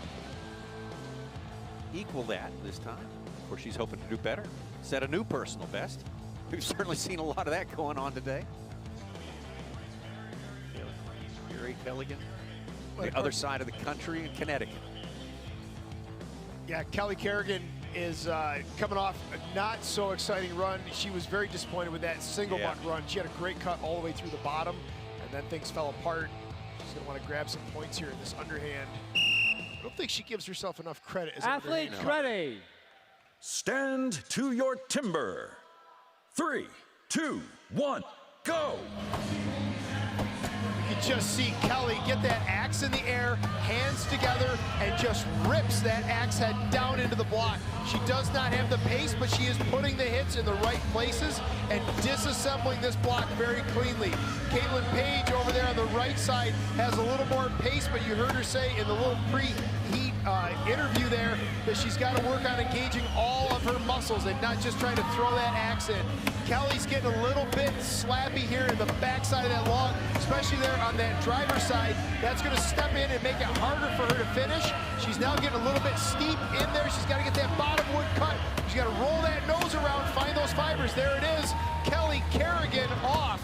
equal that this time. Of course, she's hoping to do better. Set a new personal best. We've certainly seen a lot of that going on today. Gary Kelligan, the other side of the country in Connecticut. Yeah, Kelly Kerrigan is coming off a not so exciting run. She was very disappointed with that single buck run. She had a great cut all the way through the bottom, and then things fell apart. She's going to want to grab some points here in this underhand. I don't think she gives herself enough credit as athletes ready. Stand to your timber. 3, 2, 1, go! You can just see Kelly get that axe in the air, hands together, and just rips that axe head down into the block. She does not have the pace, but she is putting the hits in the right places and disassembling this block very cleanly. Caitlin Page over there on the right side has a little more pace, but you heard her say in the little pre-heat interview there that she's got to work on engaging all of her muscles and not just trying to throw that axe in. Kelly's getting a little bit slappy here in the backside of that log, especially there on that driver's side. That's going to step in and make it harder for her to finish. She's now getting a little bit steep in there. She's got to get that bottom wood cut. She's got to roll that nose around, find those fibers. There it is. Kelly Kerrigan off.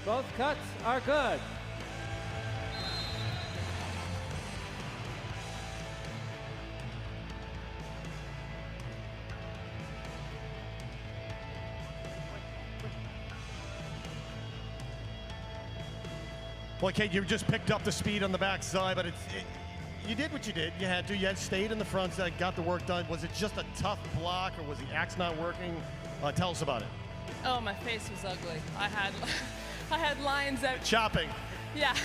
Both cuts are good. Well, Kate, you just picked up the speed on the backside, but you did what you did. You had to. You had stayed in the front side, got the work done. Was it just a tough block, or was the axe not working? Tell us about it. Oh, my face was ugly. I had lines that... Chopping. Yeah.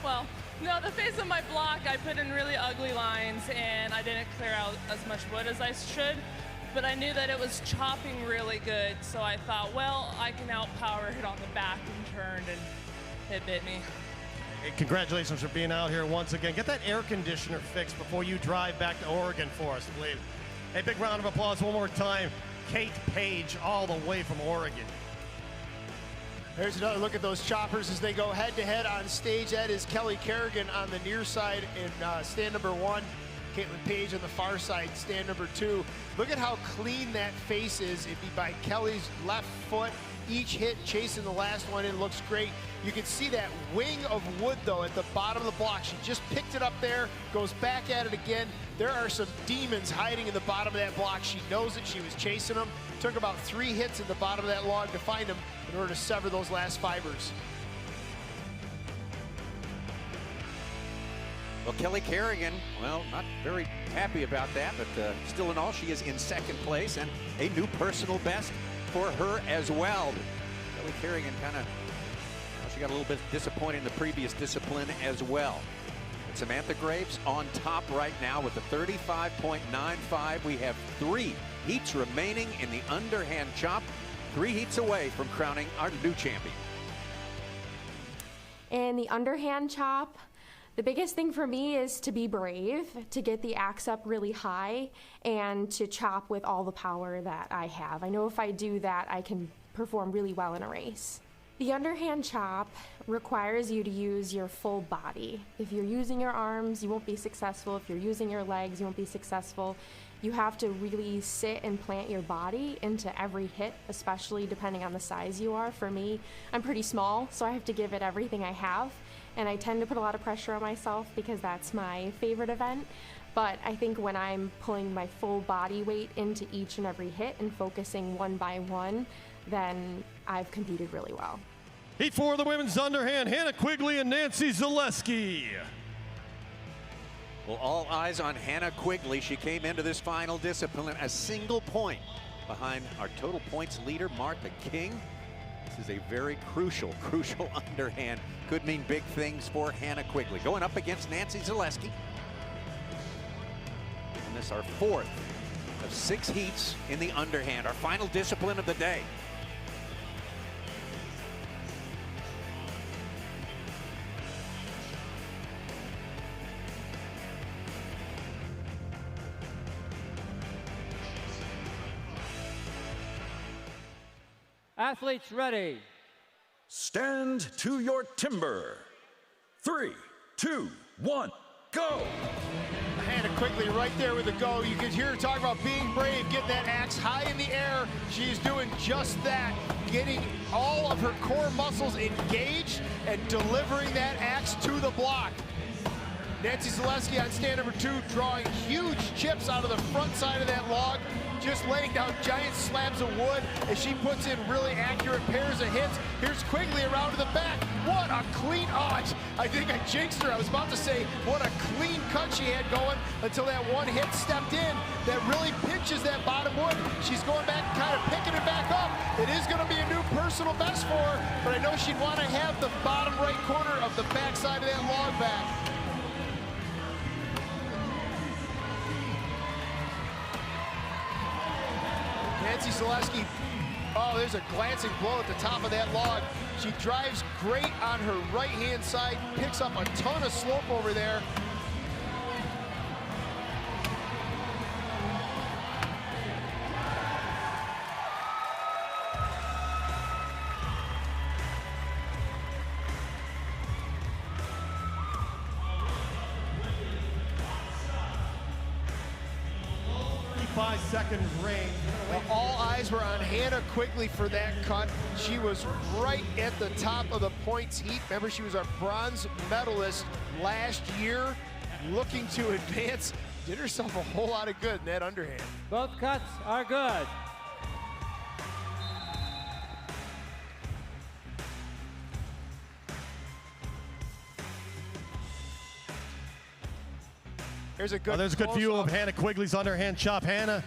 Well, no, the face of my block, I put in really ugly lines, and I didn't clear out as much wood as I should. But I knew that it was chopping really good, so I thought, well, I can outpower it on the back and turned, and it bit me. Hey, congratulations for being out here once again. Get that air conditioner fixed before you drive back to Oregon for us, please. Hey, big round of applause one more time. Kate Page all the way from Oregon. Here's another look at those choppers as they go head-to-head on stage. That is Kelly Kerrigan on the near side in stand number 1. Caitlin Page on the far side, stand number 2. Look at how clean that face is. It'd be by Kelly's left foot. Each hit chasing the last one in looks great. You can see that wing of wood, though, at the bottom of the block. She just picked it up there, goes back at it again. There are some demons hiding in the bottom of that block. She knows it. She was chasing them. Took about 3 hits at the bottom of that log to find them in order to sever those last fibers. Well, Kelly Kerrigan, well, not very happy about that, but still in all, she is in second place and a new personal best for her as well. Kelly Kerrigan kind of, she got a little bit disappointed in the previous discipline as well. And Samantha Graves on top right now with a 35.95. We have 3 heats remaining in the underhand chop. 3 heats away from crowning our new champion. In the underhand chop, the biggest thing for me is to be brave, to get the axe up really high, and to chop with all the power that I have. I know if I do that, I can perform really well in a race. The underhand chop requires you to use your full body. If you're using your arms, you won't be successful. If you're using your legs, you won't be successful. You have to really sit and plant your body into every hit, especially depending on the size you are. For me, I'm pretty small, so I have to give it everything I have. And I tend to put a lot of pressure on myself because that's my favorite event. But I think when I'm pulling my full body weight into each and every hit and focusing one by one, then I've competed really well. Heat 4 of the women's underhand, Hannah Quigley and Nancy Zaleski. Well, all eyes on Hannah Quigley. She came into this final discipline a single point behind our total points leader, Martha King. This is a very crucial underhand. Could mean big things for Hannah Quigley. Going up against Nancy Zaleski. And this is our 4th of 6 heats in the underhand, our final discipline of the day. Athletes ready. Stand to your timber. 3, 2, 1, go. Hannah Quigley right there with the go. You can hear her talk about being brave, getting that axe high in the air. She's doing just that, getting all of her core muscles engaged and delivering that axe to the block. Nancy Zaleski on stand number 2, drawing huge chips out of the front side of that log, just laying down giant slabs of wood as she puts in really accurate pairs of hits. Here's Quigley around to the back. What a clean, I think I jinxed her. I was about to say what a clean cut she had going until that one hit stepped in that really pinches that bottom wood. She's going back, kind of picking it back up. It is going to be a new personal best for her, but I know she'd want to have the bottom right corner of the backside of that log back. Nancy Zaleski, there's a glancing blow at the top of that log. She drives great on her right-hand side, picks up a ton of slope over there. Second range. Well, all eyes were on Hannah Quigley for that cut. She was right at the top of the points heap. Remember, she was our bronze medalist last year, looking to advance. Did herself a whole lot of good in that underhand. Both cuts are good. There's a good, there's a good view of Hannah Quigley's underhand chop. Hannah,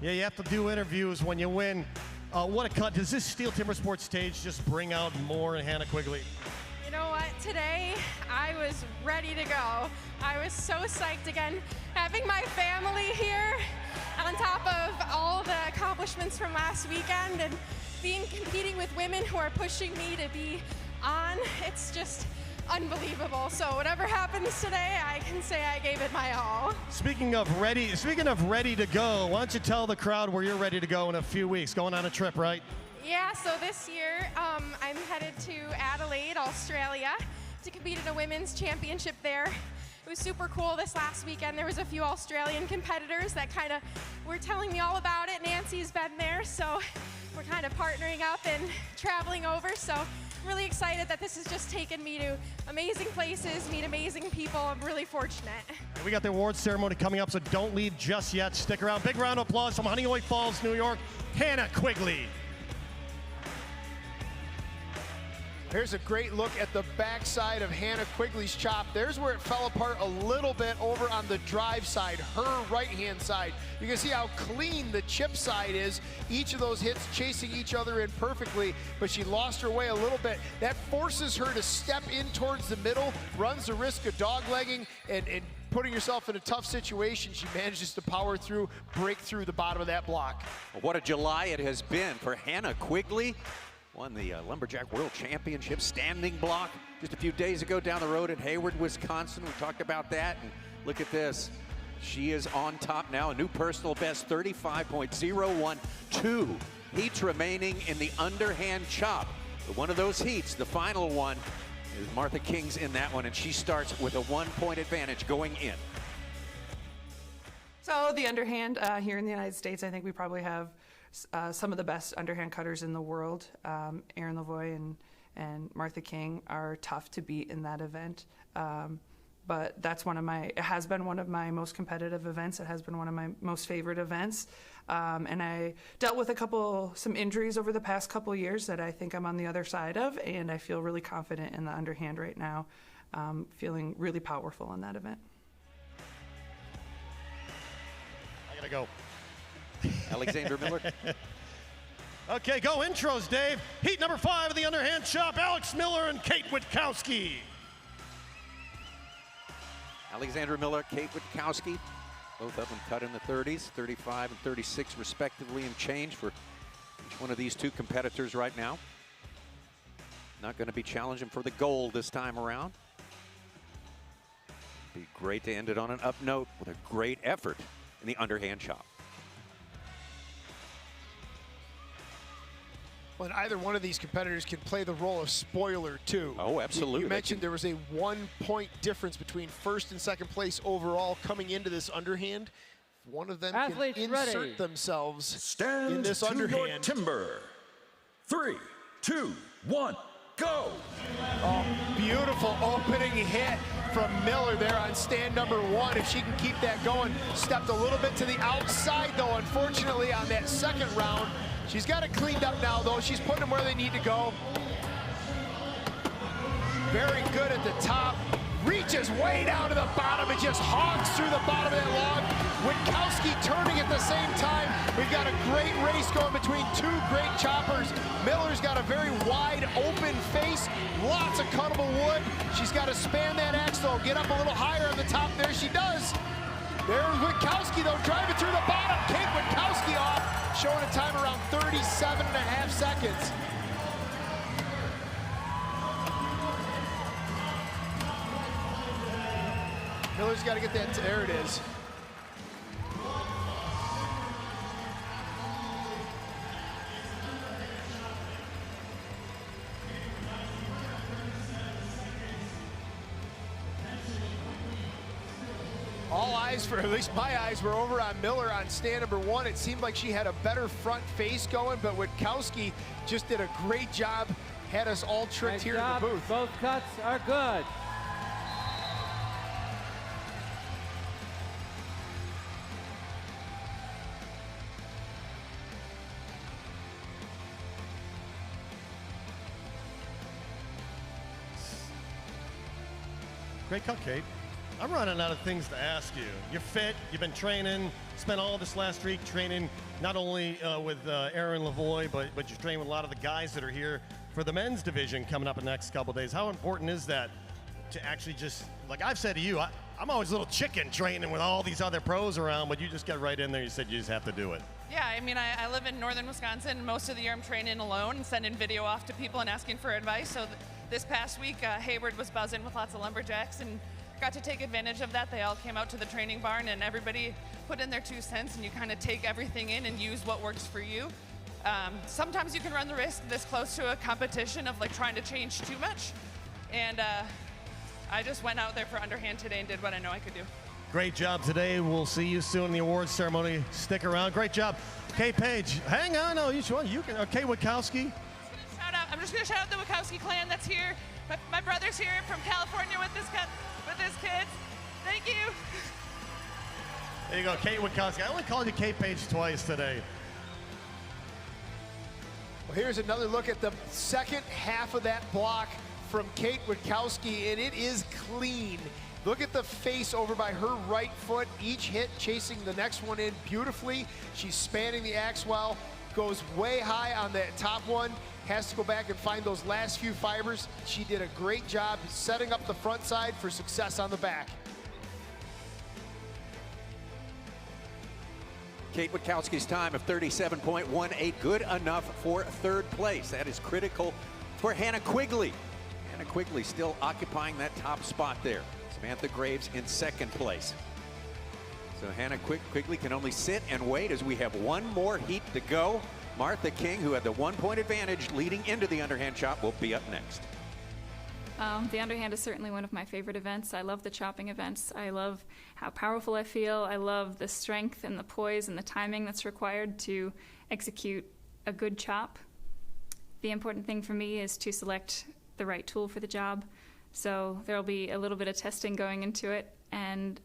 yeah, you have to do interviews when you win. What a cut. Does this STIHL Timbersports stage just bring out more in Hannah Quigley? You know what? Today, I was ready to go. I was so psyched again. Having my family here on top of all the accomplishments from last weekend and competing with women who are pushing me to be on, it's just unbelievable. So whatever happens today, I can say I gave it my all. Speaking of ready to go, why don't you tell the crowd where you're ready to go in a few weeks? Going on a trip, right? Yeah, so this year I'm headed to Adelaide, Australia to compete in a women's championship there. It was super cool this last weekend. There was a few Australian competitors that kind of were telling me all about it. Nancy's been there, so we're kind of partnering up and traveling over. So I'm really excited that this has just taken me to amazing places, meet amazing people. I'm really fortunate. We got the awards ceremony coming up, so don't leave just yet. Stick around. Big round of applause from Honeoye Falls, New York, Hannah Quigley. Here's a great look at the backside of Hannah Quigley's chop. There's where it fell apart a little bit over on the drive side, her right-hand side. You can see how clean the chip side is. Each of those hits chasing each other in perfectly, but she lost her way a little bit. That forces her to step in towards the middle, runs the risk of doglegging and putting herself in a tough situation. She manages to power through, break through the bottom of that block. Well, what a July it has been for Hannah Quigley. Won the Lumberjack World Championship standing block just a few days ago down the road in Hayward, Wisconsin. We talked about that, and look at this. She is on top now, a new personal best, 35.012 heats remaining in the underhand chop. But one of those heats, the final one, is Martha King's in that one, and she starts with a 1-point advantage going in. So the underhand here in the United States, I think we probably have some of the best underhand cutters in the world. Erin Lavoie and Martha King are tough to beat in that event. But that's it has been one of my most competitive events. It has been one of my most favorite events. And I dealt with some injuries over the past couple years that I think I'm on the other side of, and I feel really confident in the underhand right now, feeling really powerful in that event. I gotta go. Alexander Miller. Okay, go intros, Dave. Heat number 5 of the underhand chop, Alex Miller and Kate Witkowski. Alexander Miller, Kate Witkowski, both of them cut in the 30s, 35 and 36 respectively in change for each one of these two competitors right now. Not going to be challenging for the gold this time around. Be great to end it on an up note with a great effort in the underhand chop. Well, and either one of these competitors can play the role of spoiler, too. Oh, absolutely. You mentioned there was a 1-point difference between first and second place overall coming into this underhand. One of them Athletes can insert ready. themselves in this to underhand. your timber. 3, 2, 1, go! Oh, beautiful opening hit from Miller there on stand number 1. If she can keep that going, stepped a little bit to the outside, though, unfortunately, on that second round. She's got it cleaned up now, though. She's putting them where they need to go. Very good at the top. Reaches way down to the bottom and just hogs through the bottom of that log. Witkowski turning at the same time. We've got a great race going between two great choppers. Miller's got a very wide open face, lots of cuttable wood. She's got to span that axe though, get up a little higher on the top. There she does. There's Witkowski though, driving through the bottom. Kate Witkowski off, showing a time around 37.5 seconds. Miller's got to get that, there it is. All eyes, for at least my eyes, were over on Miller on stand number 1. It seemed like she had a better front face going, but Witkowski just did a great job, had us all tricked here in the booth. Both cuts are good. Great cut, Kate. I'm running out of things to ask you. You're fit, you've been training, spent all this last week training, not only with Aaron Lavoie, but you're training with a lot of the guys that are here for the men's division coming up in the next couple of days. How important is that to actually just, like I've said to you, I'm always a little chicken training with all these other pros around, but you just got right in there, you said you just have to do it. Yeah, I mean, I live in northern Wisconsin. Most of the year I'm training alone and sending video off to people and asking for advice. So this past week, Hayward was buzzing with lots of lumberjacks and got to take advantage of that. They all came out to the training barn and everybody put in their 2 cents, and you kind of take everything in and use what works for you. Sometimes you can run the risk this close to a competition of like trying to change too much. And I just went out there for underhand today and did what I know I could do. Great job today. We'll see you soon in the awards ceremony. Stick around. Great job. Kate Page, hang on. No, you can. Kate Witkowski. I'm just going to shout out the Witkowski clan that's here. My brother's here from California with his kids. Thank you. There you go, Kate Witkowski. I only called you Kate Page twice today. Well, here's another look at the second half of that block from Kate Witkowski, and it is clean. Look at the face over by her right foot. Each hit chasing the next one in beautifully. She's spanning the axe well, goes way high on that top one, has to go back and find those last few fibers. She did a great job setting up the front side for success on the back. Kate Witkowski's time of 37.18, good enough for 3rd place. That is critical for Hannah Quigley. Hannah Quigley still occupying that top spot there. Samantha Graves in 2nd place. So Hannah Quigley can only sit and wait as we have one more heat to go. Martha King, who had the 1-point advantage leading into the underhand chop, will be up next. The underhand is certainly one of my favorite events. I love the chopping events. I love how powerful I feel. I love the strength and the poise and the timing that's required to execute a good chop. The important thing for me is to select the right tool for the job. So there'll be a little bit of testing going into it, and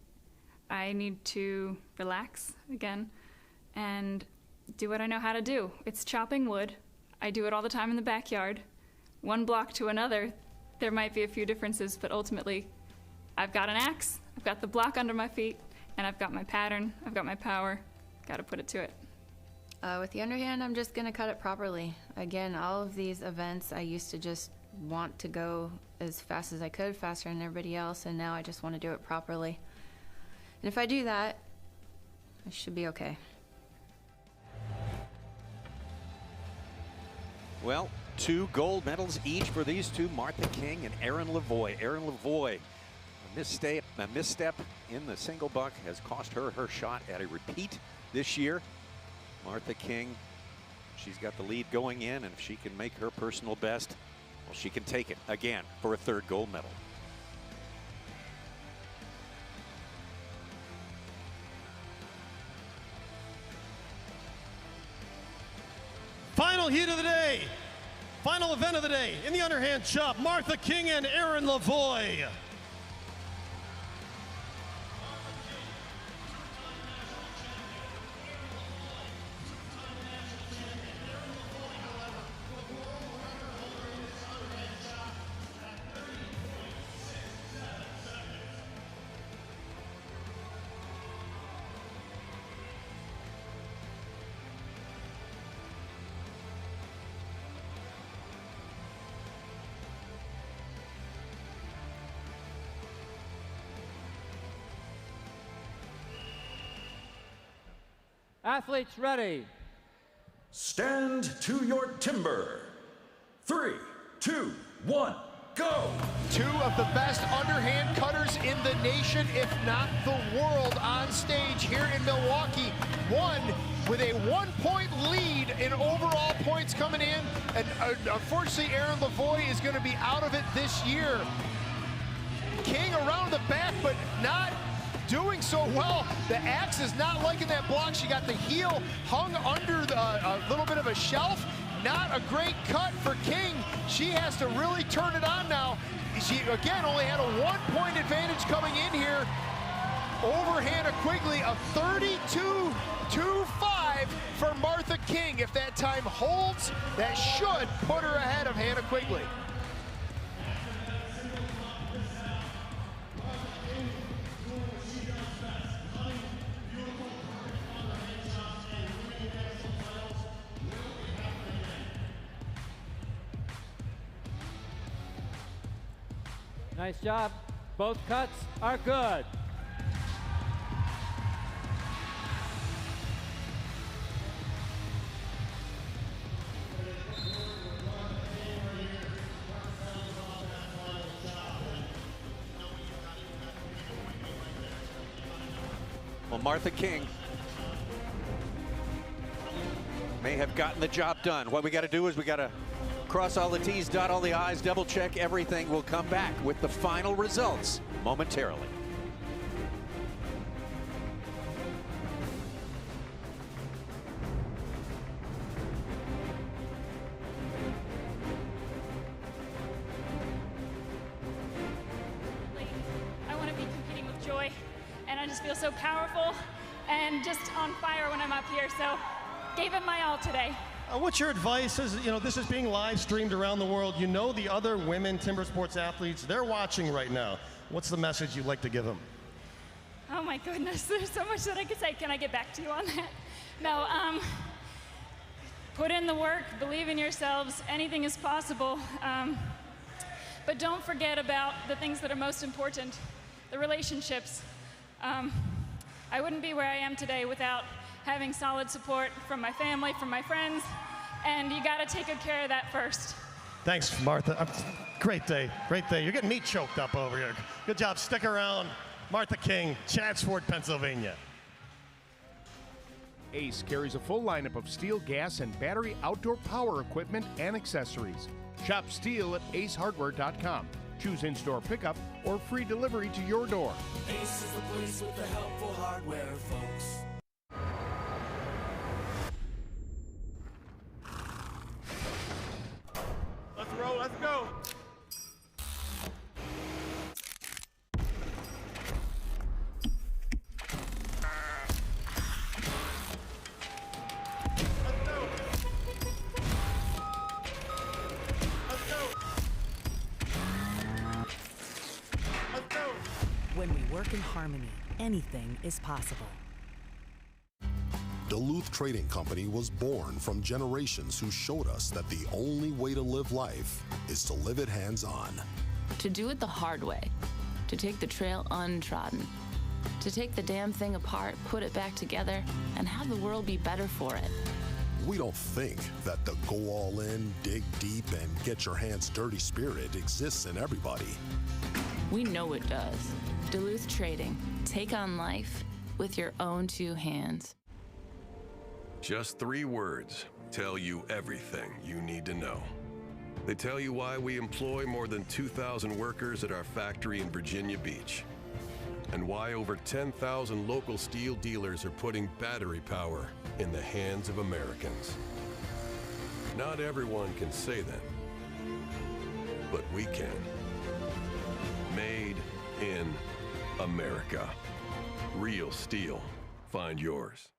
I need to relax again and do what I know how to do. It's chopping wood. I do it all the time in the backyard. One block to another, there might be a few differences, but ultimately I've got an axe, I've got the block under my feet, and I've got my pattern, I've got my power. Got to put it to it. With the underhand, I'm just going to cut it properly. Again, all of these events, I used to just want to go as fast as I could, faster than everybody else, and now I just want to do it properly. And if I do that, I should be okay. Well, 2 gold medals each for these two, Martha King and Aaron Lavoie. Aaron Lavoie, a misstep in the single buck has cost her her shot at a repeat this year. Martha King She's got the lead going in, and if she can make her personal best, well, she can take it again for a third gold medal. Final heat of the day. Final event of the day. In the underhand chop, Martha King and Erin Lavoie. Athletes ready. Stand to your timber. 3, 2, 1, go! Two of the best underhand cutters in the nation, if not the world, on stage here in Milwaukee. One with a 1-point lead in overall points coming in, and unfortunately Erin Lavoie is going to be out of it this year. King around the back, but not doing so well. The axe is not liking that block. She got the heel hung under a little bit of a shelf. Not a great cut for King. She has to really turn it on now. She, again, only had a 1-point advantage coming in here over Hannah Quigley. A 32-5 for Martha King. If that time holds, that should put her ahead of Hannah Quigley. Nice job. Both cuts are good. Well, Martha King may have gotten the job done. What we got to do is we got to cross all the T's, dot all the I's, double check everything. We'll come back with the final results momentarily. I want to be competing with joy, and I just feel so powerful and just on fire when I'm up here, so gave it my all today. What's your advice? As you know, this is being live streamed around the world. You know the other women timber sports athletes, they're watching right now. What's the message you'd like to give them? Oh my goodness, there's so much that I could say. Can I get back to you on that? No, put in the work, believe in yourselves, anything is possible. But don't forget about the things that are most important, the relationships. I wouldn't be where I am today without having solid support from my family, from my friends, and you gotta take good care of that first. Thanks, Martha. Great day, great day. You're getting me choked up over here. Good job, stick around. Martha King, Chatsford, Pennsylvania. Ace carries a full lineup of steel, gas, and battery outdoor power equipment and accessories. Shop STIHL at acehardware.com. Choose in-store pickup or free delivery to your door. Ace is the place with the helpful hardware, folks. Let's roll, let's go. When we work in harmony, anything is possible. Duluth Trading Company was born from generations who showed us that the only way to live life is to live it hands-on. To do it the hard way. To take the trail untrodden. To take the damn thing apart, put it back together, and have the world be better for it. We don't think that the go all in, dig deep, and get your hands dirty spirit exists in everybody. We know it does. Duluth Trading. Take on life with your own two hands. Just 3 words tell you everything you need to know. They tell you why we employ more than 2,000 workers at our factory in Virginia Beach, and why over 10,000 local steel dealers are putting battery power in the hands of Americans. Not everyone can say that, but we can. Made in America. Real steel. Find yours.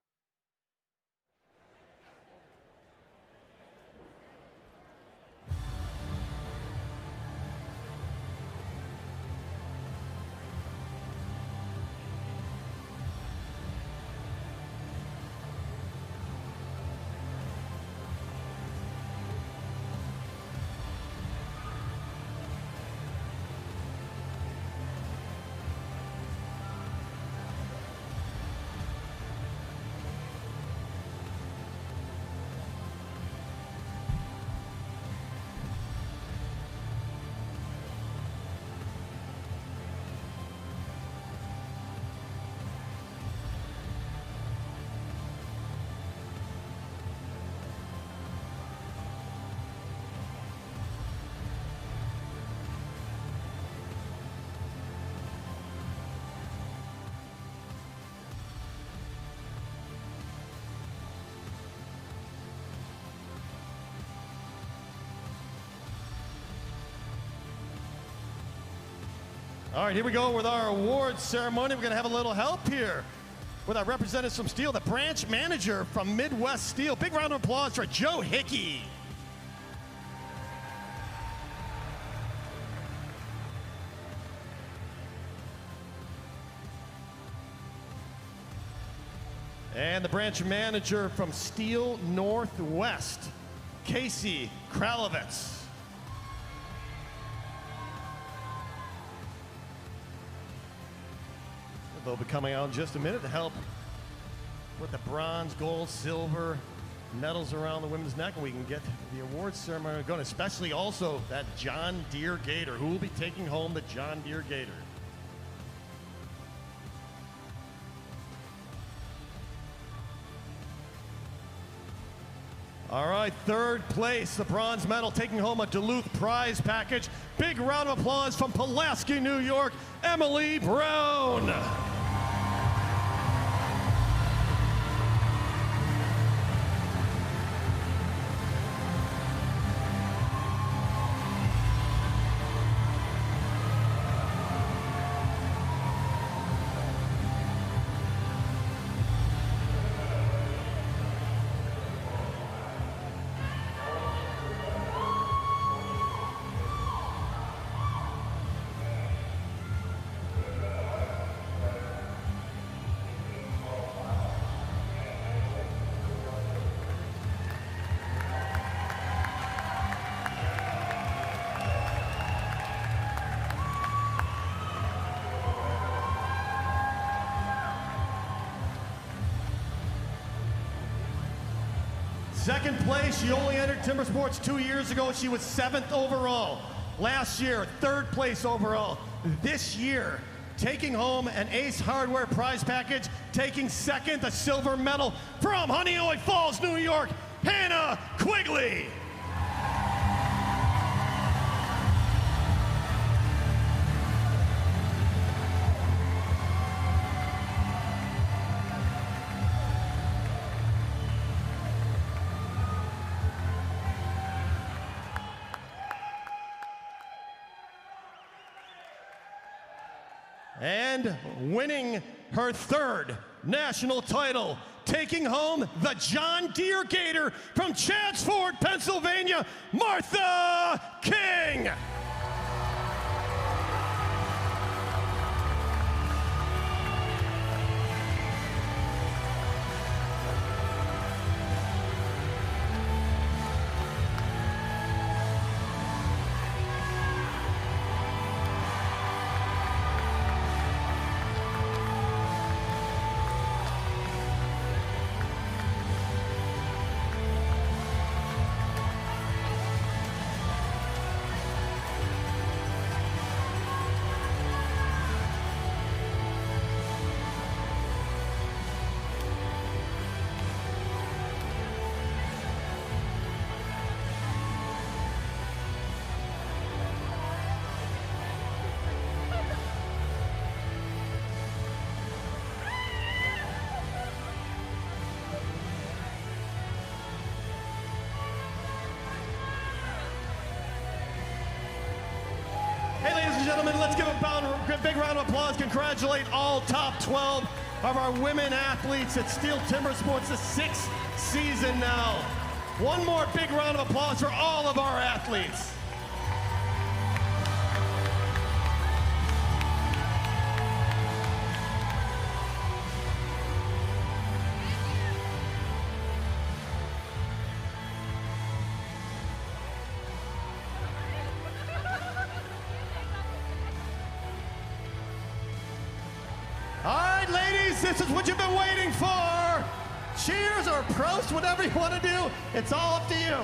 All right, here we go with our awards ceremony. We're going to have a little help here with our representatives from Steel, the branch manager from Midwest Steel. Big round of applause for Joe Hickey. And the branch manager from Steel Northwest, Casey Kralovitz. They'll be coming out in just a minute to help with the bronze, gold, silver medals around the women's neck, and we can get the awards ceremony going, especially also that John Deere Gator. Who will be taking home the John Deere Gator? All right, third place, the bronze medal, taking home a Duluth prize package. Big round of applause from Pulaski, New York, Emily Brown. Second place, she only entered Timber Sports 2 years ago. She was 7th overall. Last year, 3rd place overall. This year, taking home an Ace Hardware prize package, taking 2nd, the silver medal from Honeoye Falls, New York, Hannah Quigley. And winning her 3rd national title, taking home the John Deere Gator from Chadsford, Pennsylvania, Martha King. gentlemen, let's give a big round of applause. Congratulate all top 12 of our women athletes at STIHL Timbersports, the 6th season now. One more big round of applause for all of our athletes. All right, ladies, this is what you've been waiting for. Cheers or prost, whatever you want to do. It's all up to you.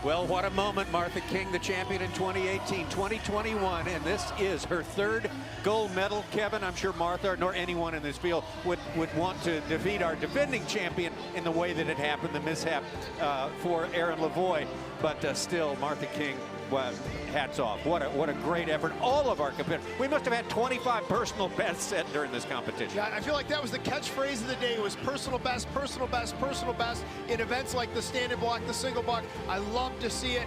Well, what a moment. Martha King, the champion in 2018, 2021, and this is her 3rd gold medal. Kevin, I'm sure Martha, nor anyone in this field, would want to defeat our defending champion in the way that it happened, the mishap for Erin Lavoie. But still, Martha King, well, hats off. What a great effort. All of our competitors. We must have had 25 personal bests set during this competition. Yeah, I feel like that was the catchphrase of the day. It was personal best, personal best, personal best in events like the standing block, the single block. I love to see it.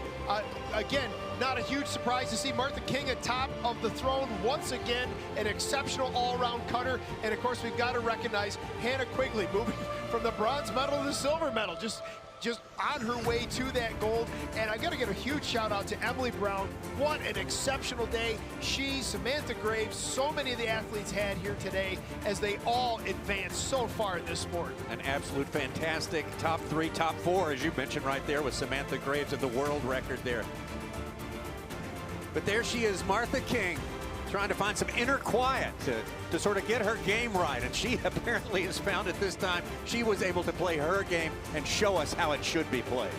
Again, not a huge surprise to see Martha King atop of the throne once again, an exceptional all-around cutter. And of course, we've got to recognize Hannah Quigley moving from the bronze medal to the silver medal. Just on her way to that gold. And I got to give a huge shout out to Emily Brown. What an exceptional day she, Samantha Graves, so many of the athletes had here today as they all advanced so far in this sport. An absolute fantastic top 3, top 4, as you mentioned right there with Samantha Graves at the world record there. But there she is, Martha King, trying to find some inner quiet to sort of get her game right, and she apparently has found it this time. She was able to play her game and show us how it should be played.